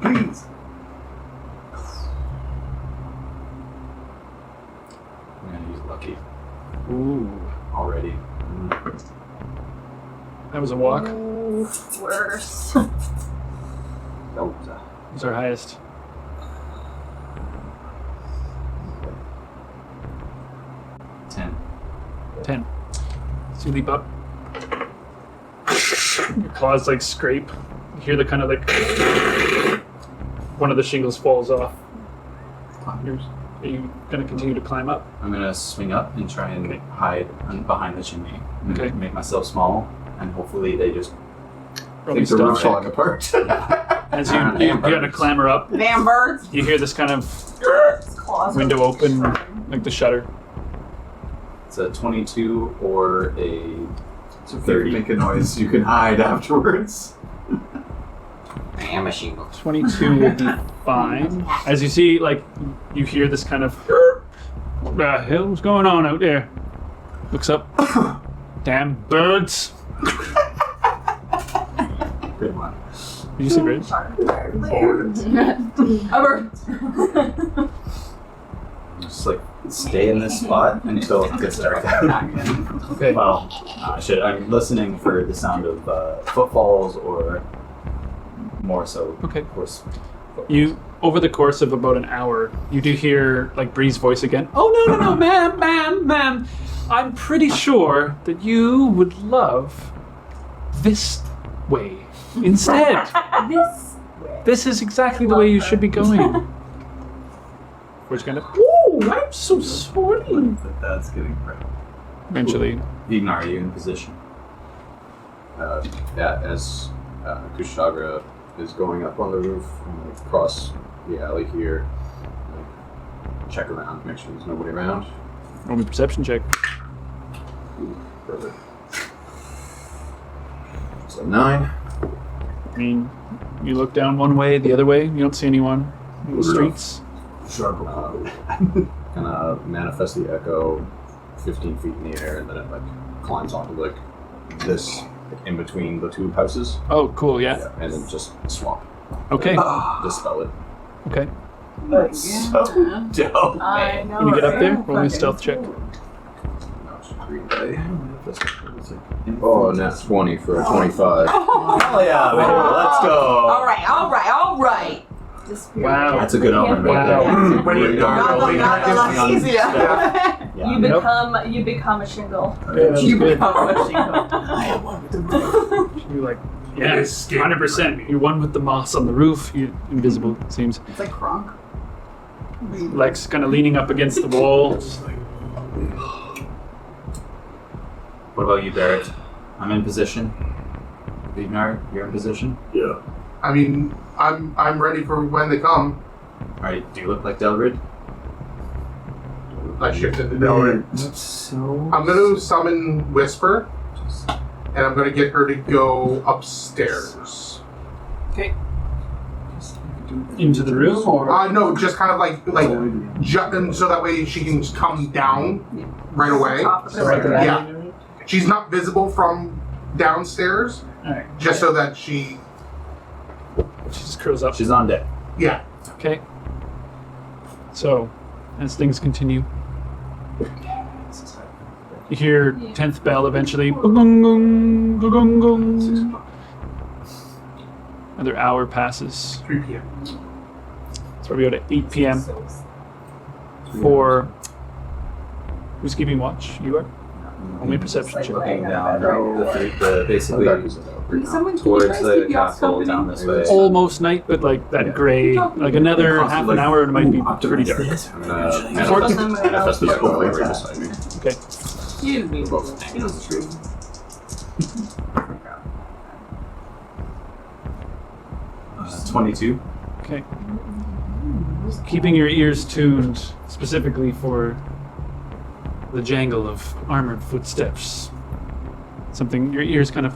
Please. I'm gonna use lucky Ooh. already. That was a walk. Worse. Who's our highest? Ten. So you leap up. Your claws like scrape. You hear the kind of like one of the shingles falls off. Are you gonna continue to climb up? I'm gonna swing up and try and hide behind the chimney. I'm gonna Okay. make myself small, and hopefully they just. Roll me think the roof's stealth falling apart. As you gonna clamber up, Damn birds. you hear this kind of Claws window are open, sharpened. like the shutter. It's a 22 or a So if 30. you make a noise, you can hide afterwards. I am a shingle. 22 will be fine. As you see, like, you hear this kind of, what the hell's going on out there? Looks up. Damn birds. Good one. Did you see birds? A bird. Just like stay in this spot until it gets dark out. Okay. Well, I'm listening for the sound of footfalls or more so. Okay. Of course. You, over the course of about an hour, you do hear, like, Bree's voice again. Oh, no, ma'am. I'm pretty sure that you would love this way instead. This way. This is exactly the way you should be going. Which kind of, ooh, I'm so sorry. But that's getting prepped. Eventually. Vignar, are you in position? As Kushagra is going up on the roof, I'm gonna cross the alley here, check around, make sure there's nobody around. Roll me perception check. Perfect. So 9. I mean, you look down one way, the other way, you don't see anyone in the streets. Kind of manifest the echo 15 feet in the air, and then it like climbs onto like this, like, in between the two houses. Oh, cool, yeah. And then just swap. Okay, Dispel it. okay. That's so dope. I know. When you get up there, right? roll me a stealth check. Now it's a green die. Oh, and that's 20 for a 25. Hell yeah, baby, let's go. All right. Wow. That's a good omen right Wow. When you Not the last easier. there. You Yeah. become a shingle. Yeah, that was You good. become a shingle. You're like, yes, 100%. You're one with the moss on the roof. You're invisible, it seems. It's like Kronk. Legs kind of leaning up against the wall. What about you, Barrett? I'm in position. Vignar, you're in position. Yeah. I mean, I'm ready for when they come. Alright, do you look like Delrid? I shifted to Delrin. I'm going to summon Whisper, and I'm going to get her to go upstairs. Okay. Into the room, or? No, just kind of like and so that way she can come down right away. Yeah. She's not visible from downstairs, Alright. just so that she, She just curls up. She's on deck. yeah. Okay. So, as things continue, you hear 10th bell eventually. Gung, gung, gung, gung. Another hour passes. 3 p.m. So we go to 8 p.m. for... Who's keeping watch? You are? Only perception Like check. Looking laying down, on the bed. the basically Can someone towards guys the keep you off castle company? down this way. Almost night, but like that gray, like another half an hour, it might be pretty dark. I'm gonna manifest this over right beside me. Okay. He didn't mean it. It was true. 22. Okay. Keeping your ears tuned specifically for the jangle of armored footsteps. Something, your ears kind of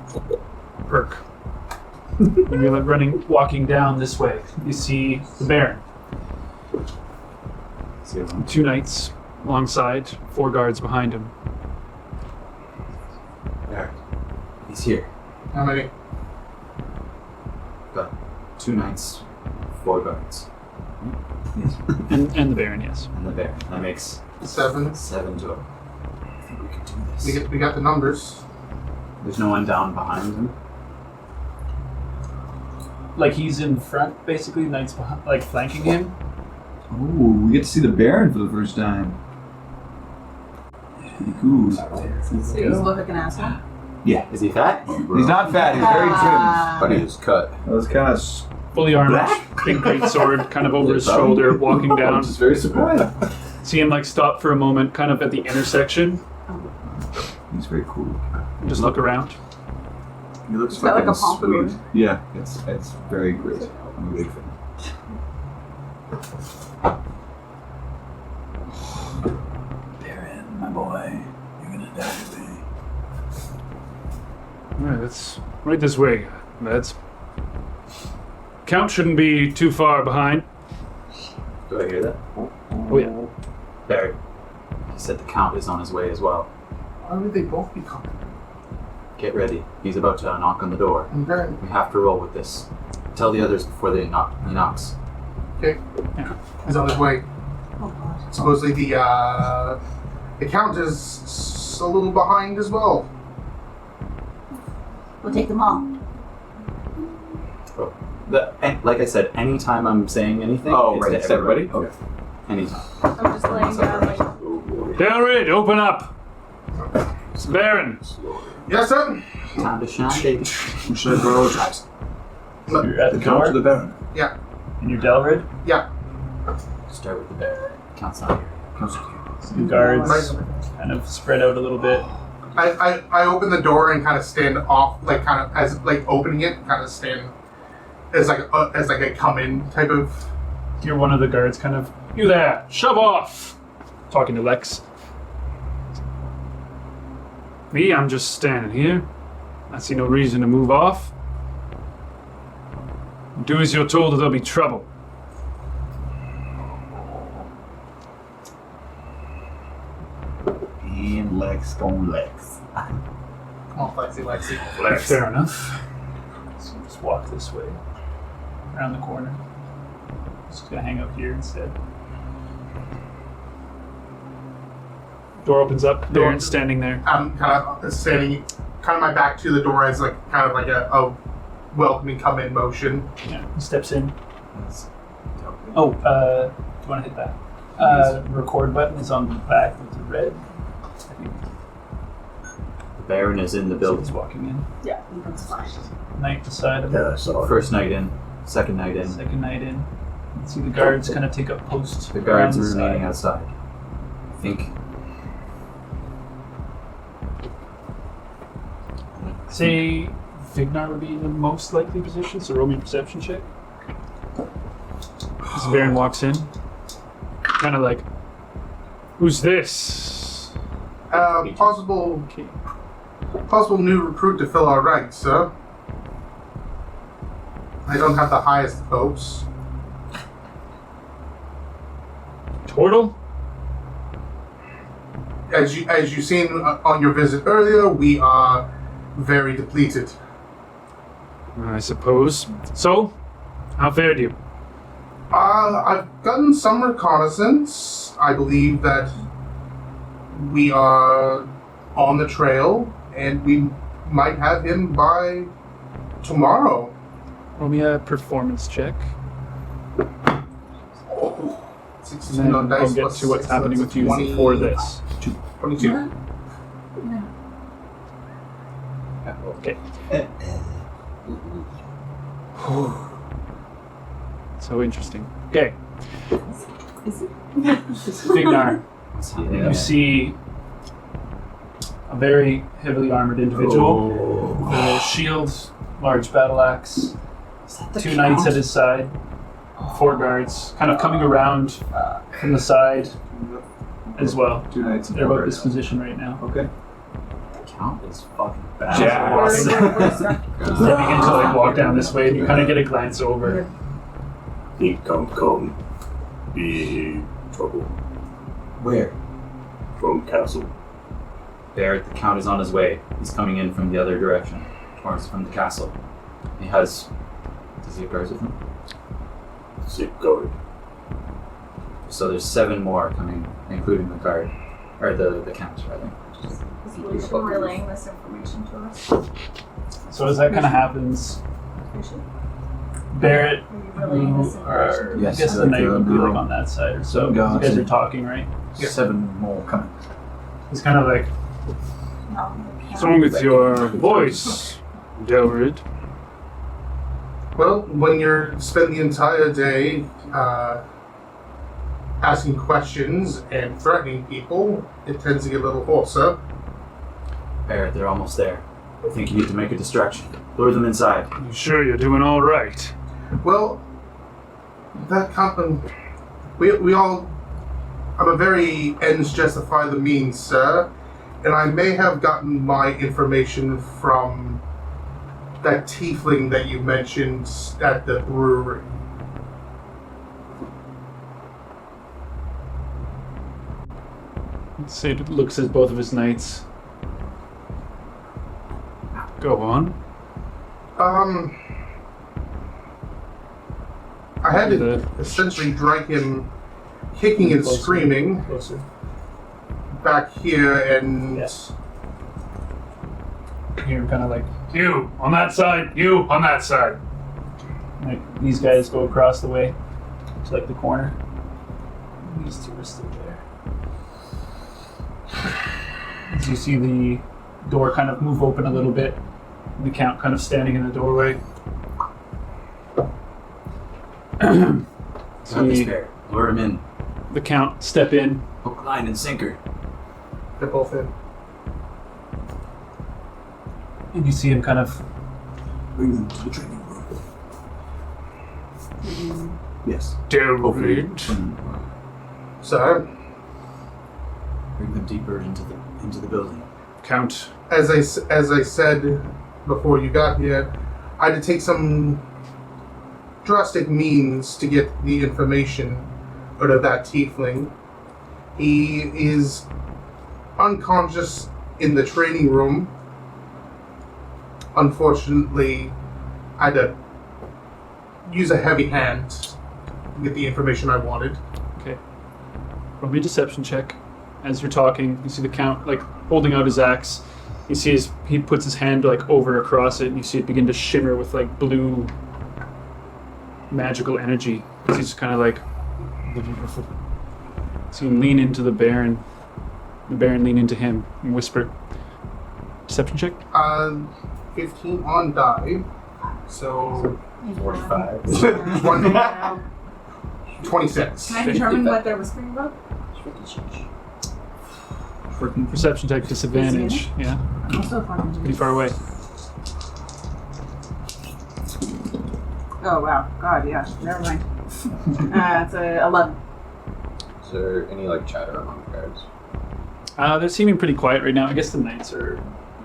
perk. When you're like walking down this way, you see the Baron. Two knights alongside, 4 guards behind him. There. He's here. How many? Got 2 knights, 4 guards, And the Baron, yes. and the bear. That makes 7. 7 total. I think we can do this. We got the numbers. There's no one down behind him. Like he's in front, basically, knights behind, like flanking him. Ooh, we get to see the Baron for the first time. Pretty cool. So you look like an asshole. Yeah. Is he fat? He's not fat, he's very trim. But he is cut. That was kind of Fully armored, big great sword kind of over his shoulder, walking down. just very surprised. See him like stop for a moment, kind of at the intersection, He's very cool. and just look around. He looks Is that like fucking a pompadour? sweet. Yeah, it's very great. I'm a big fan. Baron, my boy, you're gonna die with me. Alright, that's right this way, lads. Count shouldn't be too far behind. Do I hear that? Oh yeah. Barry. He said the Count is on his way as well. Why would they both be coming? Get ready. He's about to knock on the door. And Baron. We have to roll with this. Tell the others before he knocks. Okay. He's on his way. Oh god. Supposedly the Count is a little behind as well. We'll take them all. Like I said, anytime I'm saying anything, Oh, it's right, to it's everybody? Okay. Anytime. I'm just laying down like Delrid, open up! It's Baron. Yes, sir. Time to shine, baby. Kushagra. You're at the Count to the door, Baron. Yeah. and you're Delrid. Yeah. Start with the bear. Count's not here. Count to The guards kind of spread out a little bit. I open the door and kind of stand off, like kind of as like opening it, kind of stand as like a come in type of. You're one of the guards kind of, you there, shove off! Talking to Lex. Me, I'm just standing here. I see no reason to move off. Do as you're told or there'll be trouble. And Lex going Lex. Come on, Lexi. Fair enough. So just walk this way. Around the corner. Just gonna hang out here instead. Door opens up. Baron's standing there. I'm kind of standing, kind of my back to the door as like kind of like a welcoming come in motion. Yeah, he steps in. That's dope. Oh, do you want to hit that? Record button is on the back with the red. I think The Baron is in the he's building. walking in. Yeah, that's fine. Knight beside him. Yeah, I saw it. First night in, second night in. Second knight in. You can see the guards kind of take up post. The guards are around the remaining side. outside. I think Say Vignar would be in the most likely position, so roll me a perception check. As Baron walks in, kind of like, who's this? Possible Okay. new recruit to fill our ranks, sir. I don't have the highest hopes. Turtle? As you seen on your visit earlier, we are very depleted. I suppose. So, how fared you? I've gotten some reconnaissance. I believe that we are on the trail, and we might have him by tomorrow. Roll me a performance check. 16 And then on dice I'll get plus to what's 6, happening so with you 20, for this. 22. Yeah. Okay. So interesting. Okay. Vignar, you see a very heavily armored individual with a shield, large battle axe, 2 knights at his side, 4 guards, kind of coming around from the side as well. 2 knights and They're 4 about this guards. position right now. Okay. Count is fucking bad. They begin to like walk down this way, and you kind of get a glance over. Come. Be trouble Where? from castle. There, the Count is on his way. He's coming in from the other direction, towards from the castle. Does he have guards with him? Sit guard. So there's 7 more coming, including the guard, or the Count, rather. Is Lucian relaying this information to us? So as that kind of happens, Barrett, Are you relaying this you information? are, Yes, I guess the like, knight would be no. like on that side or so. You Guards. guys are talking, right? 7 more coming. He's kind of like, No. what's wrong with your voice, Delrid? Well, when you're spend the entire day asking questions and threatening people, it tends to get a little hoarser. Barrett, they're almost there. I think you need to make a distraction. Lure them inside. You sure you're doing all right? Well, that company, we all, I'm a very ends justify the means, sir, and I may have gotten my information from that tiefling that you mentioned at the brewery. Sid looks at both of his knights. Go on. I had to essentially drag him kicking and Closer. screaming Closer. back here, and You're kind of like, you on that side, you on that side. Like, these guys go across the way to like the corner. These 2 are still there. As you see the door kind of move open a little bit, the Count kind of standing in the doorway. Not despair. Lure him in. The Count step in. Hook, line, and sinker. they're both in. And you see him kind of Bring them to the training room. Yes. Delrid. So, Bring them deeper into the building. Count. as I said before you got here, I had to take some drastic means to get the information out of that tiefling. He is unconscious in the training room. Unfortunately, I had to use a heavy hand to get the information I wanted. Okay. Roll me a deception check. As you're talking, you see the Count like holding out his axe. You see he puts his hand like over across it, and you see it begin to shimmer with like blue magical energy. He's just kind of like. So you lean into the Baron. The Baron lean into him and whisper. Deception check. 15 on die. So 45. 26. Can I determine what they're whispering about? Perception check disadvantage. Yeah, Also fucking pretty far away. Oh wow, God, yeah. Never mind. It's a 11. Is there any like chatter among the guards? They're seeming pretty quiet right now. I guess the knights are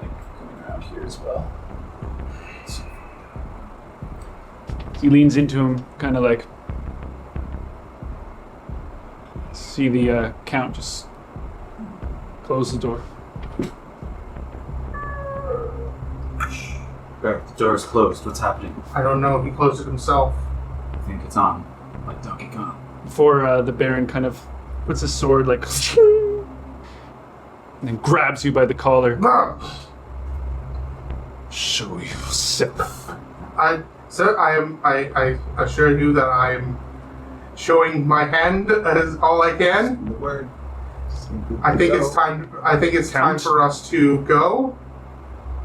like coming around here as well. So he leans into him, kind of like. See the Count just close the door. Barrett, the door is closed. What's happening? I don't know if he closed it himself. I think it's on. Like Donkey Kong. Before the Baron kind of puts his sword like. And then grabs you by the collar. Ah! Show you, sip. Sir, I assure you that I am showing my hand as all I can. The word. I think it's time. I think it's time Count. for us to go.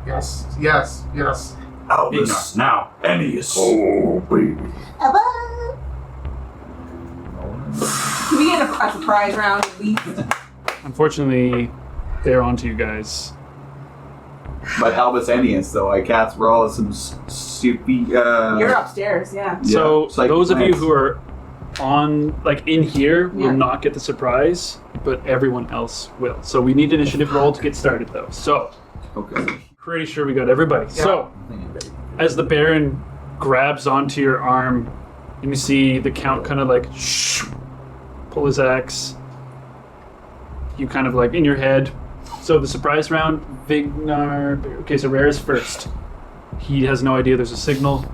Yes, yes, yes. Albus, now, Ennius. Oh, baby. Can we get a surprise round at least? Unfortunately, they're onto you guys. But Albus Ennius, though, I cast roll some stupid. You're upstairs, yeah. So psychic those of you plants. who are on, like in here, Yeah. will not get the surprise, but everyone else will. So we need initiative roll to get started, though. So Okay. pretty sure we got everybody. So as the Baron grabs onto your arm, and you see the Count kind of like pull his axe. You kind of like in your head. So the surprise round, Vignar. Okay, so Rare is first. He has no idea there's a signal.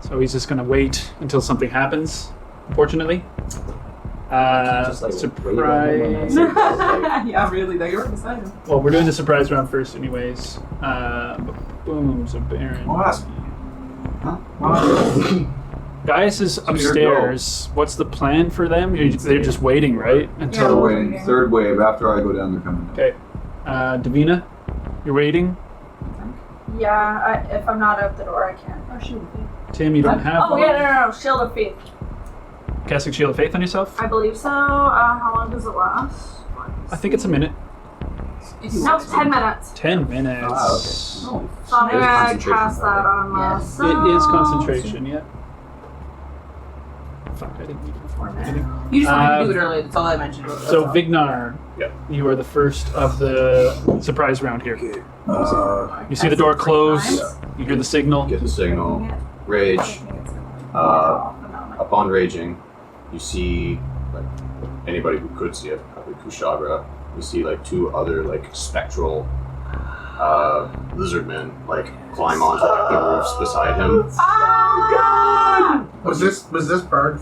So he's just gonna wait until something happens, unfortunately. Just, like, Surprise. Yeah, really, though. You're beside him. Well, we're doing the surprise round first anyways. Boom, so Baron. I'll ask you. Gaius is So you're upstairs. What's the plan for them? They're just waiting, right? Until Waiting. Third wave. After I go down, they're coming down. Okay. Davina, you're waiting. Yeah, if I'm not out the door, I can't. Oh, shoot. Tim, you don't have Oh, one. yeah, no. Shield of Faith. Casting Shield of Faith on yourself? I believe so. How long does it last? I think it's a minute. No, 10 minutes. 10 minutes. Ah, So I'm gonna concentration, cast that on Yes. myself. It is concentration, yeah. Fuck, I didn't need it before. You just wanted to Um, do it early. That's all I mentioned. So, Vignar, Yeah. you are the first of the surprise round here. You see the door close, you hear the signal. Get the signal. Rage. Upon raging, you see like anybody who could see it, probably Kushagra. You see like two other like spectral lizard men like climb onto like, the roofs beside him. Was this bird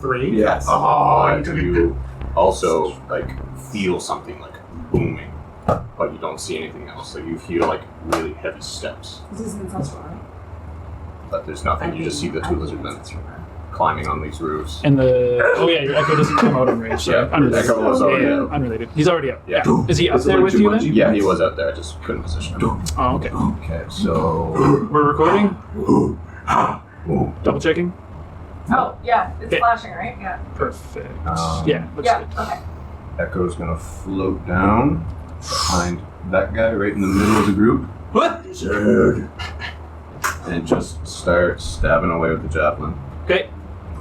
3? Yes. Oh, you But took it. you also like feel something like booming, but you don't see anything else. So you feel like really heavy steps, This is ancestral, right? but there's nothing. You just see the two lizard men climbing on these roofs. And your echo doesn't come out on rage. So Yeah, unrelated. Echo was already out. Unrelated. He's already up. Yeah. Is he up Is it there like with you then? Jumanji? Yeah, he was out there. I just couldn't position him. Oh, okay. Okay, so We're recording? Double checking? Oh, yeah. It's Okay. flashing, right? Yeah. Perfect. Um, Yeah, looks Yeah, good. okay. Echo's gonna float down behind that guy right in the middle of the group What? and just start stabbing away with the javelin. Okay.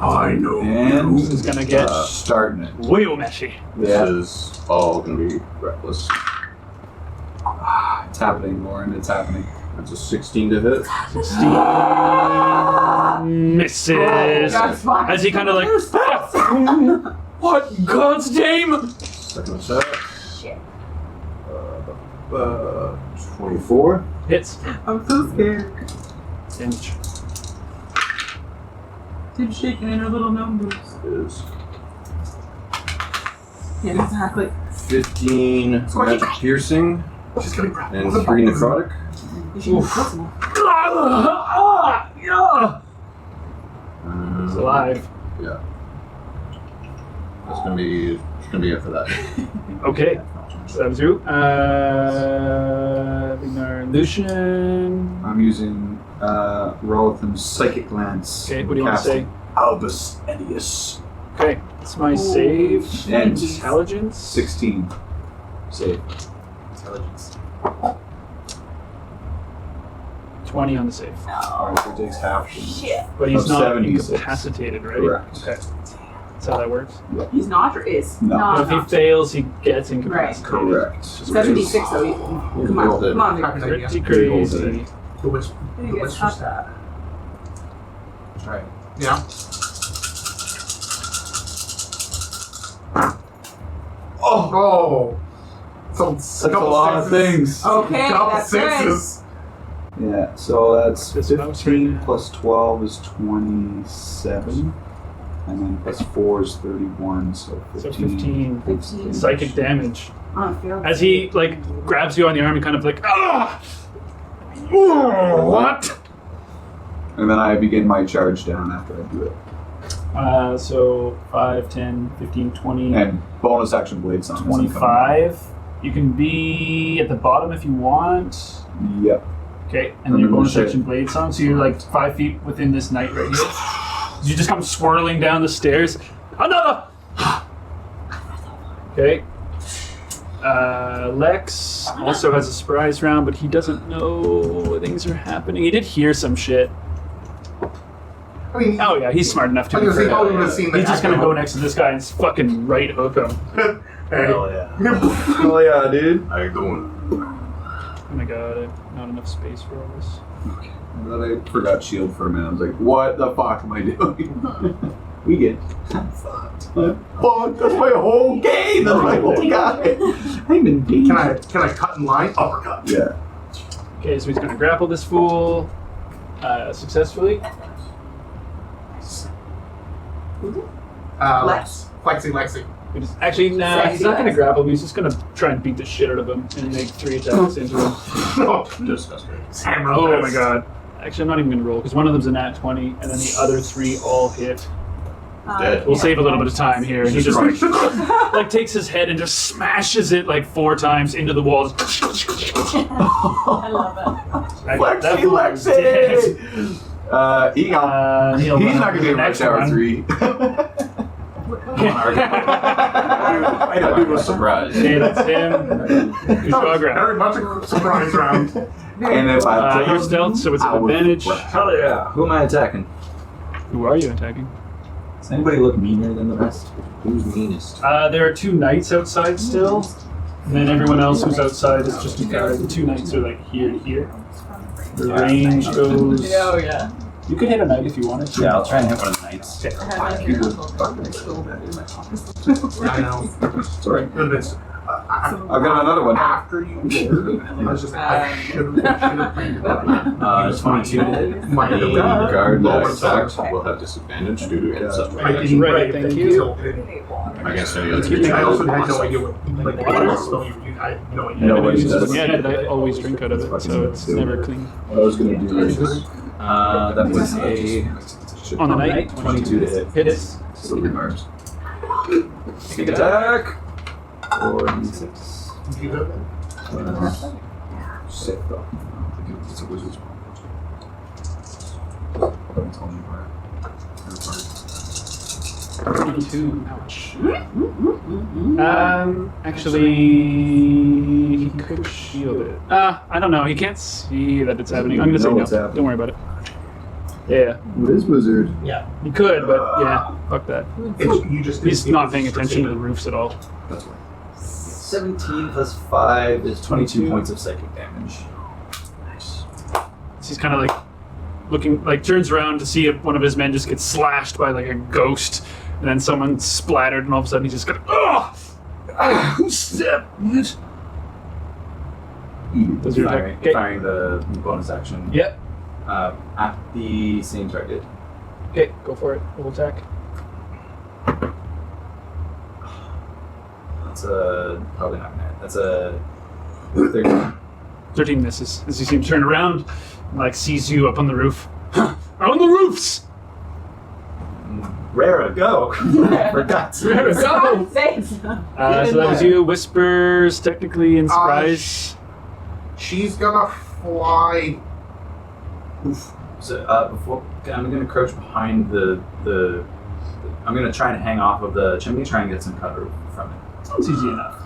I know. And This is gonna get starting it. real messy. This Yeah. is all gonna be reckless. It's happening, Lauren. It's happening. That's a 16 to hit. 16 misses. That's fine. As he kind of like, what in God's name? Second attack. Shit. 24. Hits. I'm so scared. Inch. Tim's shaking in her little numbers. Is Yeah, exactly. 15 magic piercing She's gonna grab and 3 necrotic. You should be close enough. He's alive. Yeah. That's gonna be it for that. Okay. So that was you. Vignar Lucian. I'm using Rolitham's Psychic Lance. Okay, what do you want to say? Albus Ennius. Okay, it's my save. And Intelligence. 16. Save. Intelligence. 20 on the save. Alright, so it takes half. Shit. But he's Of not 76. incapacitated, right? Correct. Okay. That's how that works. He's not or is? No. But if he fails, he gets incapacitated. Correct. 76 though. Come on. Come on. Pretty crazy. The whisper. Did The he get whisper shot stab. at? Right. Yeah. Oh. So That's a lot of things. Okay, Couple that's good. sixes. Yeah, so that's This mouse 15 right plus 12 is 27. And then plus 4 is 31, so 15. So 15 15. psychic damage. Oh, I failed. As he like grabs you on the arm and kind of like, ah! Ooh, what? And then I begin my charge down after I do it. So 5, 10, 15, 20, And bonus action blade summon. 25. You can be at the bottom if you want. Yep. Okay, and then your bonus action blade song, so you're like 5 feet within this knight right here. You just come swirling down the stairs. Another! Okay. Lex also has a surprise round, but he doesn't know things are happening. He did hear some shit. I mean, Oh yeah, he's smart enough to. I was gonna say, probably would have seen He's that just gonna happen. go next to this guy and fucking right hook him. Hell yeah. Oh yeah, dude. How you doing? Oh my god, not enough space for all this. Then I forgot shield for a minute. I was like, what the fuck am I doing? We get fucked. Fuck, that's my whole game. That's my whole guy. I'm in deep. Can I cut in line? Uppercut. Yeah. Okay, so he's gonna grapple this fool successfully. Lex. Lexi. Actually, nah, he's not gonna grapple him. He's just gonna try and beat the shit out of him and make 3 attacks into him. Disgusting. Hammer Oh my fist. god. Actually, I'm not even gonna roll because one of them's a nat 20, and then the other 3 all hit. Dead. We'll save a little bit of time here, and he just like takes his head and just smashes it like 4 times into the walls. I love it. That fool is dead. Egon. He'll He's run not gonna to be the in Rush next Hour one. 3. I was surprised. Okay, that's him. Kushagra. Very much a surprise round. And if I You're stealth, so it's an advantage. Hell yeah. Who am I attacking? Who are you attacking? Does anybody look meaner than the rest? Who's meanest? There are 2 knights outside still, and then everyone else who's outside is just the 2 knights are like here to here. The range goes. Oh yeah. You could hit a knight if you wanted to. Yeah, I'll try and hit one of the knights. I have like a I know. Sorry. Goodness. I've got another one. After you I was just, I should have played that. 22 to hit. My Guard lower that attacks will have disadvantage due to insult I range didn't Right, write thank them you. until against any other I creature. also had no idea what, like, Water? what spell you I had no idea. No, Yeah, what he does. yeah, but I always drink out of it, so it's never clean. What I was gonna do is That was a On the night, 22 to hit. hits. silver bars. Sneak attack. 4d6. You know that? Sick though. It's a wizard's ball. It's only part. 22. Ouch. Actually, he could shield it. I don't know. He can't see that it's happening. I'm gonna say No, no. it's happening. Don't worry about it. Yeah, What is wizard? he could, but yeah, fuck that. It's, you just, He's not paying attention to the roofs at all. That's why. 17 plus 5 is 22 points of psychic damage. He's kind of like looking, like turns around to see if one of his men just gets slashed by like a ghost, and then someone splattered, and all of a sudden he's just going, oh! Who's that? Does your attack? Okay. Firing the bonus action. Yep. At the same target. Okay, go for it. Roll attack. That's a probably not gonna hit. That's a 13. 13 misses as you see him turn around and like sees you up on the roof. On the roofs! Rara, go! For God's sake. Rara, go! Thanks. So that was you. Whispers, technically, in surprise. She's gonna fly. So before I'm gonna crouch behind the I'm gonna try and hang off of the chimney, try and get some cover from it. Sounds easy enough.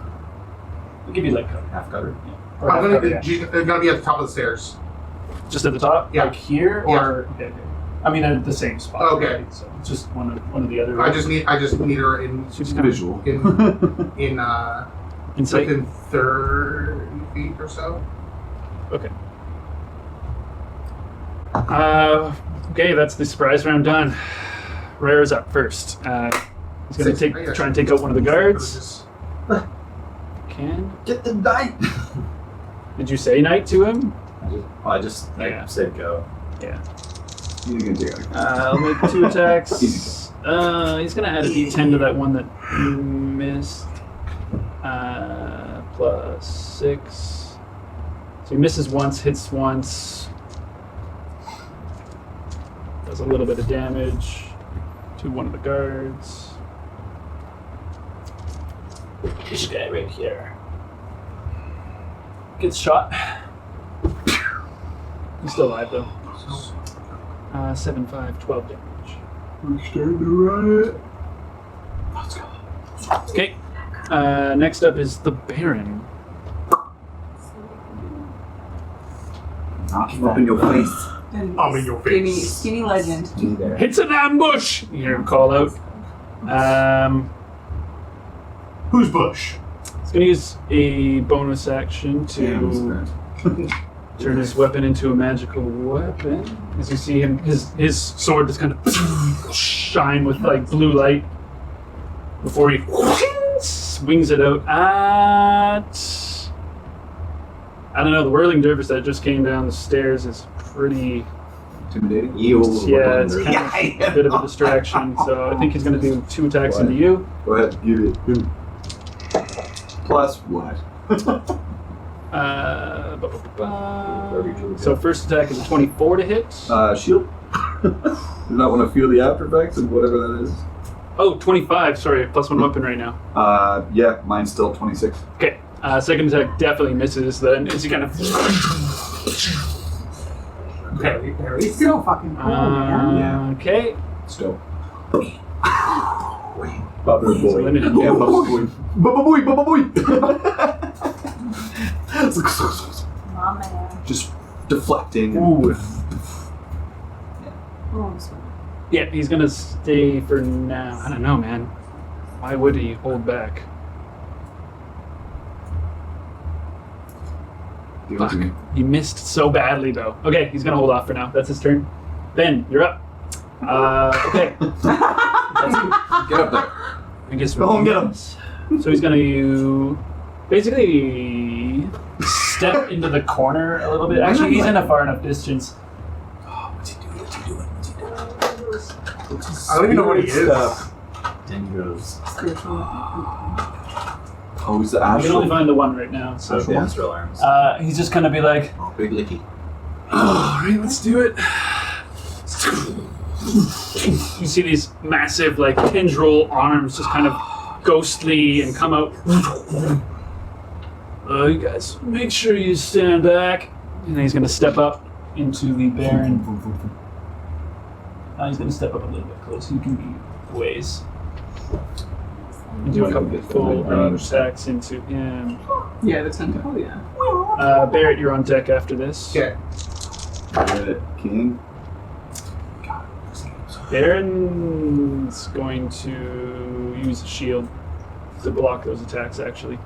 I'll give you like cover. Half cover. Yeah. Or half I'm cover, gonna, she's gonna be at the top of the stairs. Just at the top? Yeah. Like here? Or okay. I mean at the same spot. Okay. Right? So it's just one of the other. I just need her in She's kind of Visual. in insight. within 30 feet or so. Okay. Okay, that's the surprise round done. Rare's up first. He's gonna try and take out one of the guards. Can? Get the knight! Did you say knight to him? I just Yeah. said go. Yeah. He's gonna take it. I'll make 2 attacks. Easy. He's gonna add a d10 to that one that you missed. Plus 6. So he misses once, hits once. Does a little bit of damage to one of the guards. This guy right here. gets shot. He's still alive though. 7, 5, 12 damage. We're starting to run it. Let's go. Okay. Next up is the Baron. Knock him up in your face. And I'm in your face. Skinny legend. It's an ambush! You hear him call out. Who's Bush? He's going to use a bonus action to turn his weapon into a magical weapon. As you see him, his sword just kind of shine with like blue light before he swings it out at... I don't know, the whirling dervish that just came down the stairs is pretty... Intimidating. Yeah, it's kind of a bit of a distraction. So I think he's going to do 2 attacks into you. Go ahead, give it him. Plus what? So first attack is a 24 to hit. Shield. Do not want to feel the after effects of whatever that is. Oh, 25. Sorry, +1 weapon right now. Yeah, mine's still 26. Okay. Second attack definitely misses. Then as he kind of. Okay, he's still fucking cool, man. Okay. Still. So Bubba boy. limited. Yeah, Bubba boy. Bubba boy, Bubba boy. My man. Just deflecting. Ooh. Oh, Yeah, he's gonna stay for now. I don't know, man. Why would he hold back? Fuck. He missed so badly, though. Okay, he's gonna hold off for now. That's his turn. Ben, you're up. Okay. Get up there. I guess Go and get him. So he's gonna basically step into the corner a little bit. Actually, he's in a far enough distance. What's he doing? I don't even know what he is. Dingoes. Oh, he's the I can only astral. find the one right now. So Astral arms. he's just gonna be like, Oh, big licky. alright, let's do it. You see these massive, like, tendril arms just kind of ghostly and come out. You guys, make sure you stand back. And then he's gonna step up into the Baron. He's gonna step up a little bit close. You can be ways. And do a couple of full range attacks into him. Yeah, the tentacle, yeah. Barrett, you're on deck after this. Okay. King. Baron's going to use a shield to block those attacks, actually.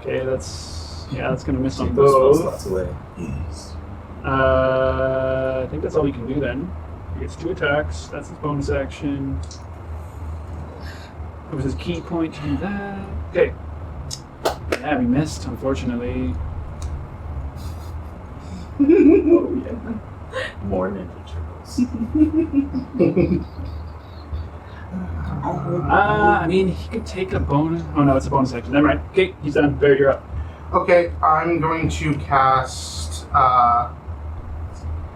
Okay, that's going to miss on both. Lots away. I think that's all he can do then. He gets 2 attacks. That's his bonus action. That was his key point to do that. Okay. Yeah, we missed, unfortunately. Oh yeah. More Ninja Turtles. I mean, he could take a bonus. Oh no, it's a bonus action. Never mind. Okay, he's done. Barry, you're up. Okay, I'm going to cast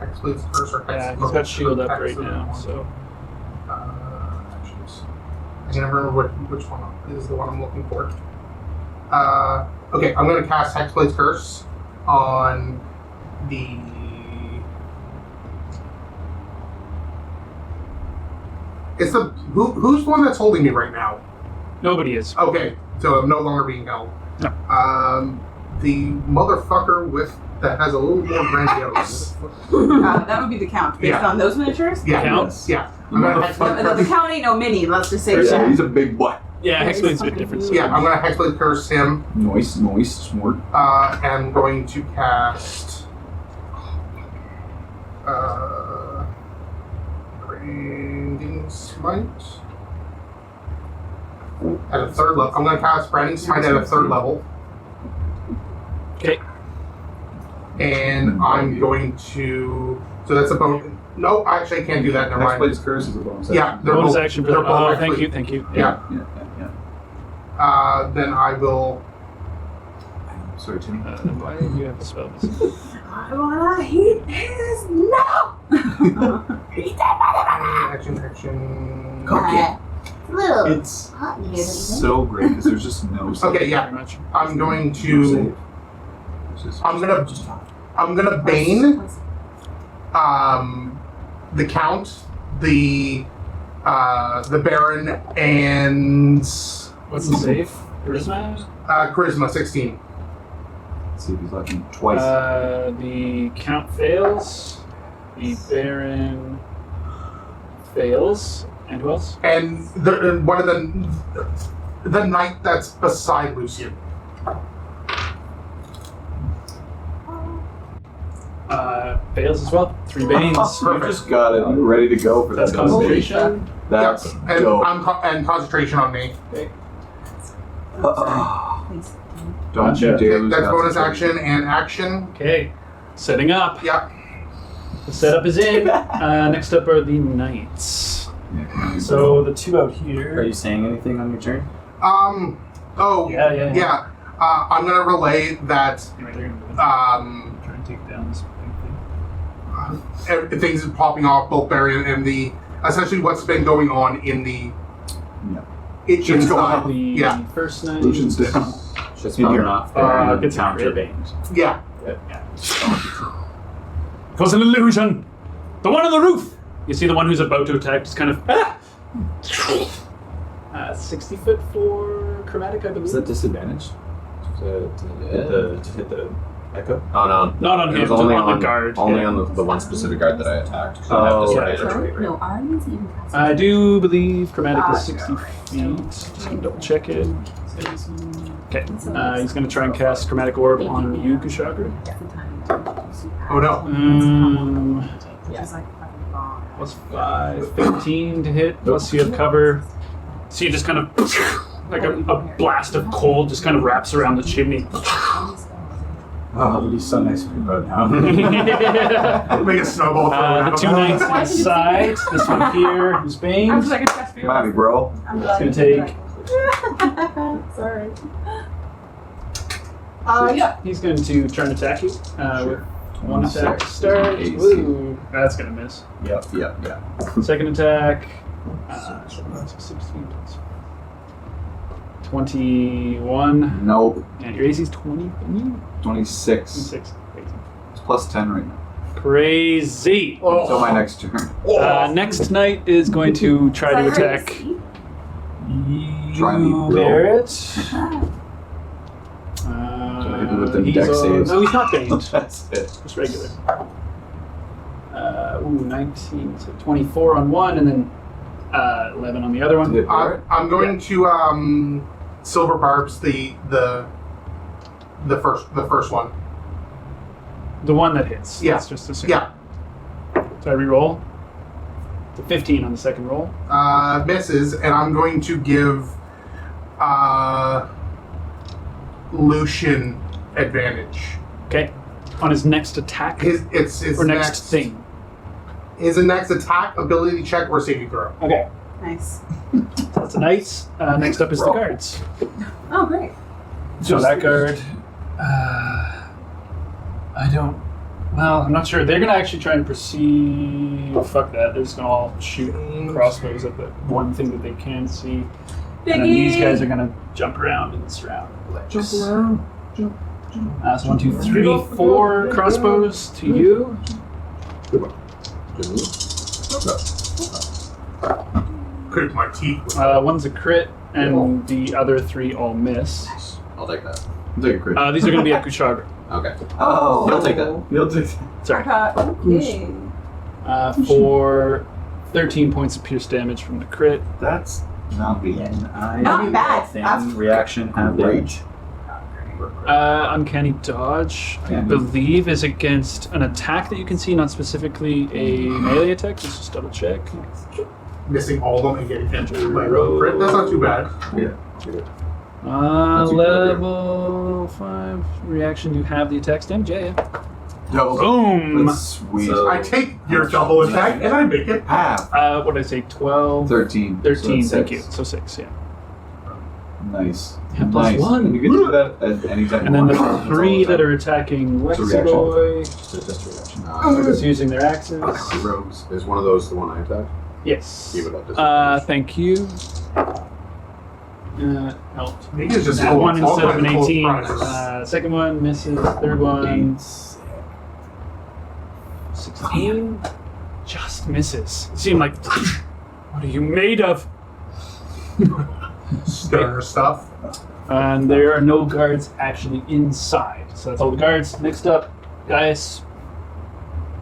Hexblade's Curse or Yeah, he's got shield up right now, so. Actions. I can never remember which one is the one I'm looking for. Okay, I'm going to cast Hexblade's Curse on the. It's the who's the one that's holding me right now? Nobody is. Okay, so I'm no longer being held. No. The motherfucker that has a little more grandiose. That would be the count, based Yeah. on those miniatures? Yeah, Counts? yeah. I'm gonna Hexblade The Curse. count ain't no mini, let's just say Yeah, that. he's a big boy. Yeah, Hexblade's a bit different. So. Yeah, I'm gonna Hexblade Curse him. Noise, smart. And I'm going to cast. Branding Smite. At a 3rd level. I'm gonna cast Branding Smite at a 3rd level. Okay. And I'm going to. So that's a bonus. No, actually, I can't do that. Never mind. Hexblade's Curse is a bonus action. Yeah, they're Bonus both, action for they're that. both Oh, actually- thank you. Yeah. Then I will. Sorry, Timmy. Why do you have the spell? I wanna heat his no! Action. Cook it. a little It's hot in here, don't you think? so great because there's just no save. Okay, yeah. Very much. I'm going No to. save. It's just- I'm gonna- just hot. I'm gonna bane the Count, the Baron, and What's the save? Charisma? Charisma 16. Let's see if he's lucky twice. The Count fails. The Baron fails. And who else? And one of the knight that's beside Lucian. Fails as well. 3 banes. You just got it. You're ready to go for That's that. concentration. That's Yes, and dope. and concentration on me. Please. Don't Gotcha. you dare lose That's bonus concentration. action and action. Okay. Setting up. Yeah. The setup is in. Next up are the knights. Yeah. So the 2 out Are here. you saying anything on your turn? Oh. Yeah. I'm gonna relay that. Anyway, they're gonna try and take down this big thing. Things are popping off, both Baron and the essentially what's been going on in the Shit's going inside. on. The Yeah. first knight. Lucian's down. Just In popping your- off gets a counter crit. bangs. Yeah. It was an illusion. The one on the roof. You see the one who's about to attack just kind of 60 foot for chromatic, I believe. Is that disadvantage? To hit the echo? Oh no. Not on It him, was just only on the guard. Only yeah. on the one specific guard that I attacked. So Oh, I have right, disadvantage. right. No, ours even has I do believe chromatic is 60 sure. feet. Just gonna double check it. Okay, he's gonna try and cast chromatic orb on you, Kushagra. Oh no. Just like fucking bomb. Plus 5, 15 to hit. Plus you have cover. So you just kind of like a blast of cold just kind of wraps around the chimney. Oh, he's so nice with your boat now. Make a snowball throw. The 2 knights to the side. This one here, who's Bane. I'm He's just like a chest Come at me, bro. gonna take. Sorry. Yeah, he's going to try and attack you with one attack to start. AC. Woo, that's gonna miss. Yep. Second attack. 16 plus 21. Nope. And your AC's 20. 26. 26. It's plus 10 right now. Crazy. Until my next turn. Next knight is going to try to attack Try me, you, bro. Barrett. hit him with the He's dex on- saves. No, he's not baned. That's it. Just regular. 19, so 24 on one, and then 11 on the other one. Hit Barrett. I'm going to silver barbs the first one. The one that hits. Yeah. That's just a Yeah. So I re-roll. The 15 on the second roll. Misses, and I'm going to give Lucian advantage. Okay. On his next attack His or next thing. His next attack, ability check, or saving throw. Okay. Nice. That's the knights. Next up is the guards. Oh, great. So that guard. I don't. Well, I'm not sure. They're gonna actually try and proceed. Fuck that. They're just gonna all shoot crossbows at the one thing that they can see. And then these guys are gonna jump around and surround. Jump around. Jump. So 1, 2, 3, 4 crossbows to you. Crit my teeth. One's a crit, and the other 3 all miss. I'll take that. Take a crit. These are gonna be at Kushagra. Okay. Oh, You'll take that. You'll take that. Sorry. Okay. For 13 points of pierce damage from the crit. That's not bad. Not bad. Thing, reaction, have damage. Uncanny dodge, I believe, is against an attack that you can see, not specifically a melee attack. Let's just double check. Missing all of them and getting hit by a crit. That's not too bad. Level 5 reaction. You have the attack's damage. Yeah. Double. Boom. That's sweet. So- I take your double attack and I make it half. Half. What did I say? 12. 13. 13. So Thank that's you. So 6. Yeah. Nice. Yeah, plus nice. 1. You can do that at any time. And then you the want. 3 that are attacking It's a Lexi reaction. Boy, Just reaction. just using their axes. Rogues. Is one of those the one I attacked? Yes. Give it up. Thank you. Out. I think it's just That all- one all instead of an kinds of 18. prizes. Second one misses. Third one 16. Just misses. Seem like, what are you made of? Stir stuff. And there are no guards actually inside. So that's all the guards. Next up, Gaius.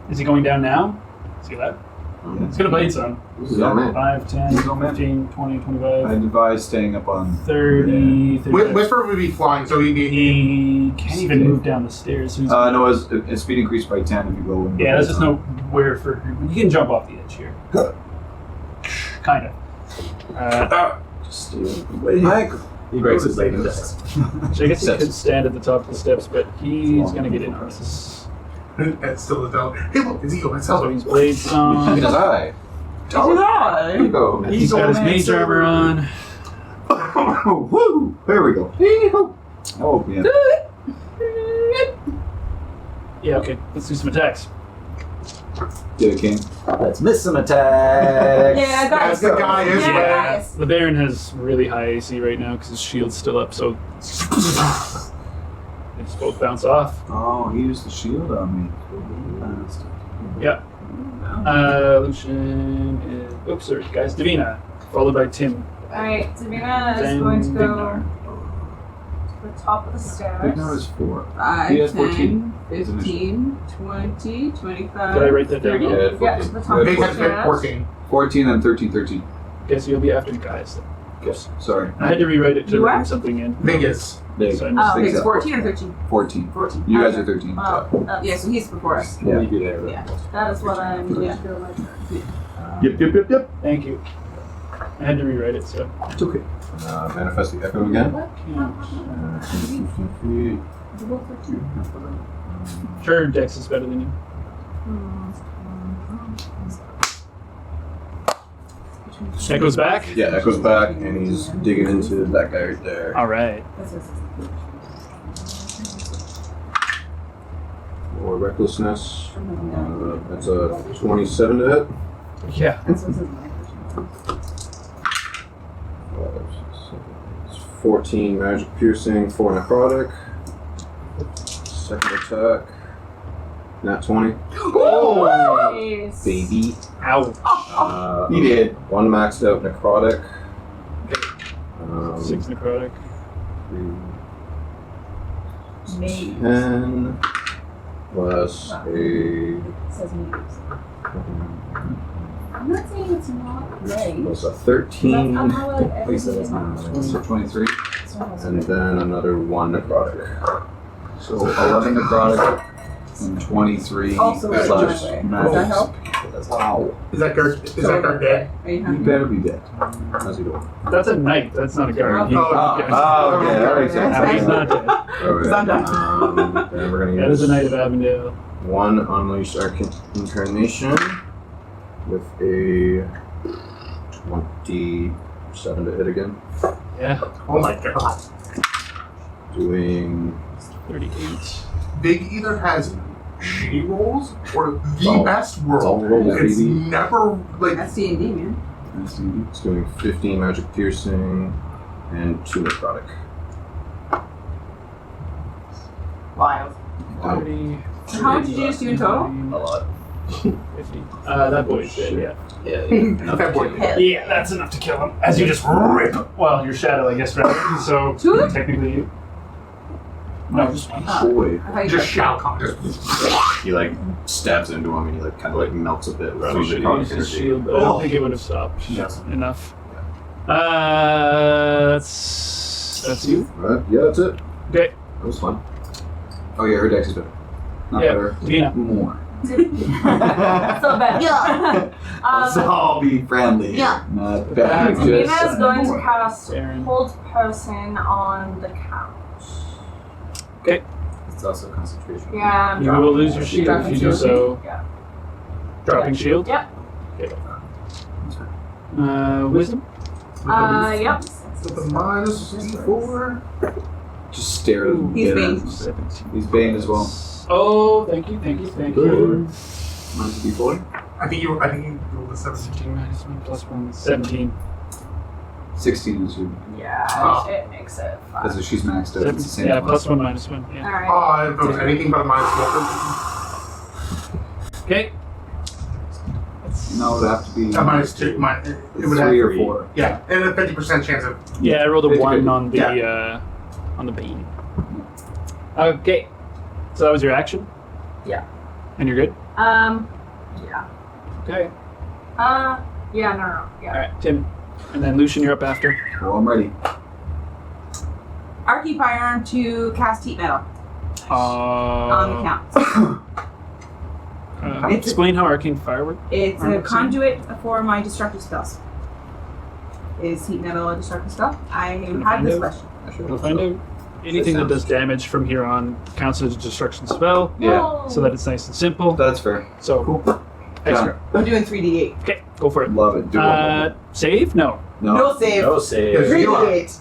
Is he going down now? See that? He's gonna blade some. This is our man. 5, 10, 15, 20, 25, I advise staying up on 30, 35. Whisper would be flying, so he'd be. He can't even move down the stairs. So he's no, his speed increased by 10 if you go in. yeah, there's just nowhere for him. He can jump off the edge here. Kind of. Just He breaks his leg in death. So I guess he could stand at the top of the steps, but he's gonna get in on this. That's still the devil. Hey, look, it's Eagle. That's So how. he's blade some. It is I. There you go. He's got his mage armor on. Woo! There we go. Oh, yeah. Yeah, okay. Let's do some attacks. Get it, King. Let's miss some attacks. Yeah, That's the guy, isn't it? Yeah, the Baron has really high AC right now because his shield's still up, so they just both bounce off. Oh, he used the shield on me. Yeah. Lucian is. Oops, sorry, guys. Davina, followed by Tim. Alright, Davina is Then going to go Dignar. to the top of the stairs. Big now is 4. 5, He has 10, 14. 15, 20, 25. Did I write that down? 30. Yeah, Yeah, to the top of Big the has stairs. 14. 14 and 13, 13. Okay, so you'll be after guys then. Yes. Sorry. I had to rewrite it to You write are? something in. Biggest. Big. So I missed Oh, it. it's 14 or 13? 14. 14. You guys are 13. Oh, that's, Yeah, so he's before us. Yeah. Leave you there. Yeah. that is what I'm going Yeah. to do on my turn. Yep. Thank you. I had to rewrite it, so. It's okay. Manifest the echo again. Sure, Dex is better than you. Echo's back? Yeah, echo's back, and he's digging into that guy right there. Alright. More recklessness. That's a 27 to hit. Yeah. It's 14 magic piercing, 4 necrotic. Second attack. Nat 20. Nice. Baby. Ow. He did. 1 maxed out necrotic. 6 necrotic. 10 plus a I'm not saying it's not right. plus a 13, I'm how like everything is not right. So 23. and then another 1 necrotic. So 11 necrotic and 23 Also slash Does that magic. help? Wow. Is that guard dead? Are you You happy? better be dead. How's he doing? That's a knight, that's not a guard. He- Oh, yeah. Oh, okay. That makes sense. He's not dead. Alright. Then we're gonna That is a use knight of Avondale. 1 unleashed incarnation with a 27 to hit again. Yeah. Oh my god. Doing 38. Big either has shitty rolls or the all- best it's all roll. rolls, It's baby. never like. That's D&D, man. It's doing 15 magic piercing and 2 necrotic. Wild. 30. How much did you just do in total? A lot. 50. That boy's dead, yeah. Yeah, That boy. Yeah, that's enough to kill him. As you just rip. Well, your shadow, I guess, rather. So, Two of them? technically you. No, just one. Boy. I thought you Just said- shout just. he like stabs into him and he like kind of like melts a bit with So some you should necrotic use his energy. shield, but I don't think it would have stopped enough. That's you. Right, yeah, that's it. Okay. That was fun. Oh yeah, her dex is better. Not Yeah, better. Dina. More. So bad. Let's all be friendly. Yeah. Not bad. Davina Just is going to more. cast Aaron. Hold Person on the couch. It's also concentration. Yeah, I'm You will lose your shield if you do so. Yeah. Dropping shield? Yep. Okay. Wisdom? Yep. With the minus 4. Just stare at him. He's Get Bane. him. 17. He's Bane as well. Oh, thank you. Minus D4. I think you rolled a 17. 16 minus 1 plus 1. 17. 16 is your. Yeah, Oh. it makes it fun. That's what she's maxed out. It's the same. Yeah, as plus last 1, minus 1. Yeah. Alright. Oh, if it was anything but a -1. Okay. No, it would have to be. A -2. It would have 3 or 4. Yeah, and a 50% chance of. Yeah, I rolled a 1 on the Yeah. on the bane. Okay. So that was your action? Yeah. And you're good? Yeah. Okay. Yeah, no. Yeah. Alright, Tim. And then Lucian, you're up after. Well, I'm ready. Arcane firearm to cast heat metal on the count. Explain how arcane fire works. It's a conduit for my destructive spells. Is heat metal a destructive spell? I had this question. We'll find out. Anything that does damage from here on counts as a destruction spell, Yeah, so that it's nice and simple. that's fair. So, extra. I'm doing 3d8. Okay, go for it. Love it. Do it. Save? No. No save. No save. Because you are 3d8.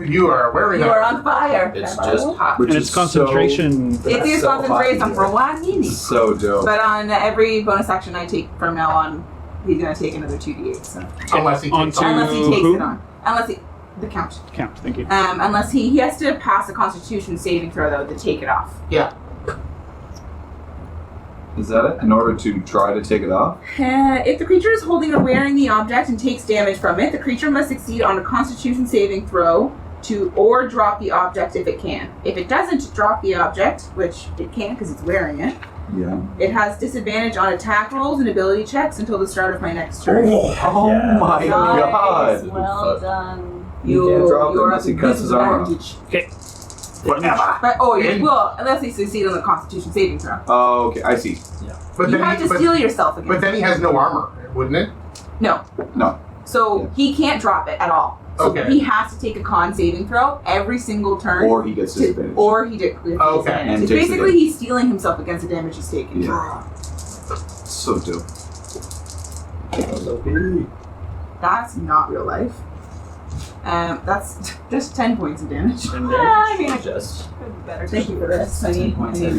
you are wearing You are on fire. It's just hot. Which And is it's concentration. It is so hot concentration in for here. 1 minute. So dope. But on every bonus action I take from now on, he's going to take another 2d8. So. unless he takes On on. Unless he takes who? it on. Unless he. The count. Count, thank you. Unless he has to pass a constitution saving throw, though, to take it off. Yeah. Is that it? In order to try to take it off? If the creature is holding or wearing the object and takes damage from it, the creature must succeed on a constitution saving throw or drop the object if it can. If it doesn't drop the object, which it can because it's wearing it, Yeah. it has disadvantage on attack rolls and ability checks until the start of my next turn. Oh my Nice. god! Well done. You can't drop it you're unless he at cuts his arm off. disadvantage. Okay. Forever. But, you will, unless they succeed on the constitution saving throw. Oh, okay. I see. But You then, have he, to steel yourself but against then he has no armor, wouldn't it? No. No. So he can't drop it at all. So Okay. he has to take a con saving throw every single turn. Or he gets disadvantage. Or he did. Okay. And It's takes the basically he's stealing himself against the damage he's taking. Yeah. So dope. That's not real life. That's just 10 points of damage. I mean, Just. better. Thank you for this. I need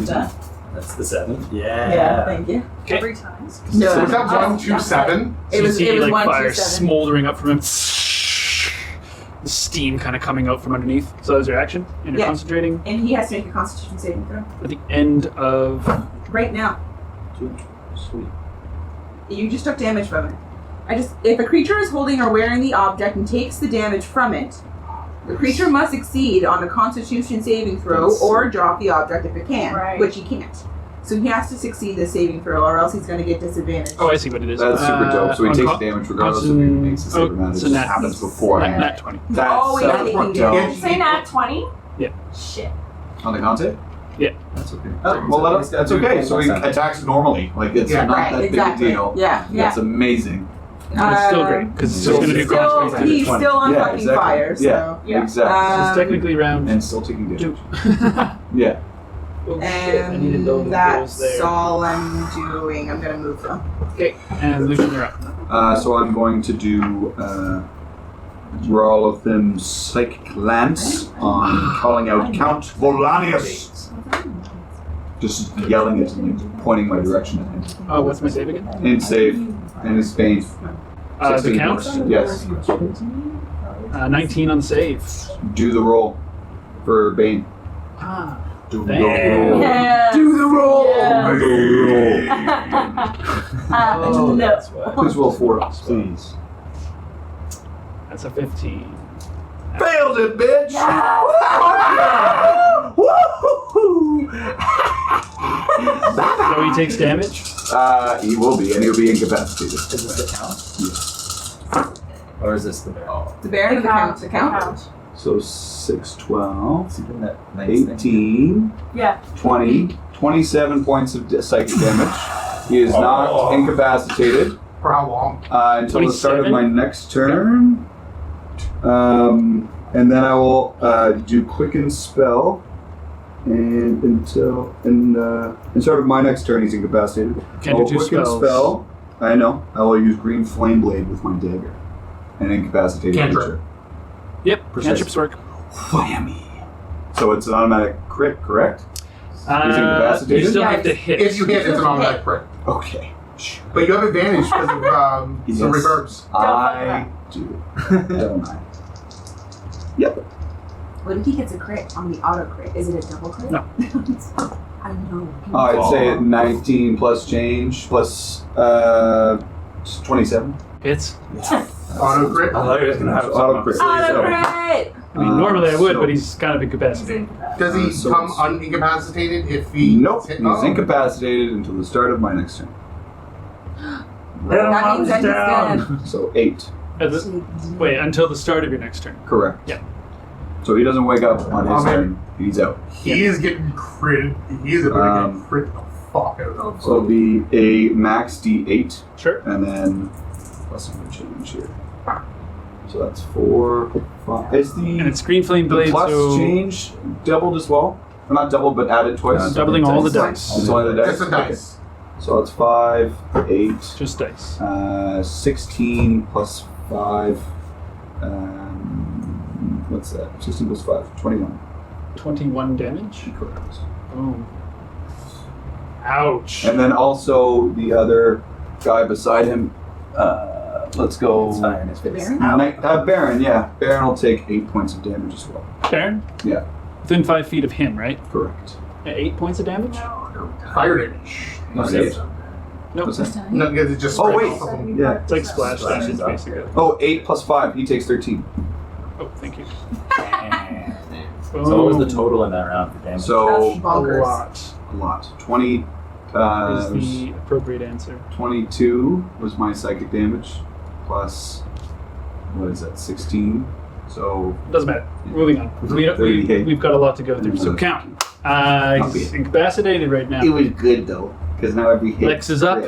that. That's the 7. Yeah, thank you. Okay. Every time. No, So was that 127? It So was you see, like, 1, fire 2, 7. smoldering up from him. The steam kind of coming out from underneath. So that was your action? And you're Yeah. concentrating And he has to make a constitution saving throw. at the end of... Right now. Sweet. You just took damage from it. If a creature is holding or wearing the object and takes the damage from it, the creature must succeed on a constitution saving throw or drop the object if it can, Right. which he can't. So he has to succeed the saving throw or else he's going to get disadvantage. Oh, I see what it is. That's super dope. So he on takes con- damage regardless if he makes the save or not. It so just nat- happens before. Nat 20. That's always so taking dope. damage. Say nat 20? Yeah. Shit. On the con save? Yeah. That's okay. That's okay. So he attacks normally. Like, it's Yeah. not Right, that exactly. big a deal. Yeah, yeah. That's amazing. It's still great, because it's just going to do Still, concentrating. he's still on Yeah, fucking exactly. fire, so. Yeah, Yeah. exactly. It's technically round And still taking damage. 2. Yeah. Oh, shit, I needed those rolls That's there. all I'm doing. I'm gonna move them. Okay, and Lucian, you're up. So I'm going to do Brawl of them Psychic Lance on calling out Count Volanius. Just yelling at him, pointing my direction at him. Oh, what's my save again? In save, and his bane. The 16 count? plus. Yes. 19 on save. Do the roll for bane. Do the roll. Yes. Do the roll. Oh, no. that's why. Please roll 4, please. That's a 15. Failed it, bitch! So he takes damage? He will be, and he'll be incapacitated. Is this the count? Or is this the barrel? The bear and the count. The count. So 6, 12, Isn't that nice thing? 18, Yeah. 20, 27 points of psychic damage. He is not incapacitated For how long? until the start of 27? my next turn. And then I will do Quicken Spell. And until start of my next turn, he's incapacitated. Can't I do will 2 Quicken spells. Spell. I know. I will use Green Flame Blade with my dagger. And incapacitate a Cantrip. creature. Yep, Precise. cantrips work. Whammy. So it's an automatic crit, correct? He's You incapacitated? still have to hit. If you hit, it's an automatic crit. Okay. But you have advantage because of Yes. the reverbs. I do. Don't I? What if he gets a crit on the auto crit? Is it a double crit? No. I know. I'd say 19 plus change plus 27. Hits. Auto crit. I thought he was gonna have Auto crit. Auto crit! I mean, normally I would, so- but he's kind of incapacitated. Does he so come it's- unincapacitated if he? Nope. hit- He's oh. incapacitated until the start of my next turn. That means that he's dead. So 8. Wait, until the start of your next turn. Correct. Yeah. So he doesn't wake up on his Oh, man. turn. He's out. He is getting crit. He is about to get crit the fuck out of. So it'll be a max D8, Sure. and then plus some change here. So that's 4, 5. Is And the it's green flame blade, plus so change doubled as well? Or not doubled, but added twice? doubling all the dice. It's only the dice? Just a dice. So it's 5, 8, Just dice. 16 plus 5. What's that? 16 plus 5. 21. 21 damage. Correct. Boom. Ouch. And then also the other guy beside him. Let's go. It's fire in his face. Baron, yeah. Baron will take 8 points of damage as well. Baron? Yeah. Within 5 feet of him, right? Correct. 8 points of damage? Fire damage. No save. Nope. What's that? No, because it just. Oh, spreads wait. off of him. Yeah. It's like splash damage, Splash. basically. Oh, 8 plus 5. He takes 13. Oh, thank you. So what was the total in that round for damage? So, A Bonkers. lot a lot. 20. is the appropriate answer. 22 was my psychic damage. Plus, what is that, 16? So, Doesn't matter. Moving on. We've got a lot to go through. So count. He's incapacitated right now. was good though, because now every hit. Lex is up.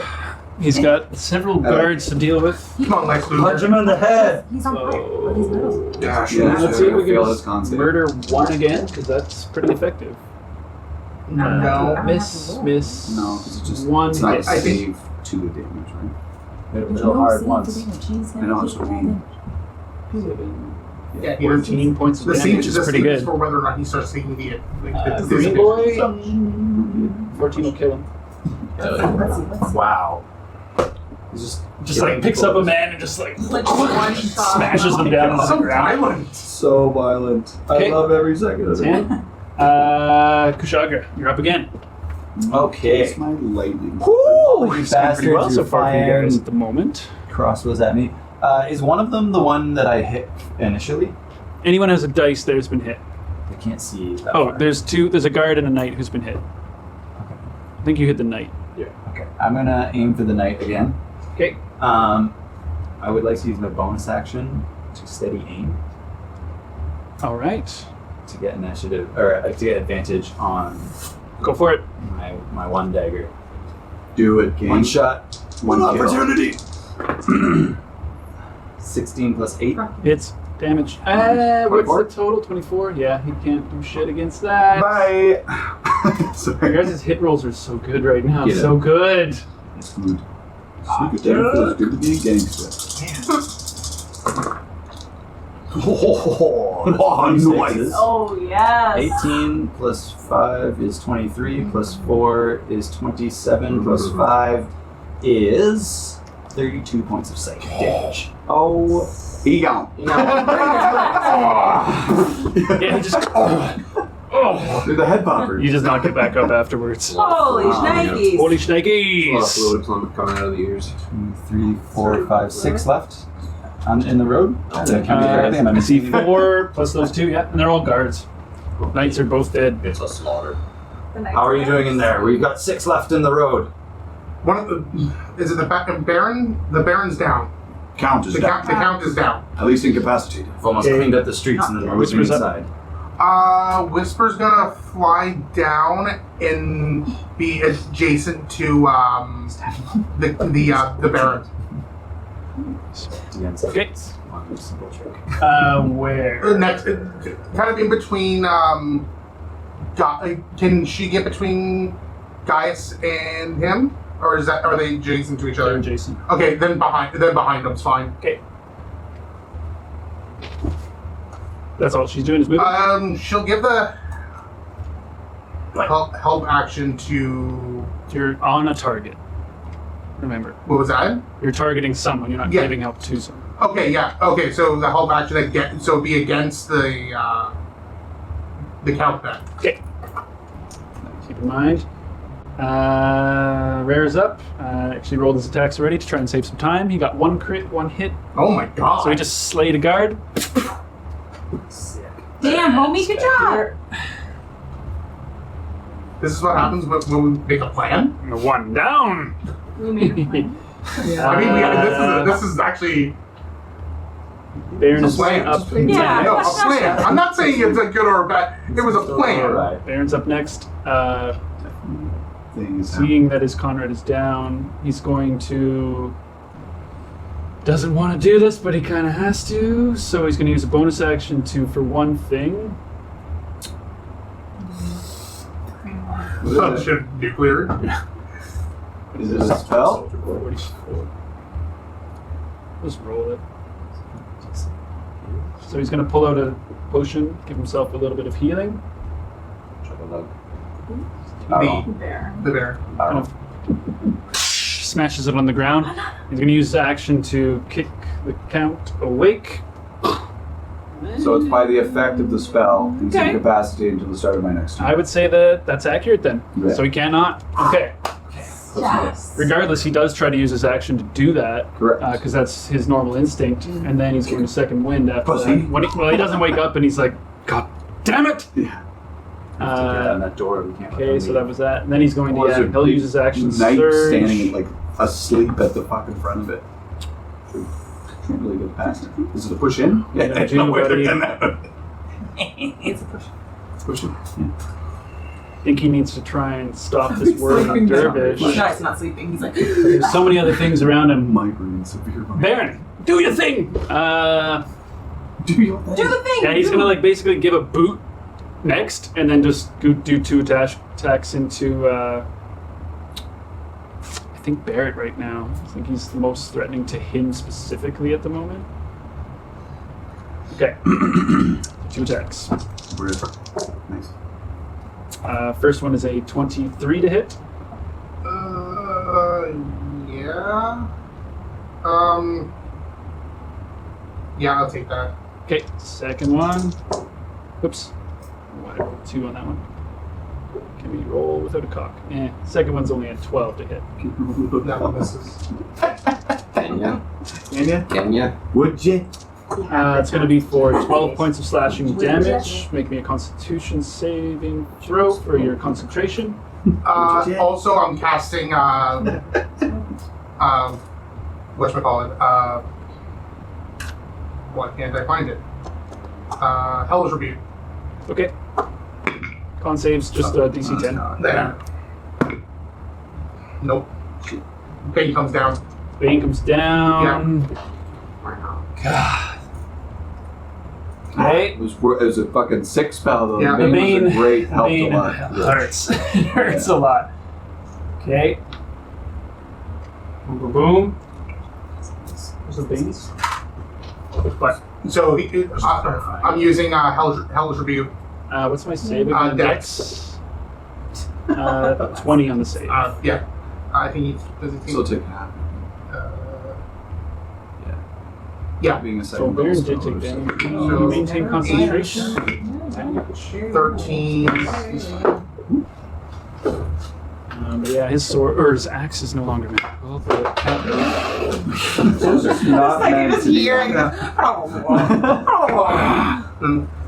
He's got several guards to deal with. Come on, Lex Luthor. Punch him in the head! He's on fire, but he's metal. Yeah, Let's see if we fail can his con save. murder 1 again, because that's pretty effective. No. Miss. No, it's just 1 it's not hit. a save to the damage, right? Hit him real hard once. I know it's really. 7, Yeah, he does. 14 points of The damage siege is the pretty siege is good. for whether or not he starts taking the Green boy, 14 will kill him. Let's see. Wow. He's Just like picks up a man and just like Like one shot. smashes them down on the So ground. violent. So violent. Okay. I love every second of it. 10. Kushagra, you're up again. Okay. It's my lightning. Woo! You're You doing pretty bastards, well so you're far for you firing guys at the moment. crossbows at me. Is one of them the one that I hit initially? Anyone has a dice there's been hit. I can't see that Oh, far. there's 2. There's a guard and a knight who's been hit. Okay. I think you hit the knight. Okay. I'm gonna aim for the knight again. Okay. I would like to use my bonus action to steady aim All right. to get initiative or to get advantage on Go for it. my one dagger. Do it, game. One shot. One kill. opportunity. 16 plus 8. It's damage. What's 24? the total? 24? Yeah, he can't do shit against that. Bye. Your Sorry. guys' hit rolls are so good right now. Get So it. good. It's good. Secret damn feels good to be a gangster. Oh, nice. Oh, yes. 18 plus 5 is 23, plus 4 is 27, plus 5 is 32 points of psychic damage. Oh, he gone. Yeah, he just. Oh. They're the head boppers. You just knock it back up afterwards. Holy shnikes! Holy A lot of shnikes! fluid coming out of the ears. 2, 3, 4, 5, 6 left. I'm in the road. Did I count it correctly? Am I missing anything? 4 plus those 2, yeah, and they're all guards. Knights are both dead. It's a slaughter. How are you doing in there? We've got 6 left in the road. One of the is it the Baron? The Baron's down. Count is The down. count is down. At least incapacitated. I've almost Okay. cleaned up the streets and then we're moving Whispers up. inside. Whisper's gonna fly down and be adjacent to the Baron. Okay. One simple trick. Where? Next, kind of in between. Can she get between Gaius and him, or are they adjacent to each They're other? adjacent. Okay, then behind them's fine. Okay. That's all she's doing is moving. She'll give the help action to. You're on a target. Remember, What was that? you're targeting someone. You're not Yeah. giving help to someone. Okay, yeah. Okay, so the help action so it'd be against the count then. Okay. Keep in mind. Rare's up. Actually rolled his attacks already to try and save some time. He got 1 crit, 1 hit. Oh my god. So he just slayed a guard. Damn, homie, good job. This is what happens when we make a plan? 1 down. We made a plan. I mean, this is actually Baron a is plan. up. Yeah. No, a plan. I'm not saying it's a good or a bad. It was a plan. Alright. Baron's up next. Things Seeing that his Conrad is down, he's going to... Doesn't want to do this, but he kind of has to. So he's going to use a bonus action for one thing. Such a nuclear. Is it a spell? 44. Just roll it. So he's going to pull out a potion, give himself a little bit of healing. The Bear. bear. Kind of smashes it on the ground. He's going to use the action to kick the count awake. So it's by the effect of the spell. He's Okay. incapacitated until the start of my next turn. I would say that that's accurate then. Yeah. So he cannot. Okay. Yes. Regardless, he does try to use his action to do that. Correct. Because that's his normal instinct. And then he's going to second wind after Pussy. that. When he doesn't wake up and he's like, God damn it! Yeah. Get on that door. We can't. Okay, so that was that. And then he's going Or is to, it he'll use his action Knight surge. standing like asleep at the fucking front of it. Can't really get past it. Is it a push in? Yeah, do, buddy. It's a push. Push in. Yeah. I think he needs to try and stop this word on Sleeping. Dervish. No, he's not sleeping. He's like, There's so many other things around him. Migraine, severe migraine. Baron, do your thing! Do your thing. do the thing. Yeah, he's gonna like basically give a boot next, and then just do 2 attacks into. I think Barrett right now. I think he's the most threatening to him specifically at the moment. Okay, 2 attacks. Weird. Nice. First one is a 23 to hit. Yeah. Yeah, I'll take that. Okay, second one. Oops. Oh, I rolled 2 on that one. Can we roll without a cock? Second one's only a 12 to hit. That one misses. Can ya? Anya? Can ya? Would you? It's going to be for 12 points of slashing damage. Make me a Constitution saving throw for your concentration. Also, I'm casting, whatchamacallit, why can't I find it? Hellish Rebuke. Okay. Con saves just DC 10. There. Nope. Okay, he comes down. Bane comes down. Wow. Okay. It was a fucking sick spell though. Yeah. The Bane was Bane- a great help a Bane lot. hurts. It hurts a lot. Okay. Boom, boom, boom. What's the Bane's? What? So I'm using Hellish Rebuke. What's my save again? Dex. 20 on the save. Yeah. I think does it So take half. Yeah. Being a So second Baron level did spell take or damage. something. You maintain concentration. 13. But yeah, his sword or his axe is no longer magical. But Those are not meant to be. hearing.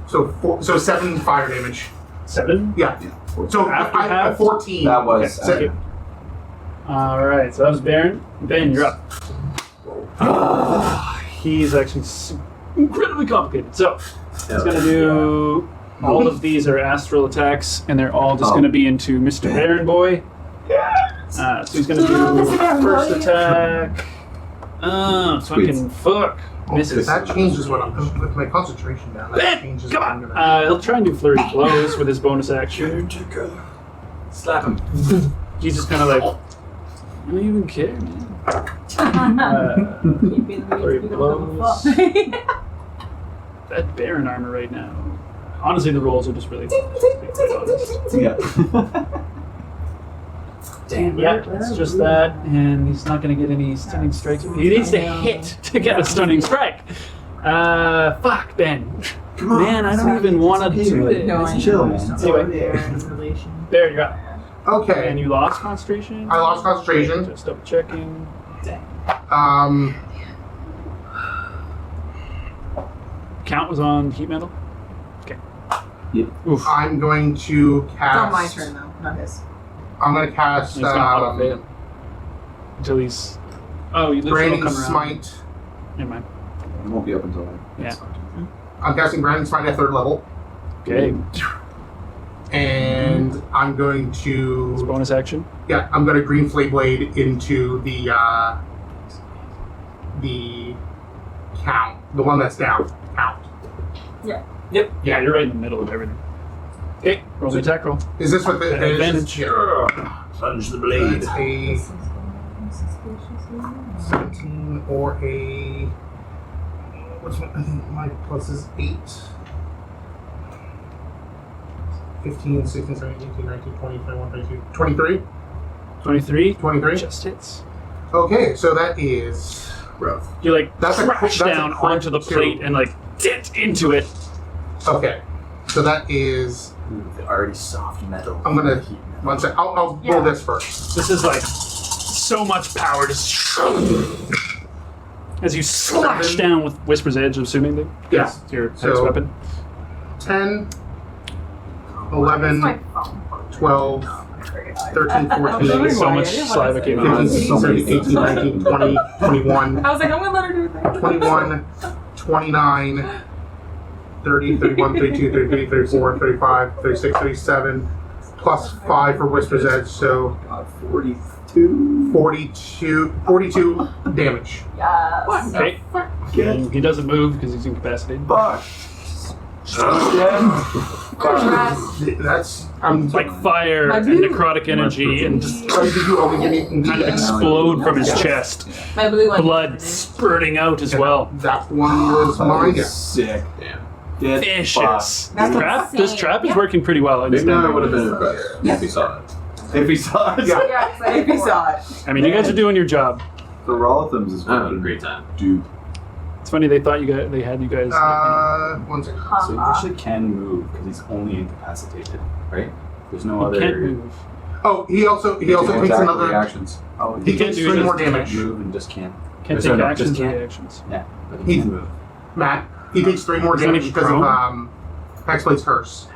So 7 fire damage. 7. Yeah. So After I half? 14. That was. Okay. All right, so that was Baron. Ben, you're up. He's actually incredibly complicated. So he's gonna do. All of these are astral attacks, and they're all just gonna be into Mr. Baron Boy. So he's gonna do first attack. Fucking fuck. Misses. That changes what I'm with my concentration down. That Ben, changes come what on. I'm gonna He'll try and do flurry of blows with his bonus action. Slap him. He's just kind of like, I don't even care, man. Flurry of blows. That Baron armor right now. Honestly, the rolls are just really. Yeah. Damn, yeah, it's just that, and he's not going to get any stunning strikes. He needs to hit to get a stunning strike. Fuck, Ben. Come on. Man, I don't even want to do it. No, I Chill, know. man. Anyway, there you go. Okay. And you lost concentration? I lost concentration. Just double checking. Count was on heat metal? Okay. Yeah. Oof. I'm going to It's cast. on my turn though, not his. I'm going to cast He's gonna auto fail. Until he's. Oh, you Branding come around. Smite. Never mind. It won't be up until Yeah. I'm casting Branding Smite at 3rd level. Okay. And I'm going It's to. bonus action. Yeah, I'm going to Green Flame Blade into the count. The one that's down. Count. Yep. Yeah, you're right in the middle of everything. Okay, roll the attack roll. Is this what the Advantage. Plunge the blade. That's a 17 or a. What's my? I think my plus is 8. 15, 16, 17, 18, 19, 20, 21, 22, 23. 23. 23. Just hits. Okay, so that is. Rough. You like That's a crash crit- that's a down crit onto the too. plate and like get into it. Okay, so that is. Ooh, the already soft metal. I'm gonna- Heat metal. One sec. I'll roll this first. This is like so much power just as you slash 7. down with Whisper's Edge, assuming that Yes. it's your next So- weapon. 10, 11, My phone. 12, 13, 14, So much saliva came out. 15, 16, 17, 18, 19, 20, 21, I was like, I'm gonna let her do it. 21, 29, 30, 31, 32, 33, 34, 35, 36, 37, plus 5 for Whisper's Edge, so God, 42. 42 damage. Yes. Okay. Get He doesn't move because he's incapacitated. fucked. That's, I'm Like fire My and blue- necrotic energy and just Did you only give me kind of explode from his chest. My blue one. Blood spurting out as well. That one was mine. Sick. Damn. Get Vicious. fucked. That's Trap? This insane. trap is Yeah. working pretty well. Maybe I Instead. would have been impressed if he saw it. If he saw it. Yeah. Yeah, If he saw it. I mean, you guys are doing your job. The Rolithams is I had a fucking great time. dude. It's funny they thought they had you guys. One second. So he actually can move because he's only incapacitated, right? There's no He other. can't move. Oh, he also takes another. reactions. Oh, He can't takes do 3 it. more Can't damage. move and just can't. Can't Sorry, take no, actions just or can't. reactions. Yeah, but he He- can move. Matt, he takes 3 more Is he damage because prone? of Hexblade's curse.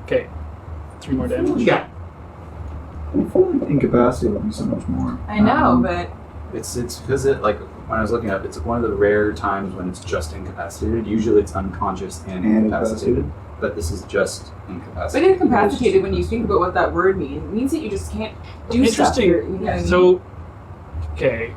Okay. 3 more damage. Yeah. Incapacity would be so much more. I know, but It's because it like when I was looking up, it's one of the rare times when it's just incapacitated. Usually it's unconscious and incapacitated, but this is just incapacitated. incapacitated, when you think about what that word means, it means that you just can't do stuff. Interesting. You know, So, okay.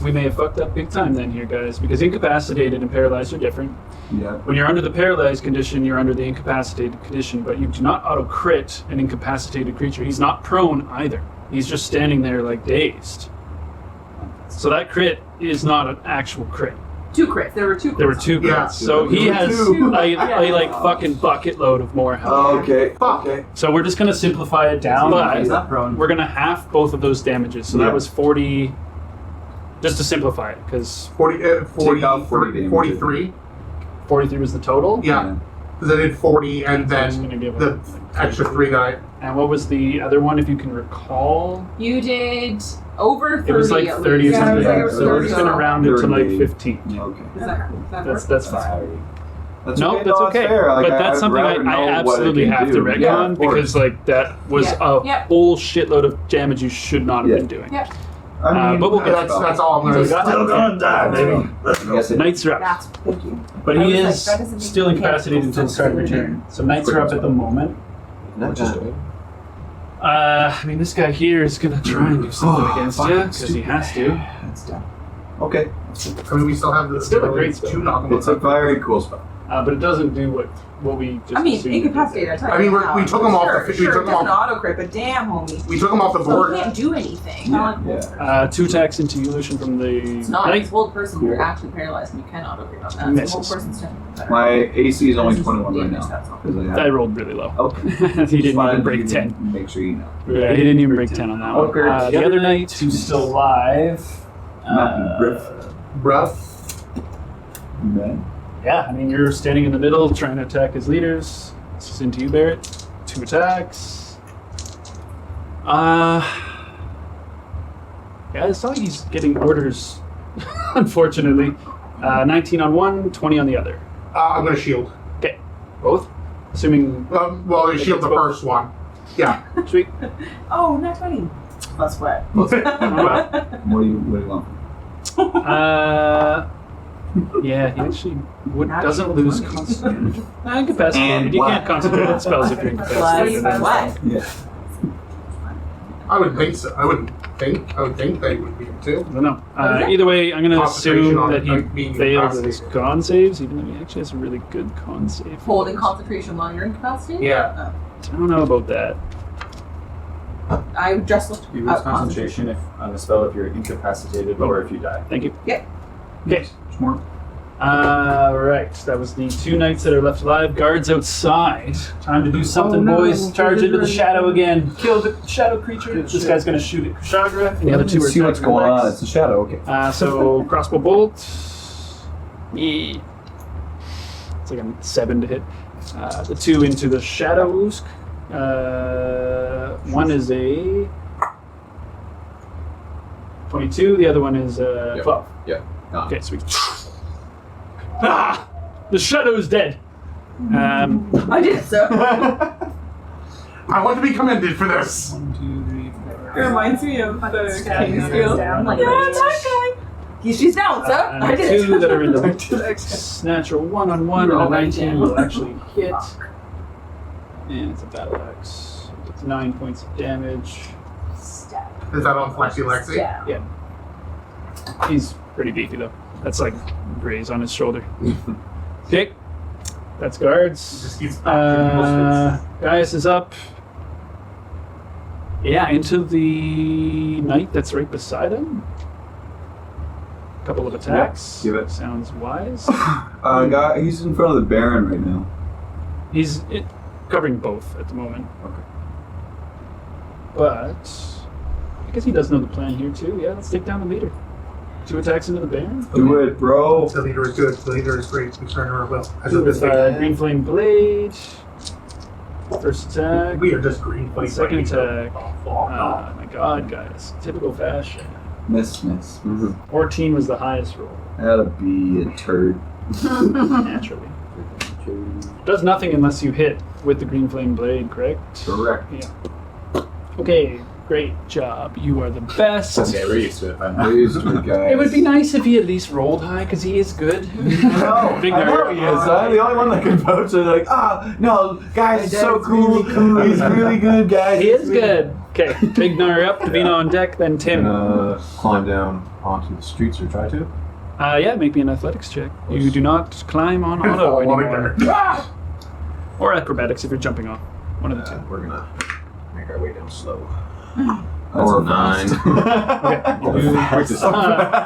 We may have fucked up big time then here, guys, because incapacitated and paralyzed are different. Yeah. When you're under the paralyzed condition, you're under the incapacitated condition, but you do not auto-crit an incapacitated creature. He's not prone either. He's just standing there like dazed. So that crit is not an actual crit. 2 crits. There were 2 crits. There were 2 crits. Yeah. So he There were has two. a like fucking bucket load of more health. Oh, okay. Fuck. Okay. So we're just going to simplify it down, He's but not prone. we're going to half both of those damages. So Yeah. that was 40, just to simplify it, because 40, Take out 40 damage. 43. 43 was the total. Yeah. Because I did 40 and So I was gonna then give the him, like, extra 3 that I. And what was the other one, if you can recall? You did over 30. It was like at 30 or least. something. Yeah, it was So we're just going to 30. round it to like 30. 15. Yeah. Okay. Is that That's work? fine. That's No, okay. that's It's okay. fair. Like, But that's I'd something I rather know what it absolutely can have do. to retcon Yeah, of course. because like that was a Yeah. whole shitload of damage you should not have Yeah. been doing. Yeah. I mean, but we'll get That's all I'm going to Still say. gonna die, baby. I guess it, Knights are up. That's thank you. But I he was like, is that doesn't make still me incapacitated until the start of your turn. So Knights are up at the moment. Not just doing. I mean, this guy here is going to try and do something Oh, against fuck, you it's because he stupid. has to. That's done. Okay. I mean, we still have the It's still a ability great spell. to knock him It's a out. very cool spell. But it doesn't do what what we just I mean, assumed you did incapacitated. I there. tell I you mean, now. we took him off the- we Sure, took him it doesn't off- auto crit, but damn, homie. We took him off the So board. he can't do anything. Yeah. 2 attacks into illusion from the It's not. knight. It's hold person. You're actually paralyzed and you can auto crit on that. Misses. It's hold person's turn. My AC is only 21 right Damage, now. that's all. 'cause I I have- rolled really low. Okay. He didn't Fine, even break you 10. Make sure you know. Yeah, he didn't even break 10 on that one. Okay. The other knight, Who's still alive? Bruh. Man. yeah, I mean, you're standing in the middle trying to attack his leaders. This is into you, Barrett. 2 attacks. Yeah, it's not like he's getting orders, unfortunately. 19 on one, 20 on the other. I'm gonna shield. Okay, both? Assuming, Well, you shield the first one. Yeah. sweet. Oh, not 20. That's what. What do you want? Yeah, he actually doesn't lose concentration. Incapacitated. And You what? can't concentrate on spells if you're incapacitated. What? Yeah. I would think so. I would think they would be able to. I don't know. Either way, I'm going to assume Concentration on that he being failed his incapacitated. con saves, even though he actually has a really good con save. Holding concentration while you're incapacitated? Yeah. I don't know about that. I just looked You lose at concentration on a spell if you're incapacitated or if you die. Thank you. Yeah. Okay. Smart. Right. That was the 2 knights that are left alive. Guards outside. Time to do something, no. boys. Charge into the shadow again. Kill the shadow creature. This guy's going to shoot at Kushagra, and the other 2 are See what's attacking going Lex. on. It's a shadow. Okay. So crossbow bolt. Yeah. It's like a 7 to hit. The 2 into the shadow Usk. One is a 22. The other one is 12. Yeah. Okay, sweet. The shadow's dead. I did, sir. I want to be commended for this. 1, 2, 3, 4. It reminds me of the King's Down, Guild. down, like Yeah, that. attack guy. She's down, sir. I And did 2 it. that are in the natural 1 on 1 and a 19 will actually hit. And it's a battle axe. It's 9 points of damage. Stab. Is that on Flexi Lexi? Stab. Yeah. He's pretty beefy though. That's like graze on his shoulder. Okay. That's guards. Just keeps back Gaius is up. Yeah, into the knight that's right beside him. Couple of attacks. give it. Sounds wise. Guy, he's in front of the Baron right now. He's covering both at the moment. Okay. But I guess he does know the plan here too. Yeah, let's take down the leader. 2 attacks into the Baron. Do it, bro. The leader is good. The leader is great. We turn her well. As a With business. Green Flame Blade. First attack. We are just green fighting. Second attack. Oh, Oh my god, guys. Typical fashion. Miss. 14 was the highest roll, That'll be a turd. naturally. Does nothing unless you hit with the Green Flame Blade, correct? Correct. Yeah. Okay, great job. You are the best. Okay, we're used to it. I know. Please, guys. It would be nice if he at least rolled high, because he is good. No, Big I know nerd. he is. I'm the only one that can vouch. They're like, no, guys, it's so cool. He's really good, guys. He is good. Okay, Big Nar up, Davina on deck, then Tim. Climb down onto the streets or try to. Yeah, make me an athletics check. You do not climb on auto Oh, anymore. there. Or acrobatics if you're jumping off. One of the two. We're gonna make our way down slow. That's a 9.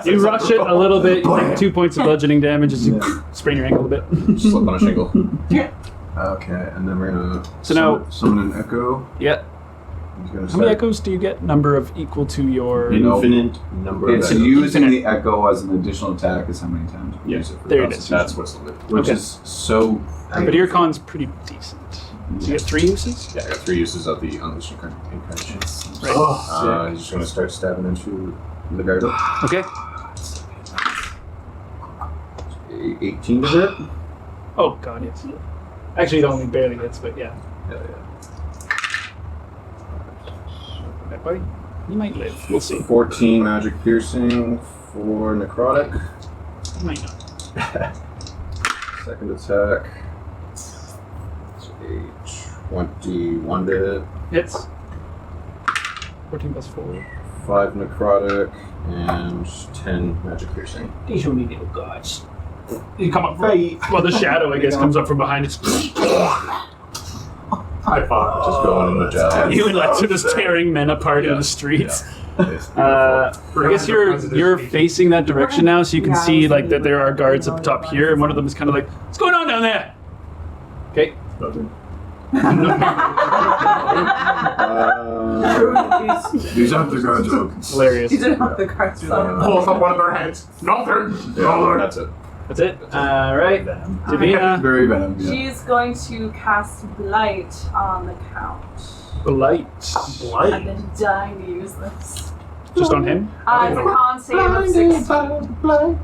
You rush it a little bit, you take 2 points of bludgeoning damage as you sprain your ankle a bit. Slip on a shingle. Okay, and then we're gonna So now- summon an echo. Yeah. He's gonna How many echoes do you get? Number of equal to your... Infinite number It's of echoes. using the echo as an additional attack is how many times you Yeah, use it for. there it That's- is. That's what's limited. Which Okay. is so. But your con's pretty decent. So you get 3 uses? Yeah, I got 3 uses of the Unleash Incarnation. Right. He's just gonna start stabbing into the guard. Okay. 18 to hit. Oh god, yes. Actually, it only barely hits, but yeah. Yeah. Okay, buddy. You might live. We'll see. 14 magic piercing for necrotic. You might not. Second attack. It's a 21 to hit. Hits. 14 plus 4. 5 necrotic and 10 magic piercing. These only little gods. You come up. Well, the shadow, I guess, comes up from behind. It's High five. Just going in the job. you and Lex are just tearing men apart in the streets. I guess you're facing that direction now, so you can see like that there are guards up top here, and one of them is kind of like, "What's going on down there?" Okay. These aren't the guards. Hilarious. These are not the cards. Pulls up one of their heads. Nothing. Yeah, that's it. That's it. Right. Davina. Very venom. Yeah. She's going to cast Blight on the Count. Blight. I've been dying to use this. Just on him? It's a con save of 16.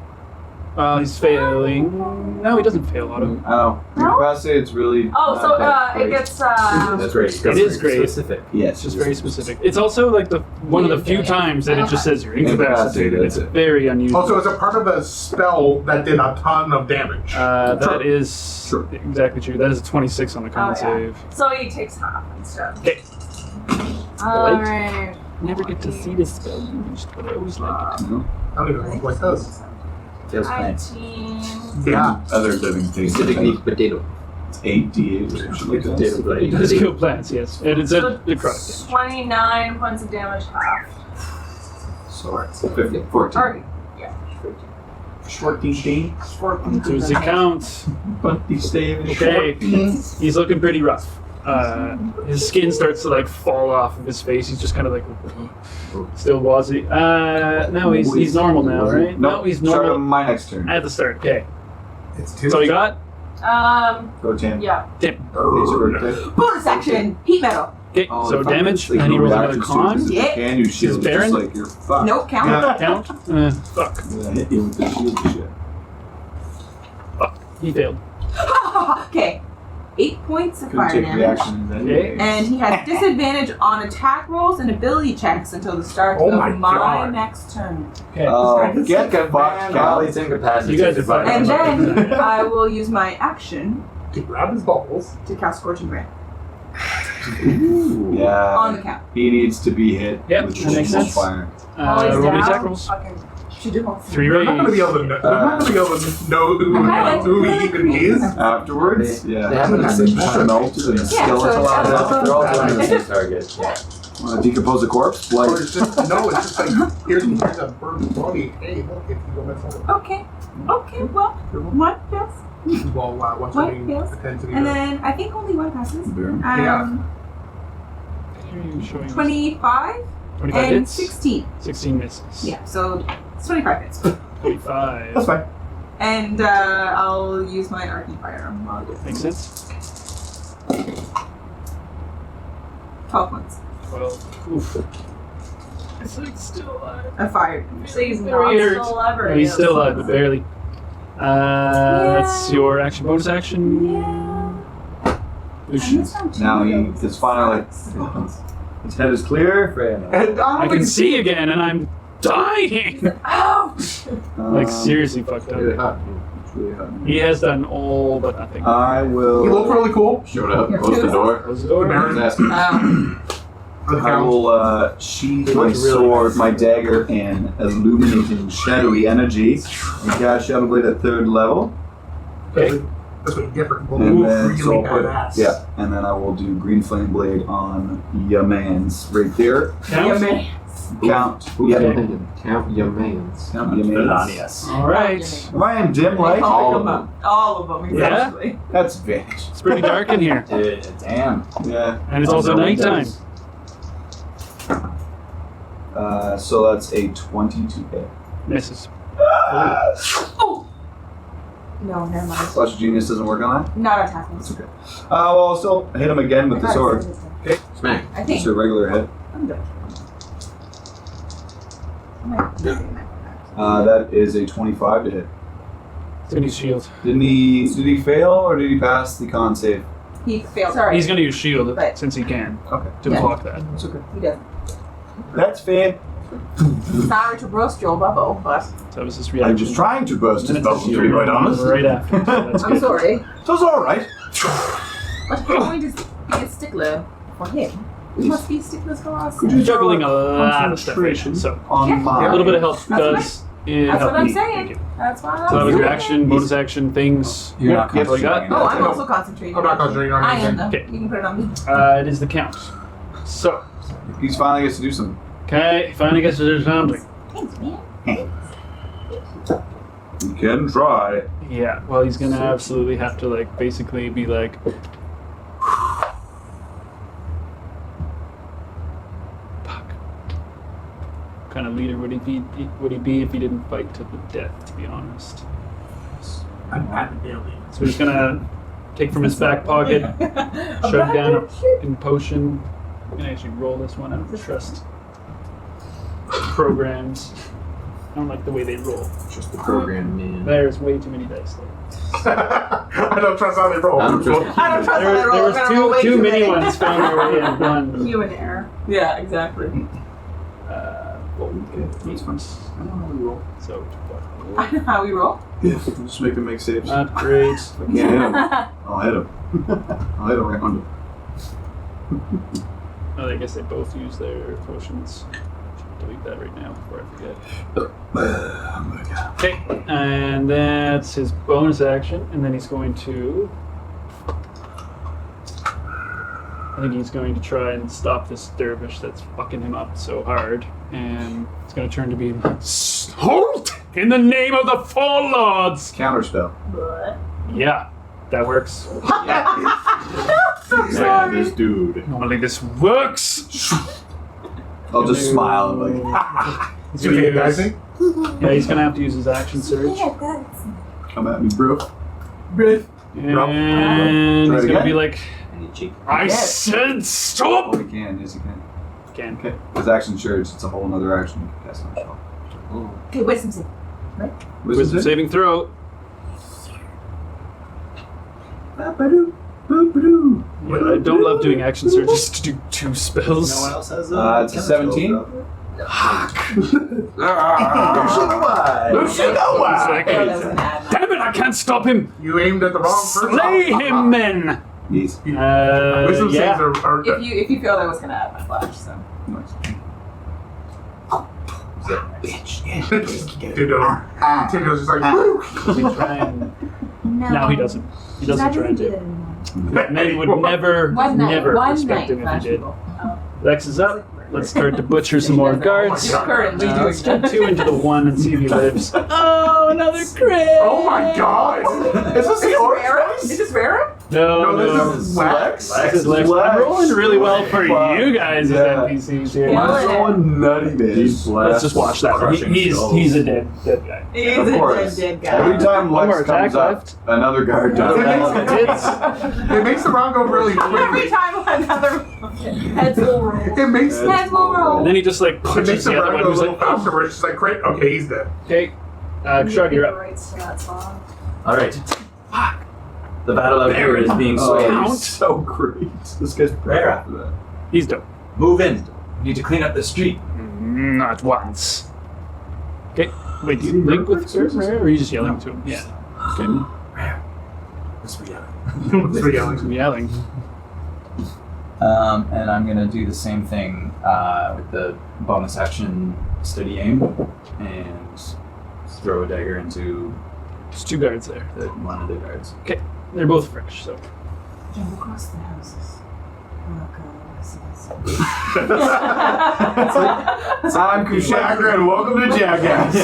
He's failing. No, he doesn't fail on him. Oh, No? capacity, it's really. Oh, not so that it great. gets That's great. It is great. Specific. Yes, It's just very specific. It's also like the one of the few times that it just says you're incapacitated. It's very unusual. Also, it's a part of a spell that did a ton of damage. That is exactly true. That is a 26 on the con save. So he takes half instead. Okay. Alright. Never get to see this spell used, but I always like it. No. I don't even know what does. Tails plants. 19. Yeah. Other living things. Specifically potato. It's 8d8 or something like Potato that. blade. It does kill plants, yes. And it's So a necrotic. 29 points of damage half. So it's 15, 14. Or, yeah. 14. Does the count? But these stay in Okay. He's looking pretty rough. His skin starts to like fall off of his face. He's just kind of like still wazzy. No, he's normal now, right? No, he's Start normal on my next turn. at the start. Okay. It's That's all you got? Go Tim. Yeah. Tim. It's your birthday. Bonus action. Heat metal. Okay, Oh, so if I damage, like, and he rolls another reactions to it, con. 'cause if Yeah. you can use shield, Baron? just like you're fucked. Nope, count. Count? Fuck. Yeah, hit you with the shield shit. He failed. Okay. 8 points of Could fire take damage. reaction Okay. And he has disadvantage on attack rolls and ability checks until the start Oh of my my God. next turn. Okay. Get the fuck out. He's incapacitated. You guys are fine. And then I will use my action To grab his balls. to cast Scorching Ray Yeah. on the count. He needs to be hit Yep, with that makes sense. fire. Roll the attack rolls. Fucking Should do all 3 We're not going to be rays. able to know, we're not gonna be able to know who he even is. Afterwards, They yeah. have an Smelted and skeletal so out it's of They're all doing the same target. Yeah. Decompose a corpse? Or Like, it's just, no, it's just like, here's a bird's body. Hey, look, if you go mess up. Okay. Okay, well, one pass. Well, what's What? being Yes. pretend to be And the- then I think only one passes. Yeah. Here you showing us. 25 25 and hits. 16. 16 misses. Yeah, so it's 25 hits. 25. That's fine. And I'll use my Arcane Fire while I do it. Makes sense. 12 points. 12. Oof. It's like still alive. I fired. So he's Very not hurt. still alive. No, he's still alive, but barely. That's your action, bonus action. Yeah. Lucian. now his finally, his head is clear. And I can see again, and I'm dying. Ouch! Like seriously fucked Really up. hot. It's really hot. He has done all but nothing. I will. He looked really cool. Showed up, closed the door. Close the door. Baron. Was asking. I will sheathe my sword, my dagger, and illuminating shadowy energy, and cast Shadow Blade at 3rd level. Okay. That's what you get for people And who then, really so I'll put, badass. yeah, and then I will do Green Flame Blade on ya man's right there. Count. Count. Okay. Count your mans. Count ya man's. All right. Am I in dim light? All of them. All of them, Yeah? exactly. That's vintage. It's pretty dark in here, Damn. Yeah. and it's also nighttime. So that's a 22 hit. Misses. No, never mind. Flash of Genius doesn't work on that? Not attacking. That's okay. Well, I'll still hit him again with the sword. Smack. I think. Just a regular hit. I'm good. That is a 25 to hit. He's gonna use shield. Did he fail or did he pass the con save? He failed. Sorry. He's gonna use shield Right. since he can Okay. to Yeah. block that. That's okay. He doesn't. That's fair. Sorry to roast your bubble, but So that was his reaction. I'm just trying to burst his And bubble, it's to be quite honest. Right after. So that's I'm good. sorry. So it's alright. But if you're going to be a stickler for him, we must be sticklers for us. Could you Juggling a throw lot of stuff right now, concentration so on Yeah. my... a little bit of help That's does That's what I'm Thank saying. you. That's why So that I'm was your saying. action, bonus action, things. You're not That's all you got? concentrating. Oh, I'm also concentrating. I'm not concentrating on I am anything. though. Okay. You can put it on me. It is the count. So, He's finally gets to do something. okay, finally gets to do something. Thanks, man. You can try. Yeah, well, he's gonna absolutely have to, like, basically be like. Fuck. What kind of leader would he be if he didn't fight to the death, to be honest? I'm not really. So he's gonna take from his back pocket, shove down a fucking potion. I'm gonna actually roll this one. I don't trust programs. I don't like the way they roll. Just the program, man. There's way too many dice there. I don't trust how they roll. I don't trust I don't trust how they roll. There I'm gonna roll was way too many many. ones found their way in one. Human error. Yeah, exactly. Eight ones. I don't know how we roll. So, I know how we roll. Yeah, just make him make saves. not great. If I can't hit him, I'll hit him. I'll hit him right under. Oh, I guess they both use their potions. Delete that right now before I forget. Okay, and that's his bonus action, and then he's going to. I think he's going to try and stop this dervish that's fucking him up so hard, and it's going to turn to be halt in the name of the Four Lords. Counterspell. Yeah, that works. Man, this dude. Normally this works. I'll just smile and like, He's You gonna okay, guys? use- yeah, he's gonna have to use his action surge. come at me, bro. And Try he's it gonna again? be like, Any cheek? I said stop! Oh, he can. Yes, he can. Again. Okay. His action surge. It's a whole other action. You can cast on shot. Okay, wisdom save. Wisdom save? saving throw. Ba-ba-doo, ba-ba-doo. Yeah, I don't love doing action surges to do 2 spells. No one else has It's a 17. It's like, That doesn't add. damn it, I can't stop him! You aimed at the wrong person. Slay him, men! Yes. Wisdom Yeah. saves are If you feel that was gonna add my flash, so. Nice. Tindo's just like, woo! Does he try and... No. No, he doesn't. He She's doesn't not try gonna and do do that it. anymore. Men would never, One night. never One respect night him if flash he did. people. Lex is up. Let's start to butcher some more guards. Oh my God. Currently Let's doing get 2 into the 1 and see if he lives. Oh, another crit! Oh my god! Is this the orange Vera? face? Is this Vera? No, No, this is Lex. This is Lex. I'm rolling really well for you guys as NPCs here. Yeah. Mine's going nutty, man. Let's just watch that. Crushing He's a dead guy. He's Of a course. dead Every guy. time One more Lex attack comes up, left. another guard dies. It makes the round go really Every quickly. time another Heads will roll. It makes head will And roll. then he just like it punches makes the the other round one go a who's little like, faster. Where it's just like, crit. Okay, he's dead. okay, Kushagra, you're up. Right stats on. All right. The battle out here is being Oh, swayed. he's so great. This guy's perfect Rare. for that. He's done. Move in. We need to clean up the street. Not once. Okay, wait, do you link with Rare, or are you just yelling to him? Yeah. Okay. Whisper yelling. What's the yelling? I'm yelling. And I'm gonna do the same thing with the bonus action steady aim and throw a dagger into There's 2 guards there. one of the guards. They're both fresh, so. Jump across the houses. I'm Kushagra and welcome to Jackass.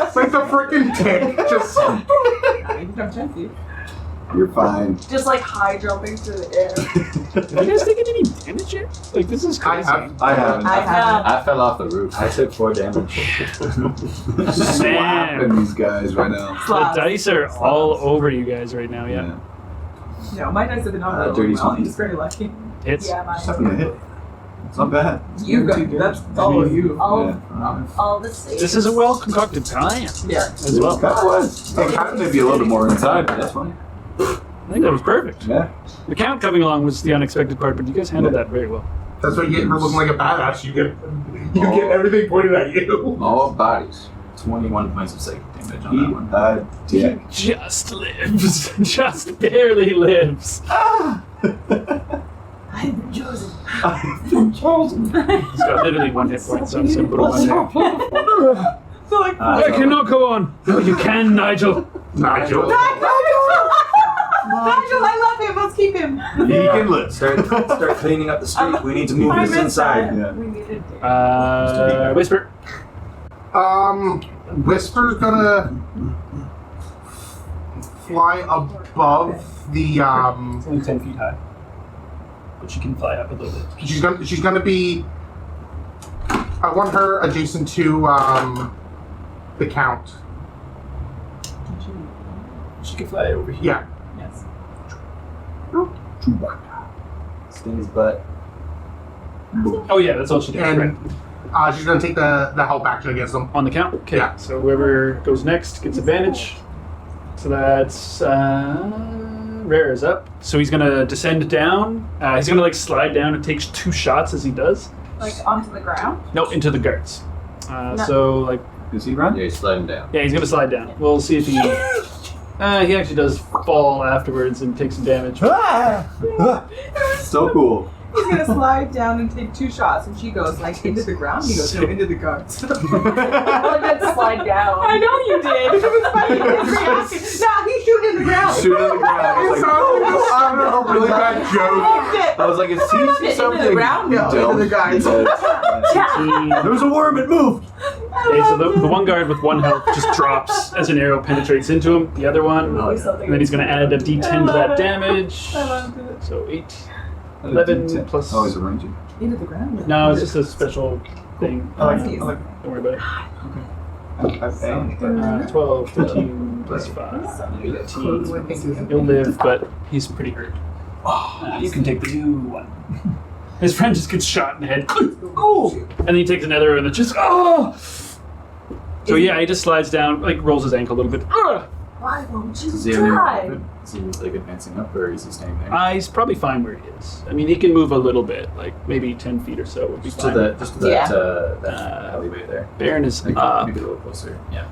It's like the freaking tick. Just Don't jump you. You're fine. Just like high jumping through the air. Have you guys taken any damage yet? Like, this is I crazy. have. I haven't. I have. I fell off the roof. I took 4 damage. Slapping these guys right now. The dice are all over you guys right now, yeah. No, my dice have been on really Dirty well. 20. I'm just very lucky. Hits. Yeah, Just mine. having a hit. It's not bad. You got that's all of you. All the saves. This is a well concocted plan Yeah. as well. That was. It kind of maybe a little bit more inside, but that's fine. I think that was perfect. Yeah. The count coming along was the unexpected part, but you guys handled that very well. that's what you get for looking like a badass. You get everything pointed at you. All bodies. 21 points of psychic damage on that one. Dick. Just lives. Just barely lives. I've been chosen. I've been chosen. He's got literally 1 hit point, so I'm just gonna put him on there. still like. I cannot go on. No, you can, Nigel. Nigel. Nigel, I love him. Let's keep him. He can live. Start cleaning up the street. We need to move this inside. Yeah. We needed to. Whisper. Whisper's gonna fly above the. It's only 10 feet high, but she can fly up a little bit. She's gonna be. I want her adjacent to the Count. She can fly over here. Yeah. Yes. Sting his butt. Oh yeah, that's all she did. And Right. she's gonna take the help action against them. On the count. Okay. Yeah. So whoever goes next gets advantage. So that's Rare is up. So he's gonna descend down. He's gonna like slide down. It takes 2 shots as he does. Like onto the ground. No, into the guards. So like, Does he run? Yeah, he's sliding down. yeah, he's gonna slide down. We'll see if he. He actually does fall afterwards and take some damage. So cool. He's gonna slide down and take 2 shots, and she goes like into the ground. He goes no, into the guards. I did slide down. I know you did. It was funny. His reaction. Nah, he's shooting in the ground. Shoot on the ground. It It's like, sounds like a really bad joke. I was like, is he something? Into the ground? No, into the guards. There was a worm. It moved. Okay, so the one guard with 1 health just drops as an arrow penetrates into him. The other one, and then he's going to add a d10 to that damage. I loved it. So 8, 11 plus. Oh, he's arranging. Into the ground. No, it's just a special thing. Don't worry about it. 12, 13 plus 5, 18. He'll live, but he's pretty hurt. You can take the new one. His friend just gets shot in the head. Oh! And then he takes another and it just So yeah, he just slides down, like rolls his ankle a little bit. Why won't you Is he in try? there? Is he like advancing up, or is he staying there? He's probably fine where he is. I mean, he can move a little bit, like maybe 10 feet or so would be Just fine. to that alleyway there. Baron is Like, up. maybe a little closer. Yeah.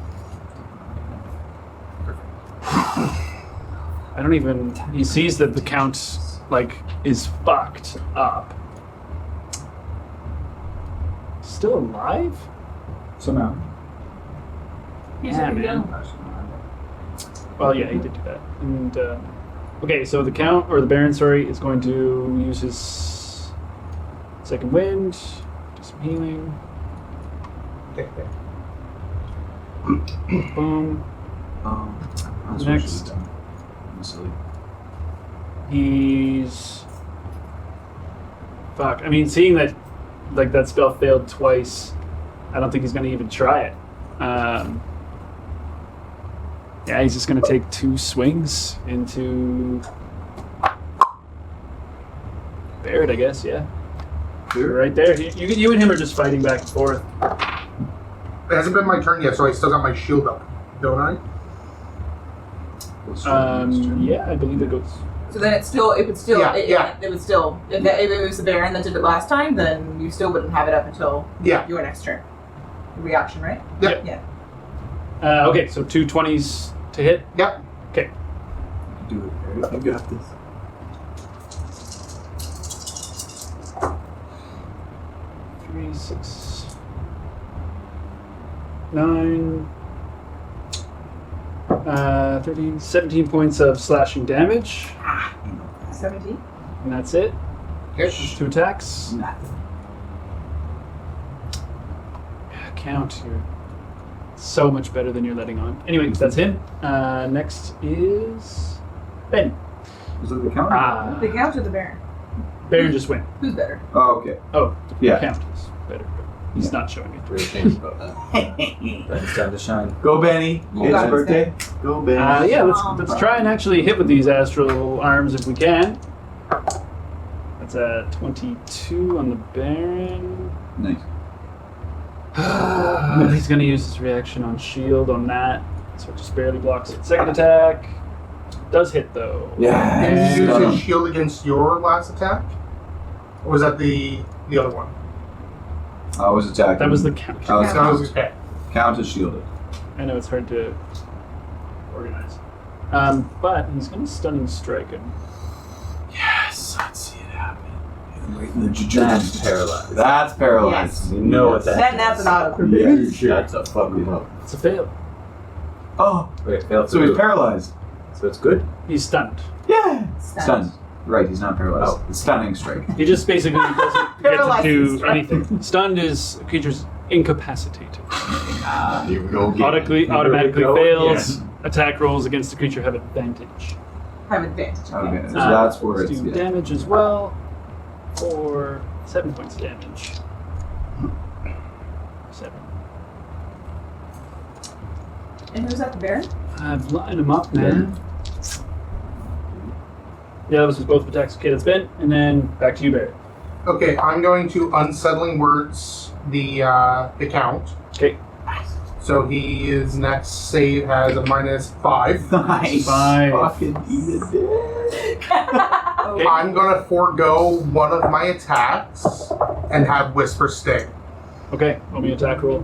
I don't even. He sees that the Count like is fucked up. Still alive? Somehow. He's Yeah, a man. young person. Well, yeah, he did do that. And okay, so the Count or the Baron, sorry, is going to use his second wind, do some healing. Boom. That's what Next. she's done. I'm silly. He's fuck. I mean, seeing that like that spell failed twice, I don't think he's going to even try it. Yeah, he's just going to take 2 swings into Barrett, I guess. Yeah, right there. You and him are just fighting back and forth. It hasn't been my turn yet, so I still got my shield up, don't I? Yeah, I believe it goes. So then it would still, Yeah, it would still, if it was the Baron that did it last time, then you still wouldn't have it up until Yeah. your next turn. Reaction, right? Yep. Yeah. Okay, so 2 20s to hit. Yep. Okay. Do it, Barry. You got this. Three, 6, 9, 13, 17 points of slashing damage, 17. and that's it. Okay. Just 2 attacks. Nothing. Count, you're so much better than you're letting on. Anyway, that's him. Next is Ben. Was it the counter? The Count or the Baron? Baron just went. Who's better? Oh, okay. Oh, Yeah. Count is better. He's not showing it. Real change about that. Ben's time to shine. Go, Benny. You It's got his it, birthday. Go, Benny. Yeah, let's try and actually hit with these astral arms if we can. That's a 22 on the Baron. Nice. He's going to use his reaction on shield on that, so it just barely blocks it. Second attack does hit though. Yeah. Did you use Got his him. shield against your last attack? Or was that the other one? I was attacking. That was the count. I was That was okay. Count is shielded. I know it's hard to organize, but he's going to stunning strike him. Yes, let's see it happen. Wait, the That's jujitsu. paralyzed. That's paralyzed. Yes. You know what that Then is. that's an auto Yeah. That's a fuck him up. It's a fail. Oh, Wait, failed so he's through. paralyzed. So it's good? He's stunned. Yeah. Stunned. Stunned. Right, he's not paralyzed. Oh. It's stunning strike. He just basically doesn't get to Paralyzed do is right. anything. Stunned is a creature's incapacitated. Here we go again. Automatically go fails. Attack rolls against the creature have advantage. Have advantage. Okay. Okay, so that's where let's it's. do Yeah. damage as well for 7 points of damage. 7. And who's at the bear? I've lined him up, man. Yeah, that was with both attacks. Okay, that's Ben. And then back to you, Barry. Okay, I'm going to unsettling words the count. Okay. So his next save has a -5. Nice. 5. Fucking eat it. Okay. I'm gonna forego one of my attacks and have Whisper Sting. Okay, roll me attack roll.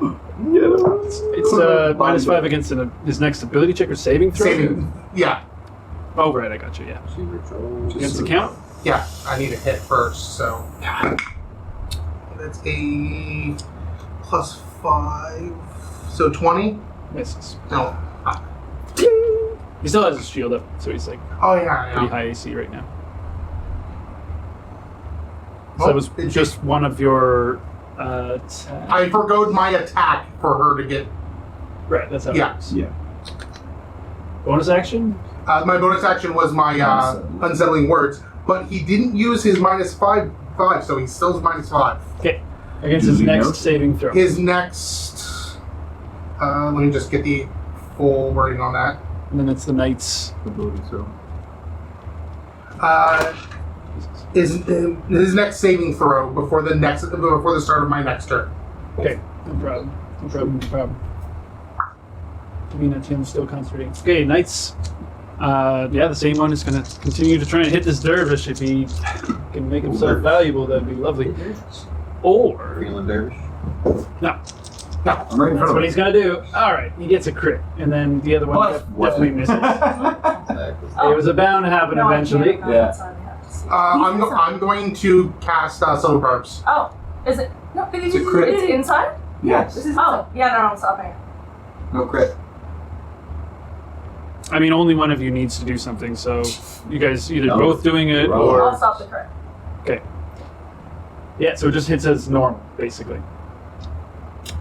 Yeah. It's -5 against his next ability check or saving throw? Saving, yeah, Oh, right, I got you, yeah. Against the count? yeah. I need a hit first, so that's a +5, so 20. Misses. No. He still has his shield up, so he's like Oh yeah, pretty yeah. high AC right now. So Well, that was it just one of your I forgoed my attack for her to get. Right, that's how it Yeah. works. Yeah. Bonus action? My bonus action was my unsettling words, but he didn't use his -5, so he still has -5. Okay. Against Does his he next know? saving throw. His next. Let me just get the full wording on that. And then it's the knight's. Ability throw. His next saving throw before the start of my next turn. Okay, no problem. No problem, no problem. Davina, Tim's still concentrating. Okay, knights. Yeah, the same one is going to continue to try and hit this dervish. If he can make himself valuable, that'd be lovely. Or Feeling dervish? no, I'm right in that's front what of he's gonna do. All right, he gets a crit, and then the other one definitely misses. It was bound to happen No, I eventually. can't. Yeah. So I have to see. I'm going to cast Solar Barbs. Oh, is it? No, It's a crit. It's inside? Yes. This is Oh, yeah, no, I'm stopping it. No crit. I mean, only one of you needs to do something, so you guys either No. both doing it I'll or stop the crit. yeah. So it just hits as normal, basically.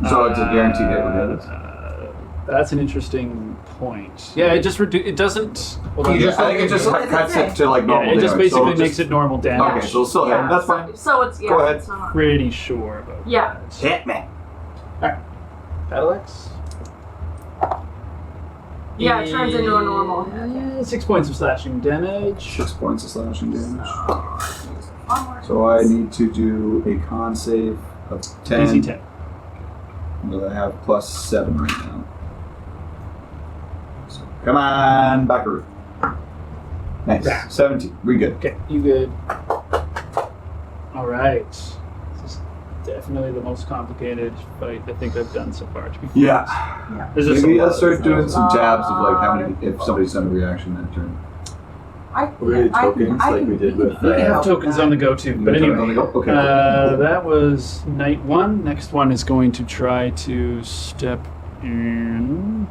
So it's a guaranteed hit regardless. That's an interesting point. Yeah, it just it doesn't. Hold on. You just- I think it just What does it cuts say? it to like Yeah, normal it just damage, basically so makes it normal damage. Okay, so still Yeah. that's fine. So it's, yeah. Go ahead. It's not, Pretty sure about Yeah. that. Hit me. Battle Axe? Yeah, it turns into a normal hit. 6 points of slashing damage. 6 points of slashing damage. Onward. So I need to do a con save of 10. DC 10. But I have +7 right now. So, come on, Backaroo. Nice. 17. We good. Okay, you good. Alright. This is definitely the most complicated fight I think I've done so far. To be Yeah. There's just Maybe a I'll lot start of doing some jabs of like how many, Uh, if somebody's done a reaction that turn. Really tokens like we did with, tokens on the go too. But anyway, Okay. that was night 1. Next one is going to try to step in.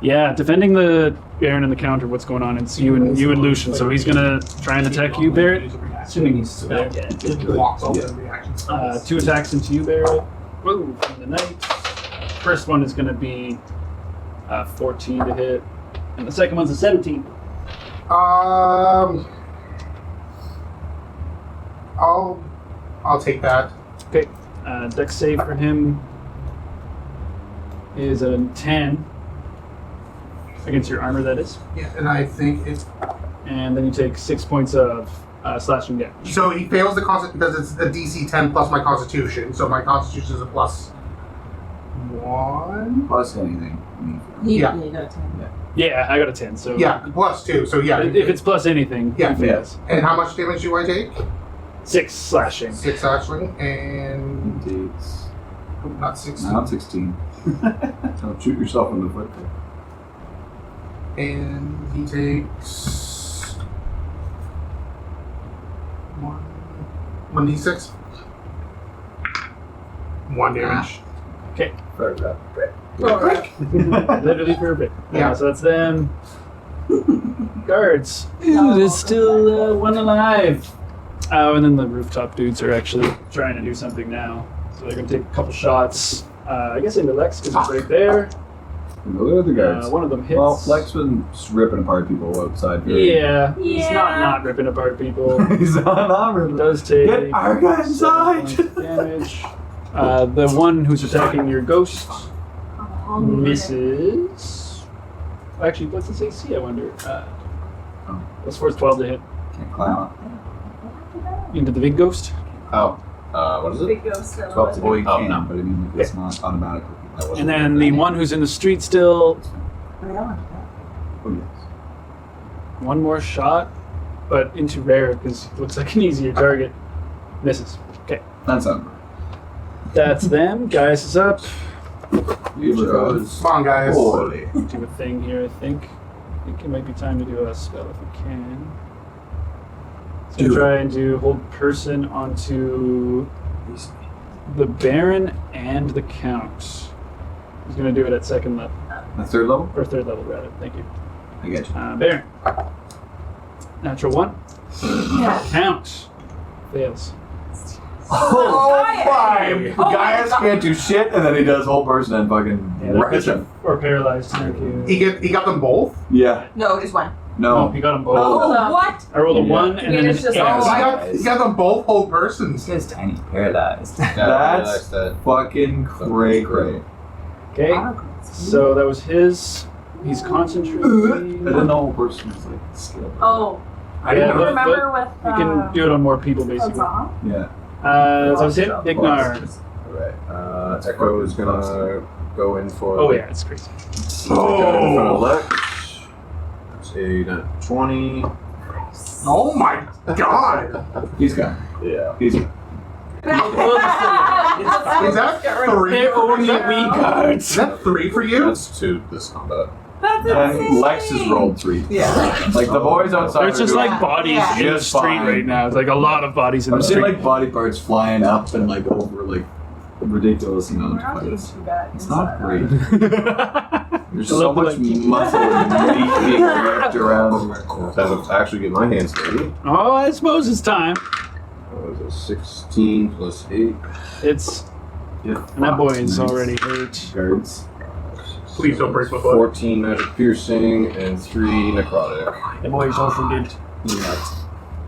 Yeah, defending the Baron and the counter. What's going on? It's you and Lucian. So he's gonna try and attack you, Barrett. Assuming he's still dead. 2 attacks into you, Barrett. Whoa, from the knight. First one is gonna be 14 to hit, and the second one's a 17. I'll take that. Okay, dex save for him is a 10 against your armor, that is. Yeah, and I think it's And then you take 6 points of slashing damage. so he fails the constitution because it's a DC 10 plus my Constitution. So my Constitution is a +1. Plus anything. Yeah. You got 10. Yeah, I got a 10, so Yeah, +2. So yeah. if it's plus anything, Yeah. he fails. And how much damage do I take? 6 slashing. 6 slashing and Indeed. not 16. Now 16. Don't shoot yourself in the foot. And he takes 1d6. 1 damage. Okay. Very good. Literally perfect. Yeah. So that's them. Guards. There's still one alive. Oh, and then the rooftop dudes are actually trying to do something now. So they're going to take a couple shots. I guess into Lex because it's right there. Look at the guards. One of them hits. Well, Lex was ripping apart people outside here. Yeah. He's not ripping apart people. He's not He ripping. does take Get our guy inside! 7 points of damage. The one who's attacking your ghost misses. Actually, what's this AC, I wonder? Plus 4 is 12 to hit. Can't climb up. Into the big ghost. Oh. What is it? Big ghost. 12 to Well, you Oh, can, no. but I mean, like, it's not automatically. That wasn't And then the one who's in the street still, Oh, yes. one more shot, but into rare because it looks like an easier target. Misses. Okay. That's over. That's them. Guys is up. You chose. Come on, guys. Holy. Do a thing here, I think. I think it might be time to do a spell if we can. So try and do hold person onto the Baron and the Count. He's going to do it at second level. The third level? Or third level, rather. Thank you. I get you. Baron. Natural 1. Yeah. Count. Fails. Oh, fine. Oh, Gaius can't do shit, and then he does whole person and fucking wrecks him. Or paralyzed, thank you. He got them both? Yeah. No, just one. No, No. he got them both. Oh, what? I rolled a 1 and then an It's just 8. all- He got them both whole persons. This guy's tiny, paralyzed. That's that. fucking cray cray. Okay, so that was his. He's I concentrating. didn't know whole person was like skill. Oh, I you didn't know, remember but with you can do it on more people, basically. Huzzah? Yeah. So that was it. Ignar. Alright. Echo is gonna go in for. Oh yeah, it's crazy. Go in front of Lex. That's a 20. Oh my god! He's gone. Yeah. He's gone. Is that 3? They're only Is weak cards. that 3 for you? That's 2 this combat. That's And insane. Lex has rolled 3. Yeah. Like the boys outside. There's are just doing- like bodies Yeah. in the Just street fine. right now. It's like a lot of bodies in I'm the seeing street. like body parts flying up and like over like ridiculous We're amounts not of doing fights. too bad. It's not inside. great. There's so much muscle and meat being wrapped around. Time to actually get my hands dirty. Oh, I suppose it's time. That was a 16 plus 8. It's Yeah, and that boy is nice. already hurt. Guards. Please don't break my foot. 14 magic piercing and 3 necrotic. That boy is also did.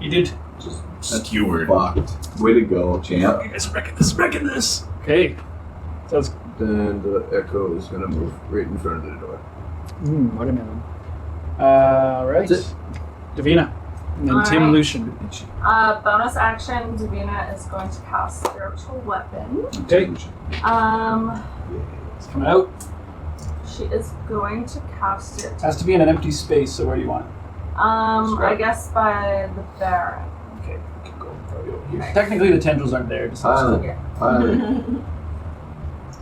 He did. Skewered. Fucked. Way to go, champ. You guys are wrecking this. Okay. Sounds Then the Echo is gonna move right in front of the door. watermelon. Right. That's it. Davina. And then Tim Alright. Lucian. Bonus action, Davina is going to cast Spiritual Weapon. Okay. It's coming out. She is going to cast it. Has to be in an empty space, so where do you want it? I guess by the Baron. Okay, we can go probably over here. Technically, the tendrils aren't there. Just Okay.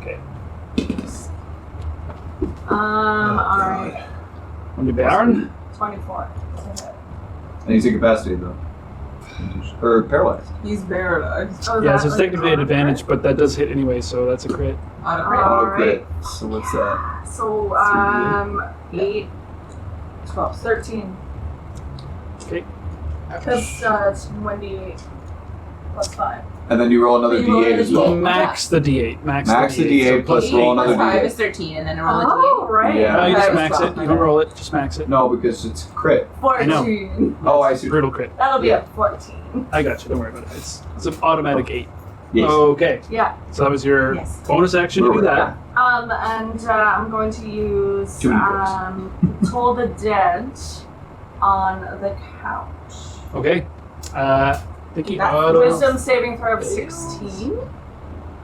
Okay. Alright. On the Baron? 24. And he's incapacitated though. Or paralyzed. He's paralyzed. Oh, Yeah, that so it's like technically an auto advantage, crit? but that does hit anyway, so that's a crit. Auto Auto Alright. crit. So what's that? So, 8, 12, 13. Okay. Because it's 1d8 plus 5. And then you roll another You roll D8 as well. Max the D8. Max the D8 plus Eight roll plus another 5 D8. is 13, and then roll a Oh, right. Yeah. No, you just That was max it. 12. You don't roll it. Just max it. No, because it's crit. 14. Oh, I see. Brutal crit. That'll be a 14. I got you. Don't worry about it. It's an automatic 8. Yes. Okay. Yeah. So that was your Yes. bonus action to do that. And I'm going to use Too many Toll the Dead on the couch. Okay. Thinking That's auto. Wisdom saving throw of 16.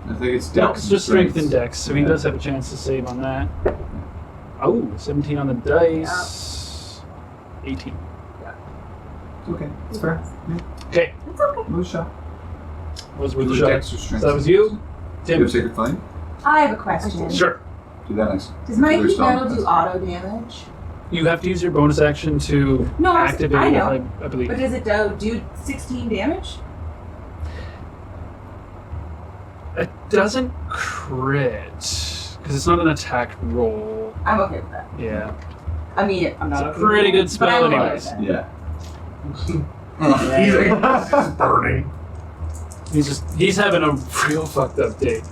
I think it's No, Dex. it's just strength and dex, so he does have a chance to save on that. Oh, 17 on the dice. 18. Okay, it's fair. Okay. It's okay. No shot. Was worth Do a the shot. Dex or So strength. that was you, You Tim. have Sacred Flame? I have a question. Sure. Do that next. Does my There's heat metal some- do auto damage? You have to use your bonus action to No, activate I it, know. I believe. But does it do 16 damage? It doesn't crit because it's not an attack roll. I'm okay with that. Yeah, I mean, I'm not it's a okay pretty with good it, but spell, I'm okay anyways. with that. Yeah. He's just burning. He's having a real fucked up day.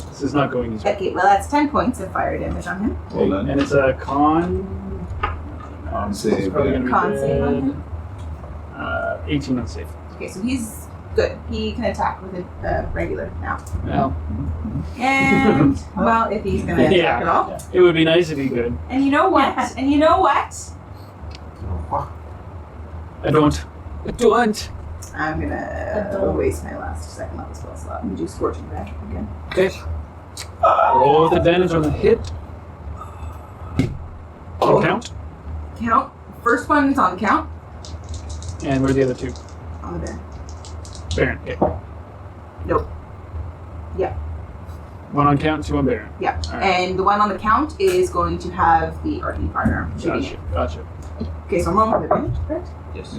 This is not going his way. Okay, well that's 10 points of fire damage on him. Well done. And it's a con. Con It's save. probably Yeah. gonna be Con save on dead. him. 18 on save. Okay, so he's good. He can attack with a regular now. Well, And well, if he's gonna attack Yeah. at all. it would be nice if he could. And you know what? And you know what? I don't. I'm gonna waste my last second level spell slot and do Scorching Ray again. Okay. Roll with advantage on the hit. Oh. Count. Count. First one is on the count. And where are the other two? On the bear. Baron. Okay. Nope. Yeah. One on count, two on Baron. Yeah. All right. And the one on the count is going to have the arcane fire shooting Gotcha. it. Gotcha. Okay, so I'm rolling with advantage, correct? Yes.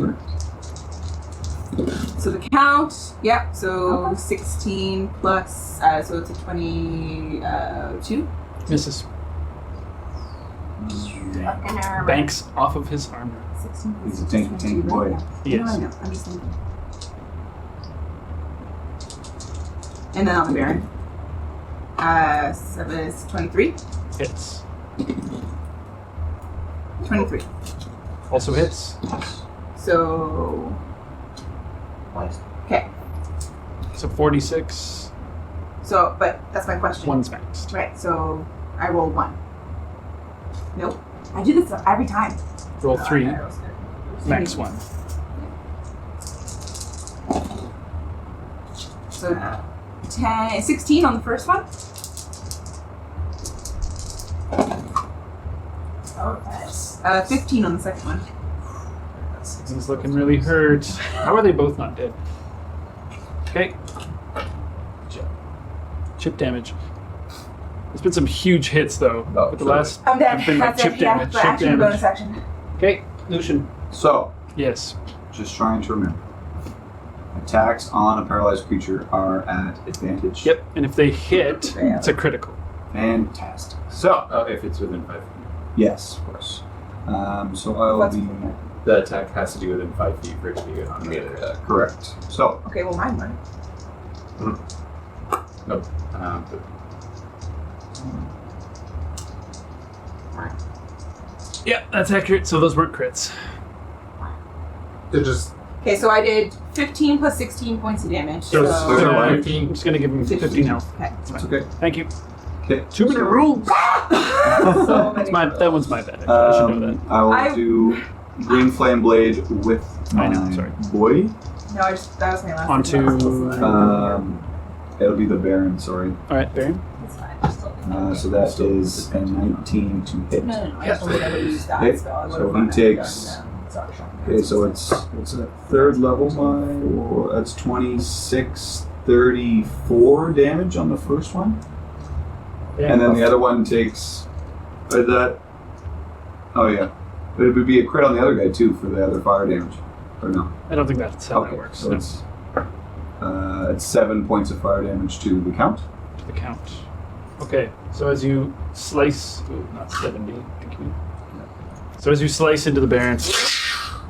So the count, yeah, so 16 plus, so it's a 22. Misses. Fucking armor. Banks off of his armor. 16 plus He's a tanky boy. Yes. No, I know, I'm just thinking. And then on the Baron. 7 is 23. Hits. 23. Also hits. So, okay. So 46. So, but that's my question. One's maxed. Right, so I roll 1. Nope. I do this every time. Roll 3. Max 1. So 16 on the first one. Oh, nice. 15 on the second one. He's looking really hurt. How are they both not dead? Okay. Chip damage. There's been some huge hits though. Oh, But the sure. last I'm dead. have been like That's chip it. Yeah, damage. but Chip action bonus damage. action. Okay, Lucian. So, Yes. just trying to remember. Attacks on a paralyzed creature are at advantage. Yep. And if they hit, it's a critical. Fantastic. So, Oh, if it's within 5 feet. yes, of course. So I will What's be The attack has to be within 5 feet for it to be good on a melee attack. correct. So, Okay, well mine won. Nope. Yeah, that's accurate. So those weren't crits. They're just Okay, so I did 15 plus 16 points of damage. So it's So, clear. I'm just gonna give him 15 health. okay. it's okay. Thank you. Okay. 2-minute rules. So many That one's my bad. I should know that. I will I- do Green Flame Blade with my I know, sorry. boy. No, that was my last Onto- one. It'll be the Baron, sorry. All right, Baron. That's fine. Just totally So that is a 19 to hit. No, I just would never use that Okay, spell. I so would've he run takes- that down. Sorry, Sean. Okay, so it's a third level by that's 26, 34 damage on the first one. And then the other one takes that. Oh yeah, but it would be a crit on the other guy too for the other fire damage, or no? I don't think that's how Okay, that works. so No. it's 7 points of fire damage to the count. To the count. Okay, so as you slice, not 70, thank you. So as you slice into the Baron,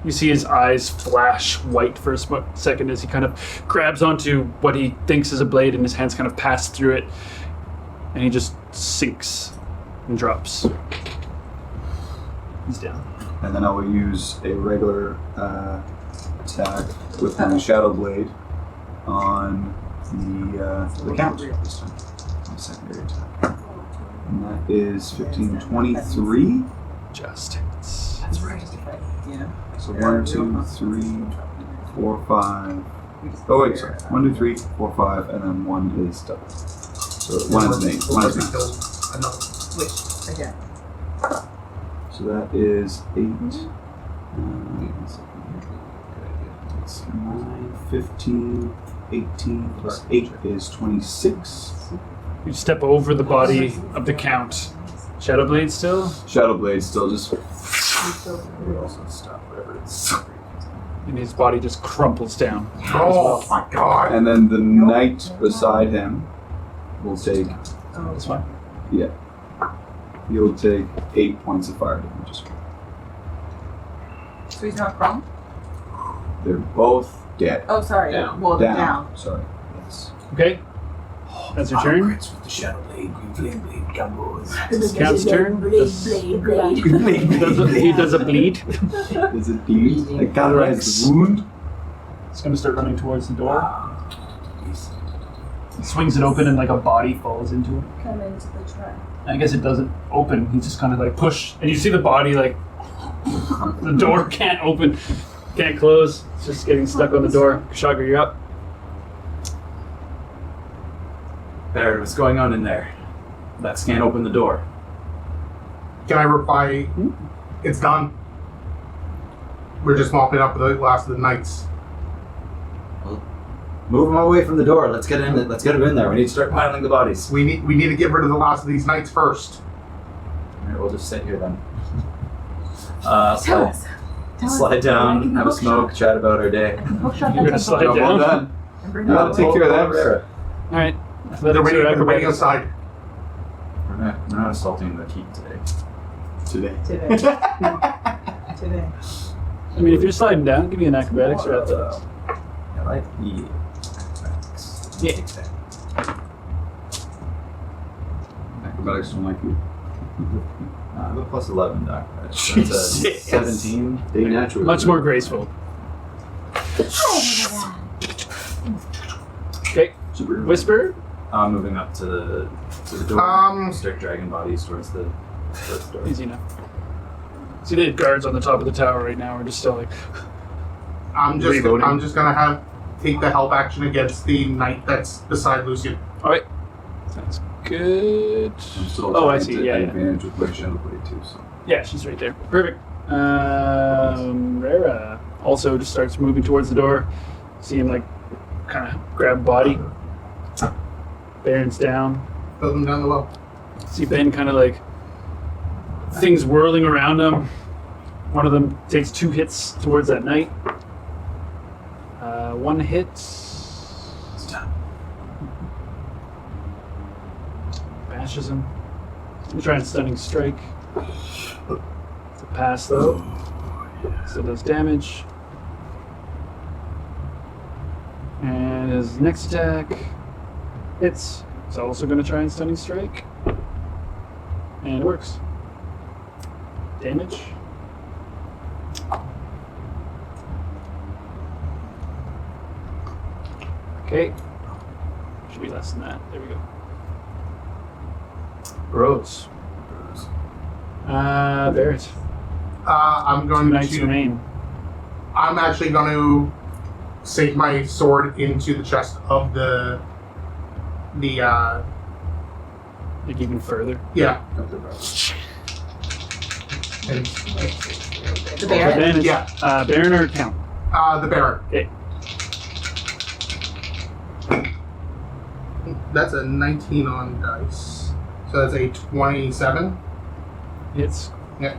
you see his eyes flash white for a second as he kind of grabs onto what he thinks is a blade and his hands kind of pass through it. And he just sinks and drops. He's down. And then I will use a regular attack with my Shadow Blade on the count this time. My secondary attack. And that is 15, 23. Just hits. That's right. Yeah. So 1, 2, 3, 4, 5. Oh wait, sorry. 1, 2, 3, 4, 5, and then 1 is double. So 1 is main. 1 is main. Which, again. So that is 8. It's 9, 15, 18 plus 8 is 26. You step over the body of the Count Shadowblade still? Shadowblade still just. We also stop whatever it's. And his body just crumples down. Oh my god. And then the knight beside him will take. That's fine. Yeah. He'll take 8 points of fire damage. So he's not prone? They're both dead. Oh, sorry. Down. Well, down. Sorry. Yes. Okay. That's your turn. With the shadow blade, green flame blade combos. It's Count's turn. He does a bleed. Is it bleed? I cauterize the wound. He's going to start running towards the door. He swings it open and like a body falls into it. Come into the trap. I guess it doesn't open. He just kind of like push, and you see the body like the door can't open, can't close. It's just getting stuck on the door. Kushagra, you're up. Barrett, what's going on in there? That can't open the door. Can I reply? It's done. We're just mopping up the last of the knights. Move him away from the door. Let's get in. Let's get him in there. We need to start piling the bodies. We need to get rid of the last of these knights first. All right, we'll just sit here then. Tell us. Slide down, have a smoke, chat about our day. You're gonna slide Well down. done. Gotta take care of them. All right. They're waiting Acrobatics. outside. We're not assaulting the keep today. Today. Today. I mean, if you're sliding down, give me an acrobatics or athletics. I like the acrobatics. Yeah. Acrobatics don't like you. I have a plus 11 to acrobatics. That's a 17. They naturally. Much more graceful. Okay. Whisper. I'm moving up to the door. Start dragging bodies towards the door. Easy enough. See the guards on the top of the tower right now are just still like. I'm just Reloading. gonna take the help action against the knight that's beside Lucian. All right. Sounds good. I'm still Oh, I trying see. to Yeah, yeah. advantage with my Shadowblade too. So. Yeah, she's right there. Perfect. Rara also just starts moving towards the door. See him like kind of grab body. Baron's down. Throw them down the well. See Ben kind of like things whirling around him. One of them takes 2 hits towards that knight. 1 hit. Bashes him. He's gonna try and stunning strike. It's a pass though. Still does damage. And his next attack hits. He's also gonna try and stunning strike. And it works. Damage. Okay. Should be less than that. There we go. Gross. Barrett. I'm 2 going knights to. remain. I'm actually going to sink my sword into the chest of the Like even further. yeah. And, The bear? Advantage. Yeah. Baron or Count? the Baron. Okay. That's a 19 on dice. So that's a 27. Hits. Great.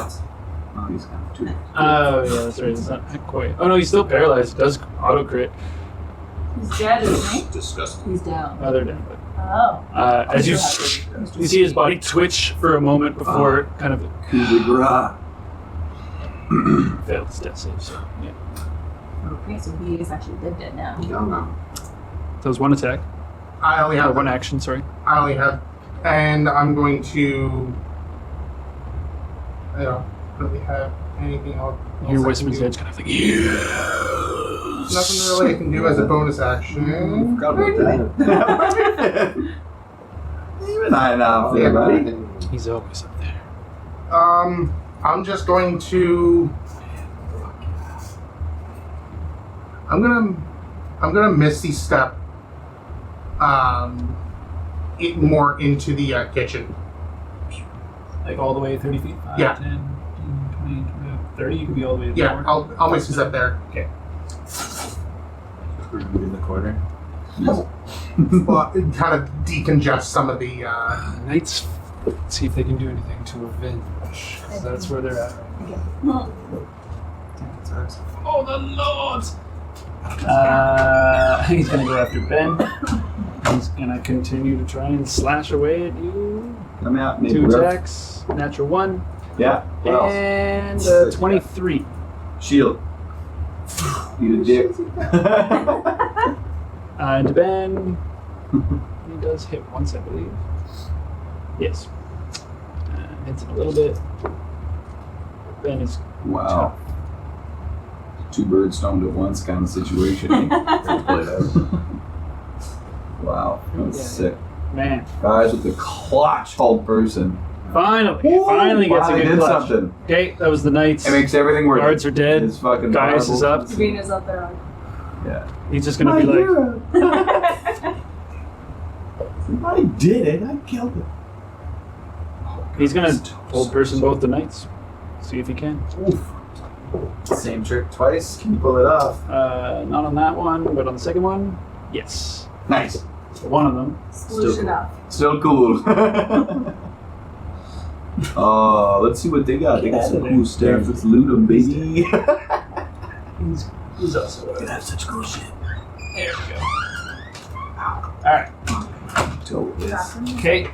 Oh, he's got 2. Oh yeah, that's right. It's not quite. Oh no, he's still paralyzed. It does auto crit. He's dead, isn't he? Disgusting. He's down. Oh, they're down. But Oh. as you see his body twitch for a moment before it kind of Coup de grace. failed its death save. So yeah, Okay, so he is actually dead now. No. that was 1 attack. I only Or have 1 action. Sorry. I only have, and I'm going to. I don't really have anything else. Your I Whisper's can do. edge kind of like yes. Nothing really I can do as a bonus action. Forgot about that. Even I now, Yeah, buddy. He's always up there. I'm just going to. I'm gonna misty step. It more into the kitchen. Like all the way 30 feet. 5, Yeah. 10, 15, 20, 30. You could be all the way to the Yeah, door. I'll misty step there. In the corner. Well, it kind of decongest some of the. Knights Let's see if they can do anything to avenge. 'Cause that's where they're at. Oh, the Lord! He's gonna go after Ben. He's gonna continue to try and slash away at you. Come out, make 2 rough. attacks, natural 1, Yeah. What else? and 23. Shield. Eat a dick. And Ben, he does hit once, I believe. Yes. Hits it a little bit. Ben is Wow. 2 birds stoned at once kind of situation. Eh? Wow. That's Yeah. sick. man. Guys with the clutch hold person. Finally gets a Finally good did clutch. something. Okay, that was the Knights. It makes everything worth it. Guards are dead. His fucking Gaius is up. marbles. Davina's up there. Yeah. He's just gonna be like, I did it. I killed it. he's gonna hold person both the Knights. See if he can. Same trick twice. Can you pull it off? Not on that one, but on the second one, yes. Nice. One of them. Solution up. Still cool. Let's see what they got. They got some cool stuff. Let's loot them, baby. He's also You have such cool shit. There we go. Alright. Okay.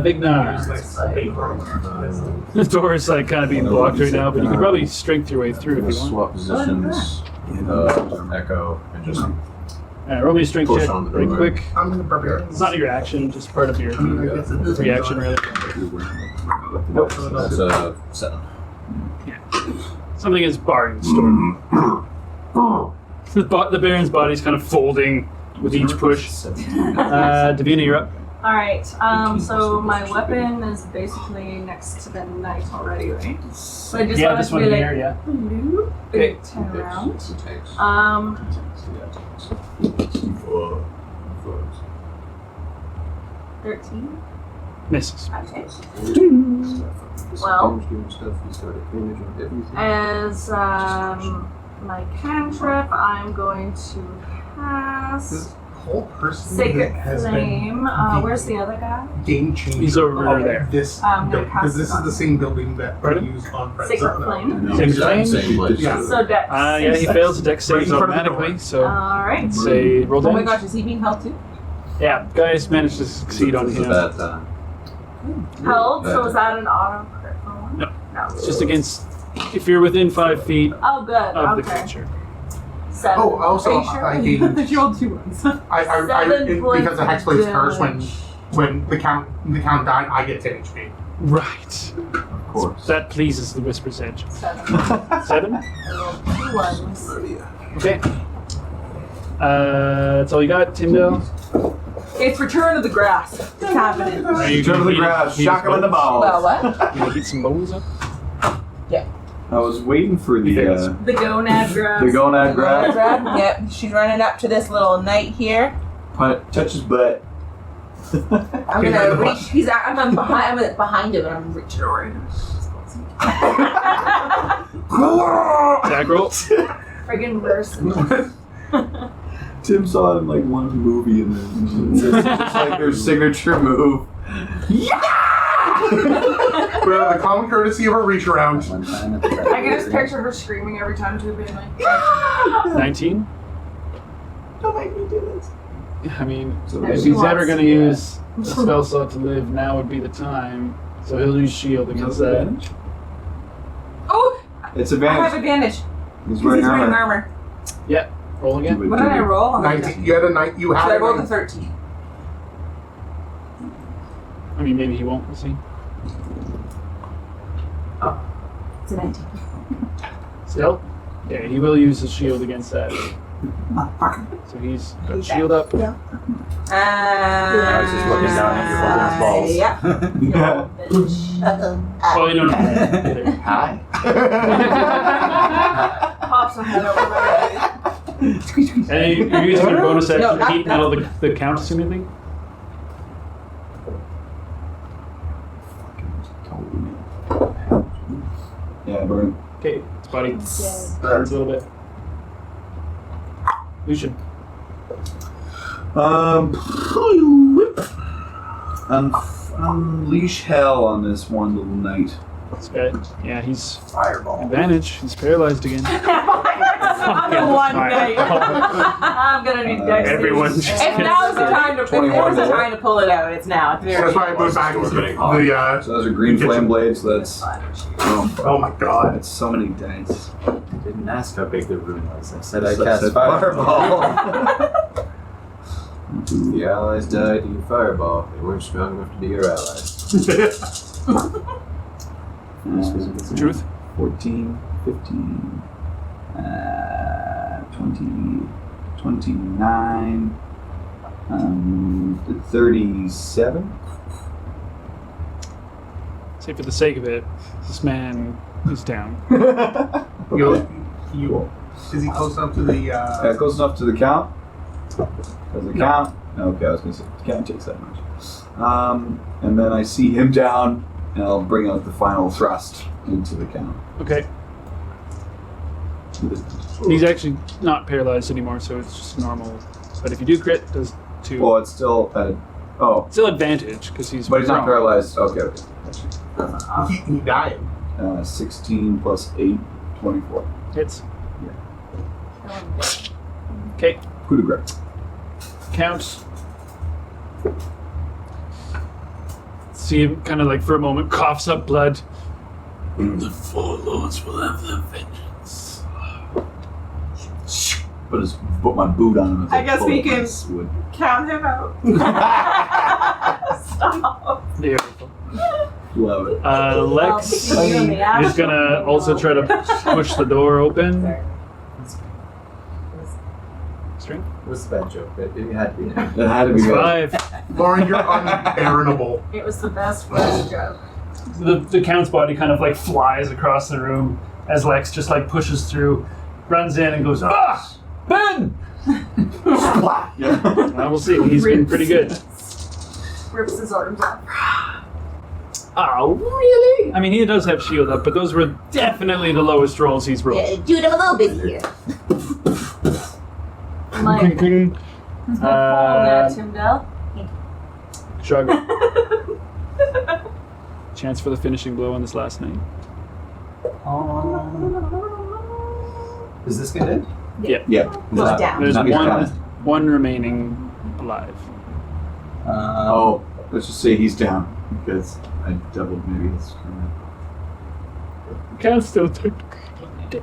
Big Nar. The door is like kind of being blocked right now, but you can probably strength your way through if you want. Swap positions. Echo and just Alright, roll me a strength push check on the right door. quick. I'm gonna barbarian. It's not your action, just part of your reaction, really. Nope. That's a 7. Something is barring the storm. The Baron's body's kind of folding with each push. Davina, you're up. Alright, so my weapon is basically next to the knight already, right? So I just Yeah, want it this to one be like, here, yeah. bloop, Okay. and turn around. Two tanks. 13. Misses. Okay. Well, as my cantrip, I'm going to cast This whole person Sacred that has Flame. Where's the other guy? been game changer. He's over of there. This I'm gonna because cast this it is on the same building that we Pardon? use on Friends. Sacred Flame. Same flame? Same place. Yeah. So Dex. Yeah, he fails the dex saves Right in front of the automatically, door. so Alright. let's say roll Oh my damage. gosh, is he being held too? Yeah, guys managed to succeed on This is a him. bad time. Held, so is that an auto crit one? No. No. It's just against, if you're within 5 feet Oh, good. of the Okay. creature. 7. Oh, also Are you sure? I gained You rolled 2 ones. Seven because the hex plays first damage. when the count died, I get 10 HP. Right. Of course. That pleases the Whisper's Edge. 7. 7? I rolled 2 ones. Okay. That's all you got, Tyndale? It's Return of the Grass. It's happening. Are you Turn to the gonna grass, heat shock him in the balls. Well, what? You gonna heat some bones up? I was waiting for the The gonad grass. gonad grab. Yep, she's running up to this little knight here. Touch his butt. I'm gonna reach. I'm behind. I'm behind him, and I'm reaching over. Attack roll. Friggin' worse. Tim saw it in like one movie, and then it's like their signature move. Well, the common courtesy of a reach around. I can just picture her screaming every time too, being like, 19? Don't make me do this. I mean, So if she he's ever wants going to to. use a spell slot to live, now would be the time. So he'll use shield against that. advantage? Oh, It's I have advantage. advantage. He's He's wearing wearing armor. armor. Roll again. What did I roll? On 19. You had a night. You So had I a rolled a 19. 13. I mean, maybe he won't. We'll see. It's a 19. Still? Yeah, he will use his shield against that. Motherfucker. So he's got shield up. I was just looking down at your woman's balls. Yeah. Yeah. Oh, you don't know. Hi. pops her head over my head. And you're using your bonus action No, to heat now the count assuming? Yeah, burn. Okay, its body burns a little bit. Lucian. Unleash hell on this one little knight. This guy, yeah, he's Fireball. advantage. He's paralyzed again. I'm one night. I'm gonna need dex. Everyone's just If now's the time to, if there was a time to pull it out, it's now. It's very That's why I moved back to the. So those are green flame blades, so that's... Oh my god. That's so many dice. I didn't ask how big the rune was. I said I So cast said fireball. The allies died to your fireball. They weren't strong enough to be your allies. Truth. 14, 15, 20, 29, 37. Say for the sake of it, this man is down. Is he close enough to the? Close enough to the count? Does it count? Okay, I was going to say, the count takes that much. And then I see him down, and I'll bring out the final thrust into the count. Okay. He's actually not paralyzed anymore, so it's just normal. But if you do crit, it does 2. Well, it's still at Still advantage, because he's but he's not prone. paralyzed. Okay. He died. 16 plus 8, 24. Hits. Okay. Coup de grace. Count. See him kind of like for a moment coughs up blood. The four lords will have their vengeance. Put my boot on him. As I guess we can would. count him out. Stop. Beautiful. Love it. Lex is gonna also try to push the door open. Strength? It was a bad joke, but it had to be. It had to be good. 5. Lauren, you're unbearable. It was the best first joke. The count's body kind of like flies across the room as Lex just like pushes through, runs in and goes, "Ah, Ben!" We'll see. He's been pretty good. Rips his arms off. Oh, really? I mean, he does have shield up, but those were definitely the lowest rolls he's rolled. Dude, I'm a little busy here. I'm like, fall there, Tyndall. Kushagra. Chance for the finishing blow on this last night. Is this guy dead? Yeah. Yeah. He's down. There's Not one down. one remaining alive. Let's just say he's down because I doubled maybe his. Count's still technically dead.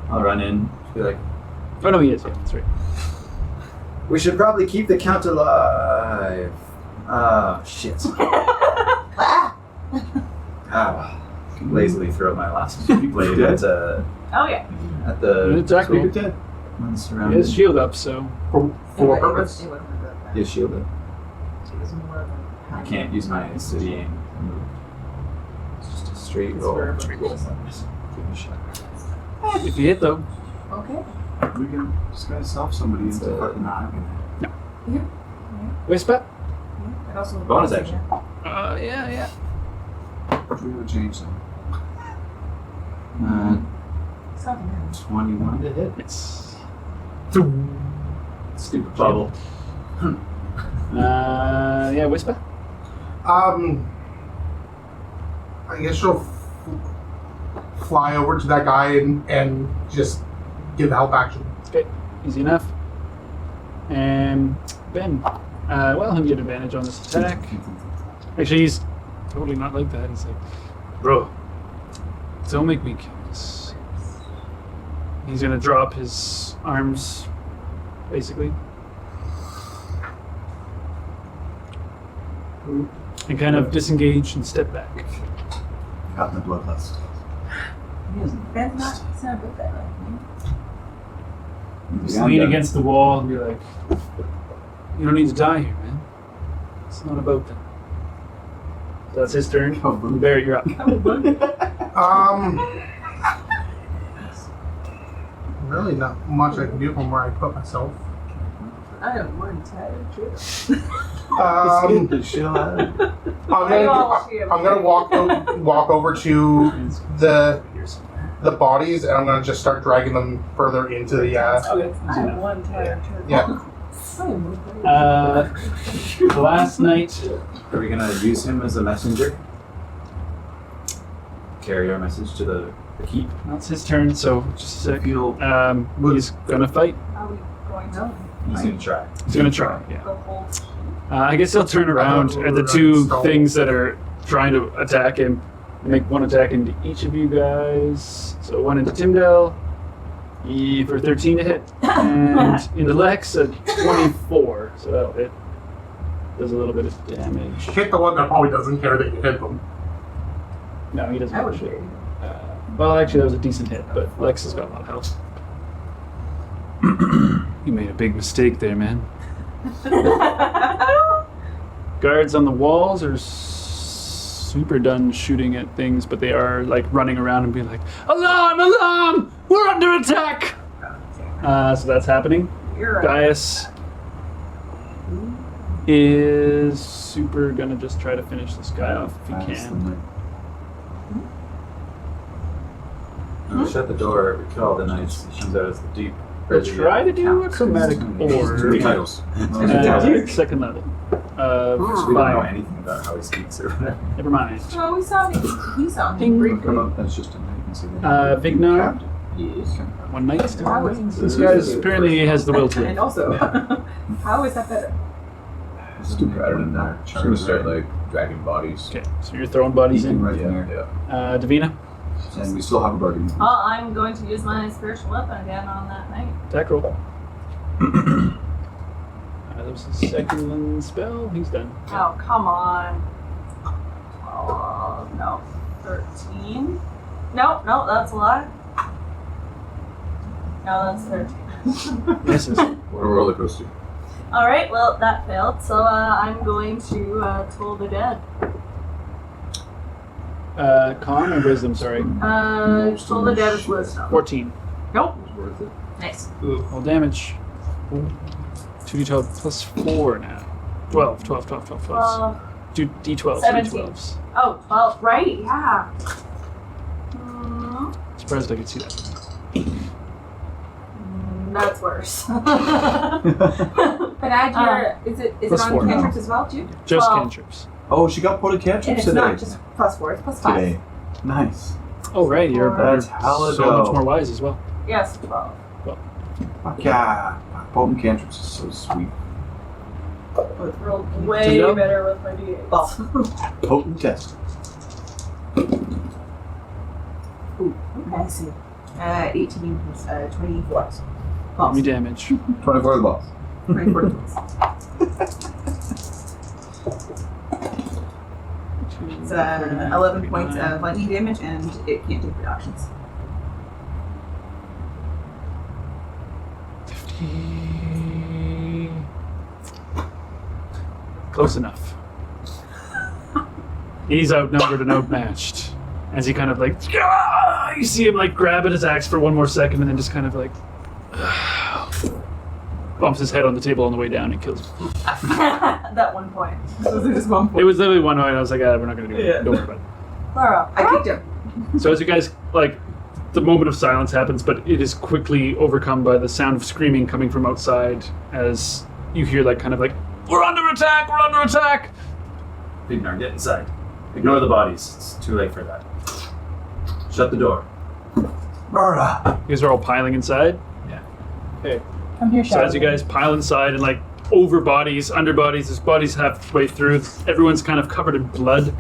I'll run in. Be like, Oh no, he is. Yeah, that's right. we should probably keep the count alive. Ah, shit. Lazily throw my last blade at Oh yeah. the Attack roll. dead. one He surrounded. has shield up, so For what purpose? It wasn't good. He is shielded. It was more of a I can't use my city aim. It's just a straight It's roll. for a Straight roll. purpose. Give it a shot. if you hit though, Okay. We can disguise self somebody into fucking whisper. It also Bonus action. Yeah. We would change them. Something else. 21 to hit. It's Stupid bubble. yeah, whisper. I guess she'll fly over to that guy and just give help action. Okay, easy enough. And Ben, well, he'll get advantage on this attack. Actually, he's totally not like that. He's like, bro, don't make me kill this. He's gonna drop his arms, basically, and kind of disengage and step back. Got in the bloodlust. Ben's not. It's not a good guy like me. Just lean against the wall and be like, you don't need to die here, man. It's not about that. So that's his turn. Barrett, you're up. Really not much I can do from where I put myself. I am one tired trip. I'm gonna walk over to the bodies and I'm gonna just start dragging them further into the I'm one tired trip. yeah. Last night, Are we gonna use him as a messenger? Carry our message to the keep? well, it's his turn, so just a sec. He's gonna fight. Are we going to He's gonna try. He's gonna try, yeah. the whole I guess he'll turn around, and the two things that are trying to attack him make one attack into each of you guys. So one into Timdale for 13 to hit, and into Lex a 24. So that'll hit. Does a little bit of damage. Hit the one that probably doesn't care that you hit them. No, he doesn't I have would shit. agree. Well, actually, that was a decent hit, but Lex has got a lot of health. You made a big mistake there, man. Guards on the walls are super done shooting at things, but they are like running around and being like, "Alarm! Alarm! We're under attack!" So that's happening. You're Gaius is super gonna just try to finish this guy off if he can. Shut the door. We kill all the knights. He comes out as the deep. We'll try to do a chromatic orb. Three titles. Second level. We don't know Fine. anything about how he speaks or whatever. Never mind. Oh, we saw me. He saw me Ding. briefly. Come up, that's just a night and say that. Vignar, Yes. one night. How is This guy apparently has the will to. And also, how is that better? It's too better than that. Just gonna start like dragging bodies. Okay, so you're throwing bodies in. Right in there. Yeah. Davina, And we still have a bargain. Well, I'm going to use my spiritual weapon again on that night. attack roll. That was his second spell. He's done. Oh, come on. 12, no, 13. No, that's a lie. No, that's 13. Misses. What a roller coaster. Alright, well, that failed, so I'm going to Toll the Dead. Con or wisdom? Sorry. Toll the Dead is wisdom. 14. Nope. Worth it. Nice. Roll damage. 2d12 plus 4 now. 12. 12. Do d12. 17. 3d12s. Oh, 12, right? Yeah. Mm, Surprised I could see that. that's worse. But add your, is it Plus on 4 now. cantrips as well too? Just 12. cantrips. Oh, she got put a And cantrip it's today. not just +4, it's +5. Today. Nice. Oh, right. You're That's hella so much dope. more wise as well. Yes, 12. Fuck yeah. Potent cantrips is so sweet. Rolled way know? better with my d8s. Potent test. I see. 18 plus 24. Give me damage. 24 the boss. 24 plus. It's 11 points of lightning damage, and it can't take reactions. 50. Close enough. He's outnumbered and outmatched. As he kind of like, you see him like grab at his axe for one more second and then just kind of like bumps his head on the table on the way down and kills him. That one point. Just one It was literally one point. I was like, we're not going to do it. Don't worry about it. Clara. I kicked him. So as you guys, like, the moment of silence happens, but it is quickly overcome by the sound of screaming coming from outside as you hear, like, kind of like, we're under attack! We're under attack! Vignar, get inside. Ignore the bodies. It's too late for that. Shut the door. Murder. You guys are all piling inside? Yeah. Okay. Come here, So as you guys pile inside and, like, over bodies, under bodies, there's bodies halfway through, everyone's kind of covered in blood.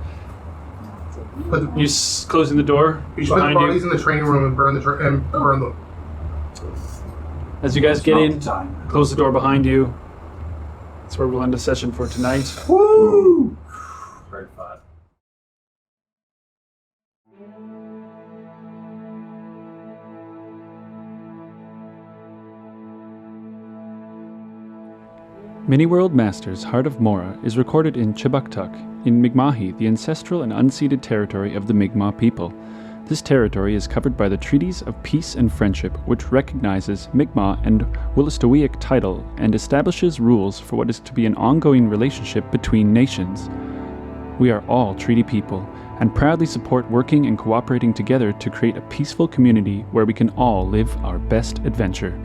Put the, You closing the door you should put the behind bodies you. in the training room and burn them. As you guys get in, Time. close the door behind you. That's where we'll end the session for tonight. Woo! Hard fought. Mini-World Masters Heart of Mora is recorded in Chibuktuk, in Mi'kmahi, the ancestral and unceded territory of the Mi'kmaq people. This territory is covered by the Treaties of Peace and Friendship, which recognizes Mi'kmaq and Wolastoqiyik title and establishes rules for what is to be an ongoing relationship between nations. We are all treaty people, and proudly support working and cooperating together to create a peaceful community where we can all live our best adventure.